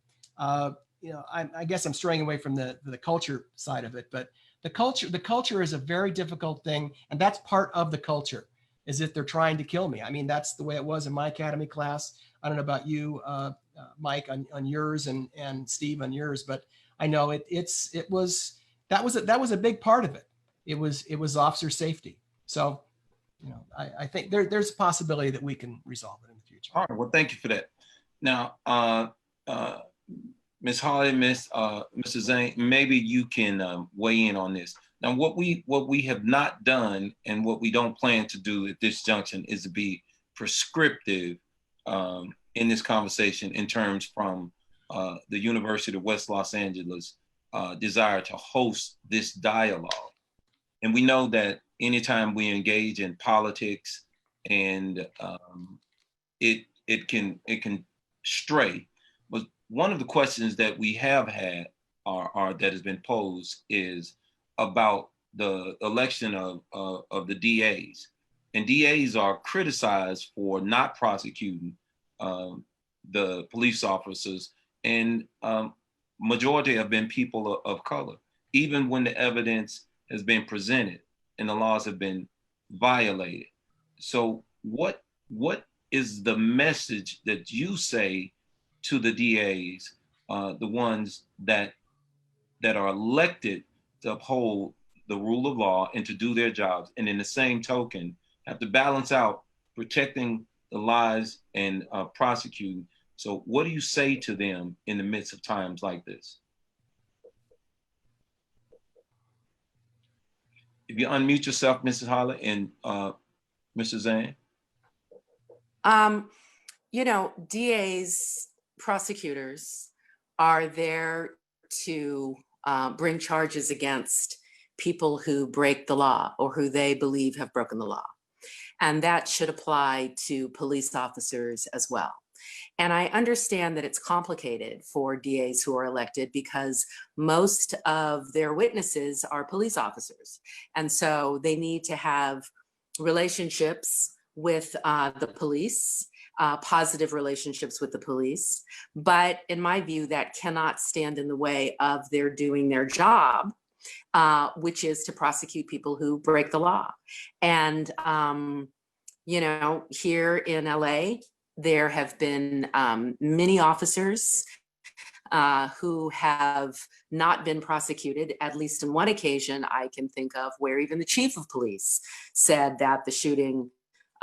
You know, I guess I'm straying away from the culture side of it, but the culture is a very difficult thing, and that's part of the culture. Is if they're trying to kill me. I mean, that's the way it was in my academy class. I don't know about you, Mike, on yours, and Steve on yours, but I know that was a big part of it. It was officer safety. So, you know, I think there's a possibility that we can resolve it in the future. All right. Well, thank you for that. Now, Ms. Holly, Mr. Zane, maybe you can weigh in on this. Now, what we have not done and what we don't plan to do at this junction is to be prescriptive in this conversation in terms from the University of West Los Angeles desire to host this dialogue. And we know that anytime we engage in politics and it can stray. But one of the questions that we have had or that has been posed is about the election of the DAs. And DAs are criticized for not prosecuting the police officers, and majority have been people of color, even when the evidence has been presented and the laws have been violated. So what is the message that you say to the DAs, the ones that are elected to uphold the rule of law and to do their jobs, and in the same token, have to balance out protecting the lives and prosecuting? So what do you say to them in the midst of times like this? If you unmute yourself, Mrs. Holly and Mr. Zane. You know, DAs, prosecutors are there to bring charges against people who break the law or who they believe have broken the law. And that should apply to police officers as well. And I understand that it's complicated for DAs who are elected because most of their witnesses are police officers. And so they need to have relationships with the police, positive relationships with the police. But in my view, that cannot stand in the way of their doing their job, which is to prosecute people who break the law. And, you know, here in LA, there have been many officers who have not been prosecuted, at least in one occasion I can think of, where even the chief of police said that the shooting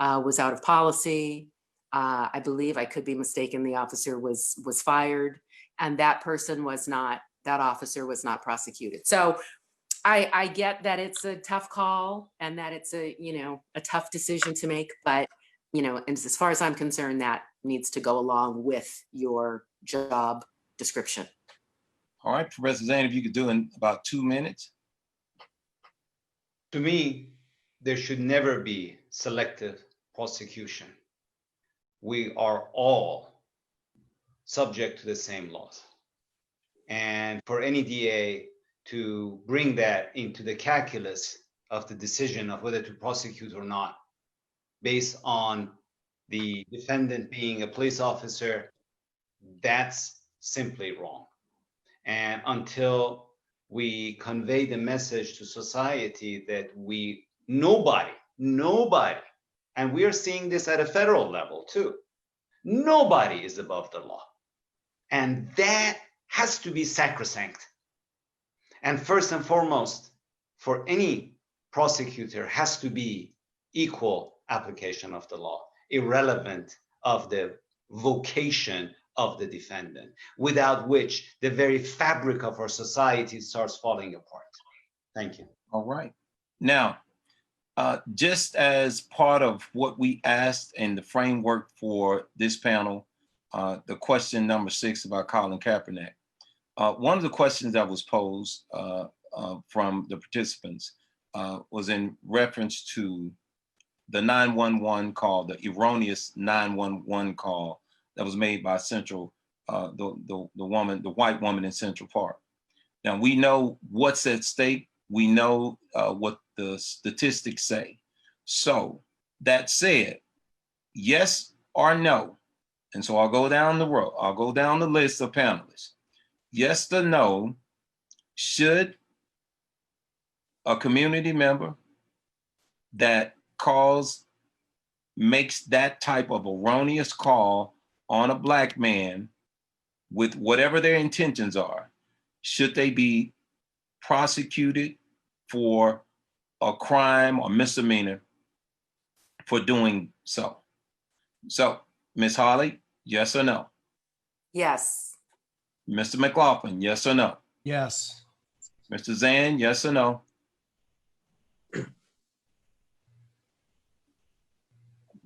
was out of policy. I believe, I could be mistaken, the officer was fired, and that officer was not prosecuted. So I get that it's a tough call and that it's a tough decision to make, but and as far as I'm concerned, that needs to go along with your job description. All right, Professor Zane, if you could do in about 2 minutes. To me, there should never be selective prosecution. We are all subject to the same laws. And for any DA to bring that into the calculus of the decision of whether to prosecute or not, based on the defendant being a police officer, that's simply wrong. And until we convey the message to society that nobody, and we are seeing this at a federal level too, nobody is above the law. And that has to be sacrosanct. And first and foremost, for any prosecutor, has to be equal application of the law, irrelevant of the vocation of the defendant, without which the very fabric of our society starts falling apart. Thank you. All right. Now, just as part of what we asked in the framework for this panel, the question number 6 about Colin Kaepernick, one of the questions that was posed from the participants was in reference to the 911 call, the erroneous 911 call that was made by Central, the white woman in Central Park. Now we know what's at stake. We know what the statistics say. So that said, yes or no, and so I'll go down the road. I'll go down the list of panelists. Yes or no, should a community member that makes that type of erroneous call on a Black man with whatever their intentions are, should they be prosecuted for a crime or misdemeanor for doing so? So, Ms. Holly, yes or no? Yes. Mr. McLaughlin, yes or no? Yes. Mr. Zan, yes or no?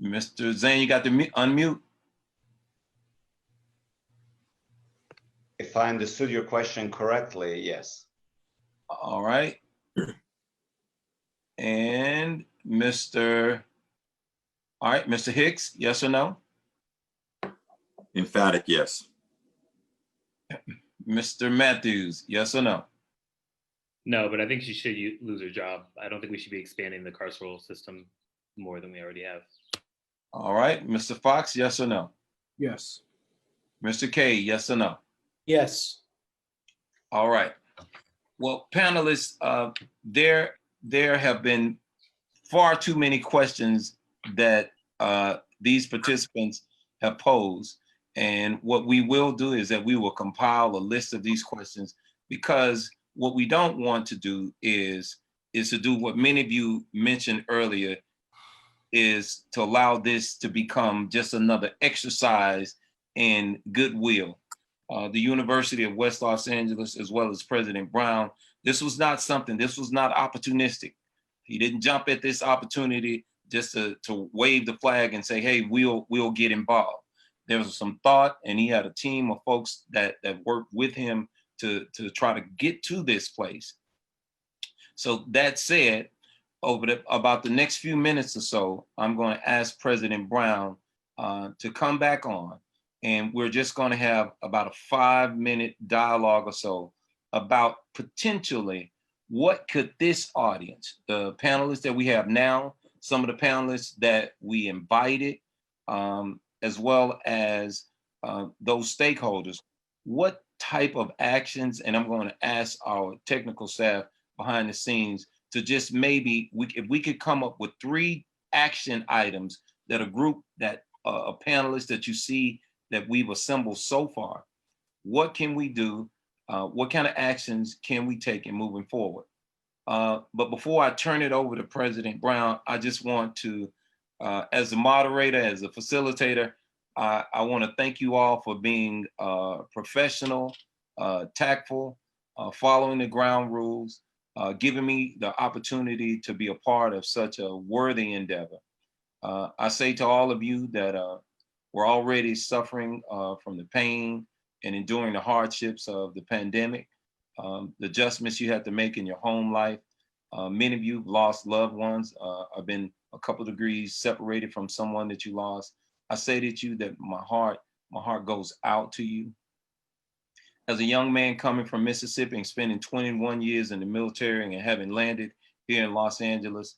Mr. Zan, you got to unmute. If I understood your question correctly, yes. All right. And Mr. Hicks, yes or no? Emphatic yes. Mr. Matthews, yes or no? No, but I think she should lose her job. I don't think we should be expanding the carceral system more than we already have. All right. Mr. Fox, yes or no? Yes. Mr. K, yes or no? Yes. All right. Well, panelists, there have been far too many questions that these participants have posed. And what we will do is that we will compile a list of these questions, because what we don't want to do is to do what many of you mentioned earlier, is to allow this to become just another exercise in goodwill. The University of West Los Angeles, as well as President Brown, this was not opportunistic. He didn't jump at this opportunity just to wave the flag and say, hey, we'll get involved. There was some thought, and he had a team of folks that worked with him to try to get to this place. So that said, about the next few minutes or so, I'm going to ask President Brown to come back on, and we're just going to have about a 5-minute dialogue or so about potentially what could this audience, the panelists that we have now, some of the panelists that we invited, as well as those stakeholders, what type of actions, and I'm going to ask our technical staff behind the scenes to just maybe, if we could come up with 3 action items that a group that a panelist that you see that we've assembled so far, what can we do? What kind of actions can we take in moving forward? But before I turn it over to President Brown, I just want to, as a moderator, as a facilitator, I want to thank you all for being professional, tactful, following the ground rules, giving me the opportunity to be a part of such a worthy endeavor. I say to all of you that we're already suffering from the pain and enduring the hardships of the pandemic, the adjustments you have to make in your home life. Many of you have lost loved ones, have been a couple degrees separated from someone that you lost. I say to you that my heart goes out to you. As a young man coming from Mississippi and spending 21 years in the military and having landed here in Los Angeles,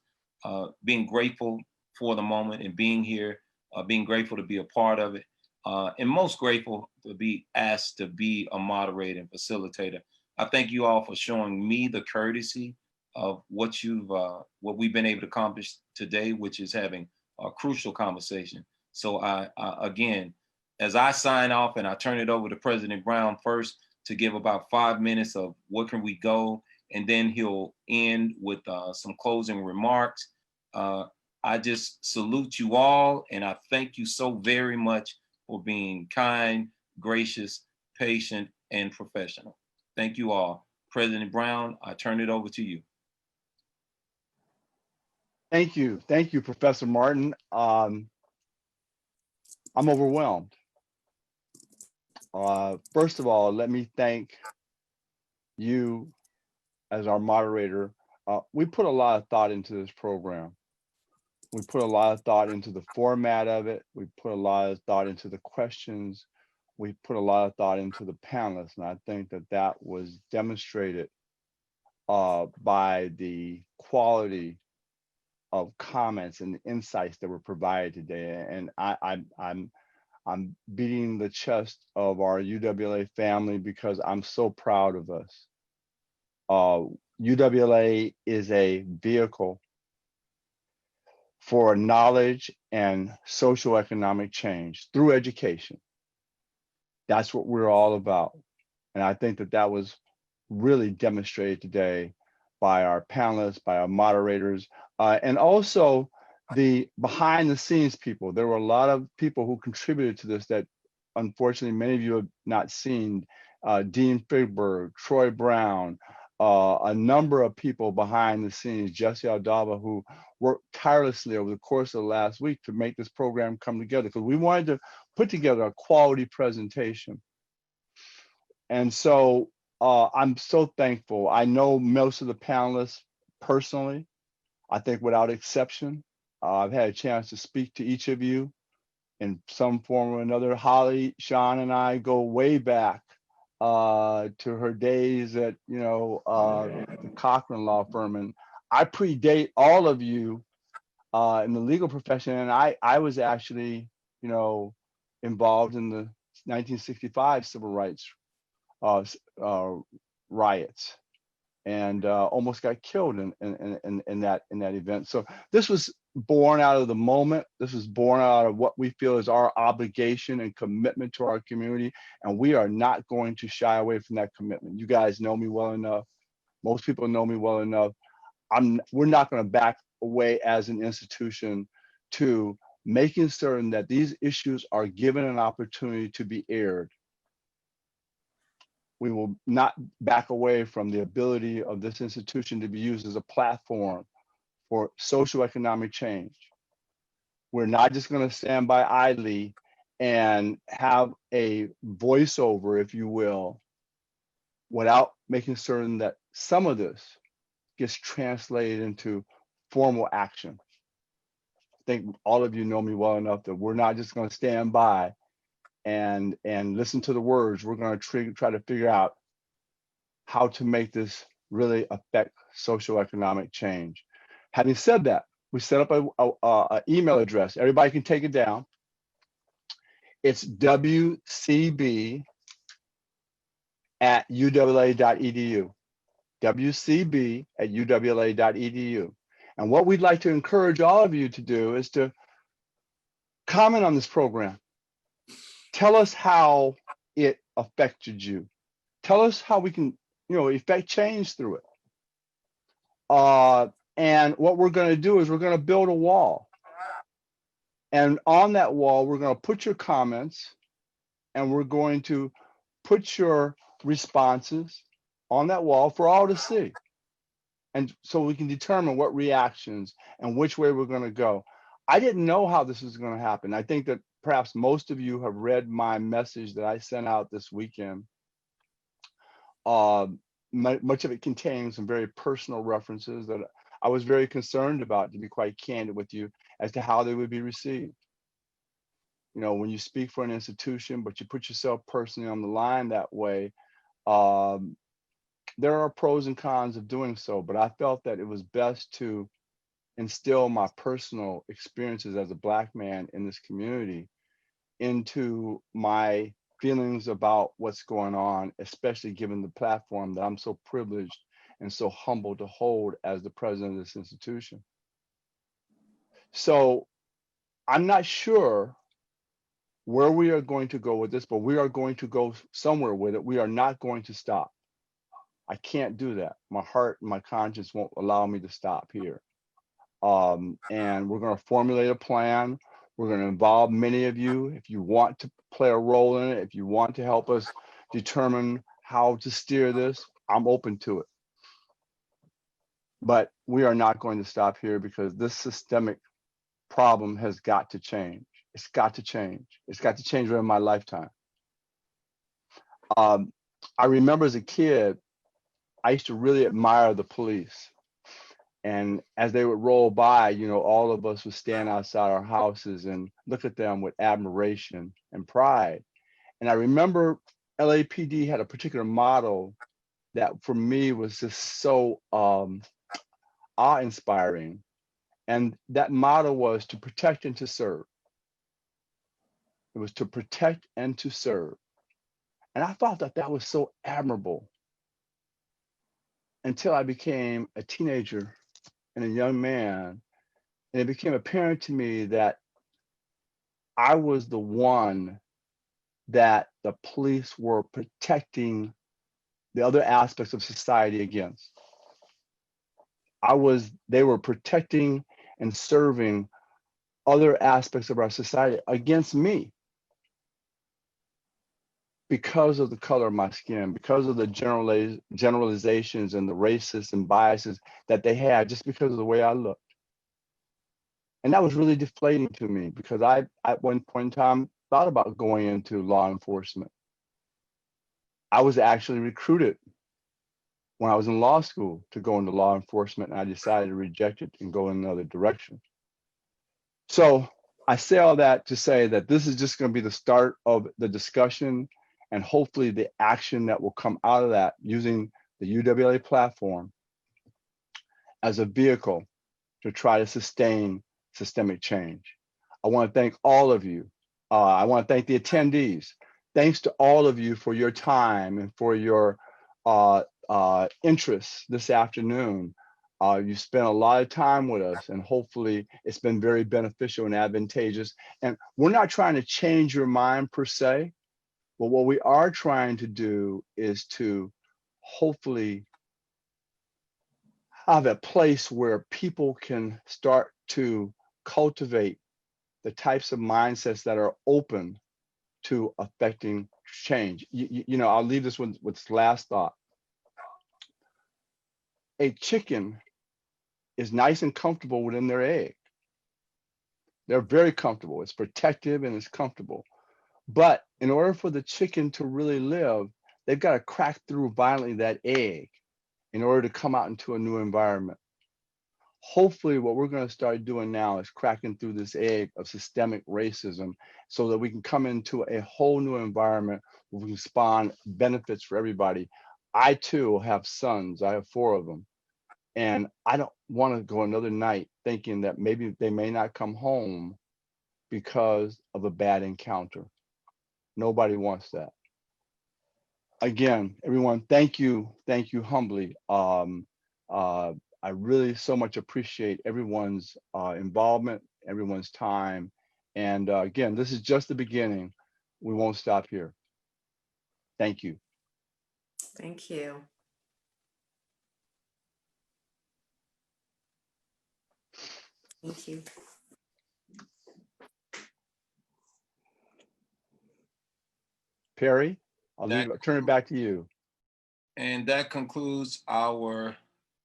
being grateful for the moment and being here, being grateful to be a part of it, and most grateful to be asked to be a moderator and facilitator. I thank you all for showing me the courtesy of what we've been able to accomplish today, which is having a crucial conversation. So I again, as I sign off and I turn it over to President Brown first to give about 5 minutes of where can we go, and then he'll end with some closing remarks. I just salute you all, and I thank you so very much for being kind, gracious, patient, and professional. Thank you all. President Brown, I turn it over to you. Thank you, Professor Martin. I'm overwhelmed. First of all, let me thank you as our moderator. We put a lot of thought into this program. We put a lot of thought into the format of it. We put a lot of thought into the questions. We put a lot of thought into the panelists. And I think that that was demonstrated by the quality of comments and insights that were provided today. And I'm beating the chest of our UWLA family because I'm so proud of us. UWLA is a vehicle for knowledge and social economic change through education. That's what we're all about. And I think that that was really demonstrated today by our panelists, by our moderators, and also the behind the scenes people. There were a lot of people who contributed to this that unfortunately many of you have not seen. Dean Figberg, Troy Brown, a number of people behind the scenes, Jesse Aldaba, who worked tirelessly over the course of the last week to make this program come together, because we wanted to put together a quality presentation. And so I'm so thankful. I know most of the panelists personally. I think without exception, I've had a chance to speak to each of you in some form or another. Holly, Sean, and I go way back to her days at the Cochran Law Firm, and I predate all of you in the legal profession. And I was actually involved in the 1965 civil rights riots, and almost got killed in that event. So this was born out of the moment. This was born out of what we feel is our obligation and commitment to our community, and we are not going to shy away from that commitment. You guys know me well enough. Most people know me well enough. We're not going to back away as an institution to making certain that these issues are given an opportunity to be aired. We will not back away from the ability of this institution to be used as a platform for social economic change. We're not just going to stand by idly and have a voiceover, if you will, without making certain that some of this gets translated into formal action. I think all of you know me well enough that we're not just going to stand by and listen to the words. We're going to try to figure out how to make this really affect social economic change. Having said that, we set up a email address. Everybody can take it down. It's wcb@uwla.edu. wcb@uwla.edu. And what we'd like to encourage all of you to do is to comment on this program. Tell us how it affected you. Tell us how we can, effect change through it. And what we're going to do is we're going to build a wall. And on that wall, we're going to put your comments, and we're going to put your responses on that wall for all to see. And so we can determine what reactions and which way we're going to go. I didn't know how this was going to happen. I think that perhaps most of you have read my message that I sent out this weekend. Much of it contains some very personal references that I was very concerned about, to be quite candid with you, as to how they would be received. When you speak for an institution, but you put yourself personally on the line that way, there are pros and cons of doing so, but I felt that it was best to instill my personal experiences as a Black man in this community into my feelings about what's going on, especially given the platform that I'm so privileged and so humbled to hold as the president of this institution. So I'm not sure where we are going to go with this, but we are going to go somewhere with it. We are not going to stop. I can't do that. My heart and my conscience won't allow me to stop here. And we're going to formulate a plan. We're going to involve many of you. If you want to play a role in it, if you want to help us determine how to steer this, I'm open to it. But we are not going to stop here, because this systemic problem has got to change. It's got to change. It's got to change within my lifetime. I remember as a kid, I used to really admire the police. And as they would roll by, you know, all of us would stand outside our houses and look at them with admiration and pride. And I remember LAPD had a particular motto that for me was just so awe-inspiring. And that motto was to protect and to serve. It was to protect and to serve. And I thought that that was so admirable until I became a teenager and a young man. And it became apparent to me that I was the one that the police were protecting the other aspects of society against. They were protecting and serving other aspects of our society against me because of the color of my skin, because of the generalizations and the racist and biases that they had just because of the way I looked. And that was really deflating to me because I, at one point in time, thought about going into law enforcement. I was actually recruited when I was in law school to go into law enforcement, and I decided to reject it and go in another direction. So I say all that to say that this is just going to be the start of the discussion and hopefully the action that will come out of that using the UWLA platform as a vehicle to try to sustain systemic change. I want to thank all of you. I want to thank the attendees. Thanks to all of you for your time and for your interest this afternoon. You spent a lot of time with us, and hopefully it's been very beneficial and advantageous. And we're not trying to change your mind per se, but what we are trying to do is to hopefully have a place where people can start to cultivate the types of mindsets that are open to affecting change. You know, I'll leave this with this last thought. A chicken is nice and comfortable within their egg. They're very comfortable. It's protective and it's comfortable. But in order for the chicken to really live, they've got to crack through violently that egg in order to come out into a new environment. Hopefully what we're going to start doing now is cracking through this egg of systemic racism so that we can come into a whole new environment where we can spawn benefits for everybody. I too have sons. I have 4 of them. And I don't want to go another night thinking that maybe they may not come home because of a bad encounter. Nobody wants that. Again, everyone, thank you humbly. I really so much appreciate everyone's involvement, everyone's time. And again, this is just the beginning. We won't stop here. Thank you. Thank you. Thank you. Perry, turn it back to you. And that concludes our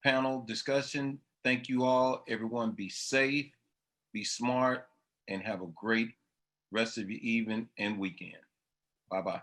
panel discussion. Thank you all. Everyone be safe, be smart, and have a great rest of your evening and weekend. Bye-bye.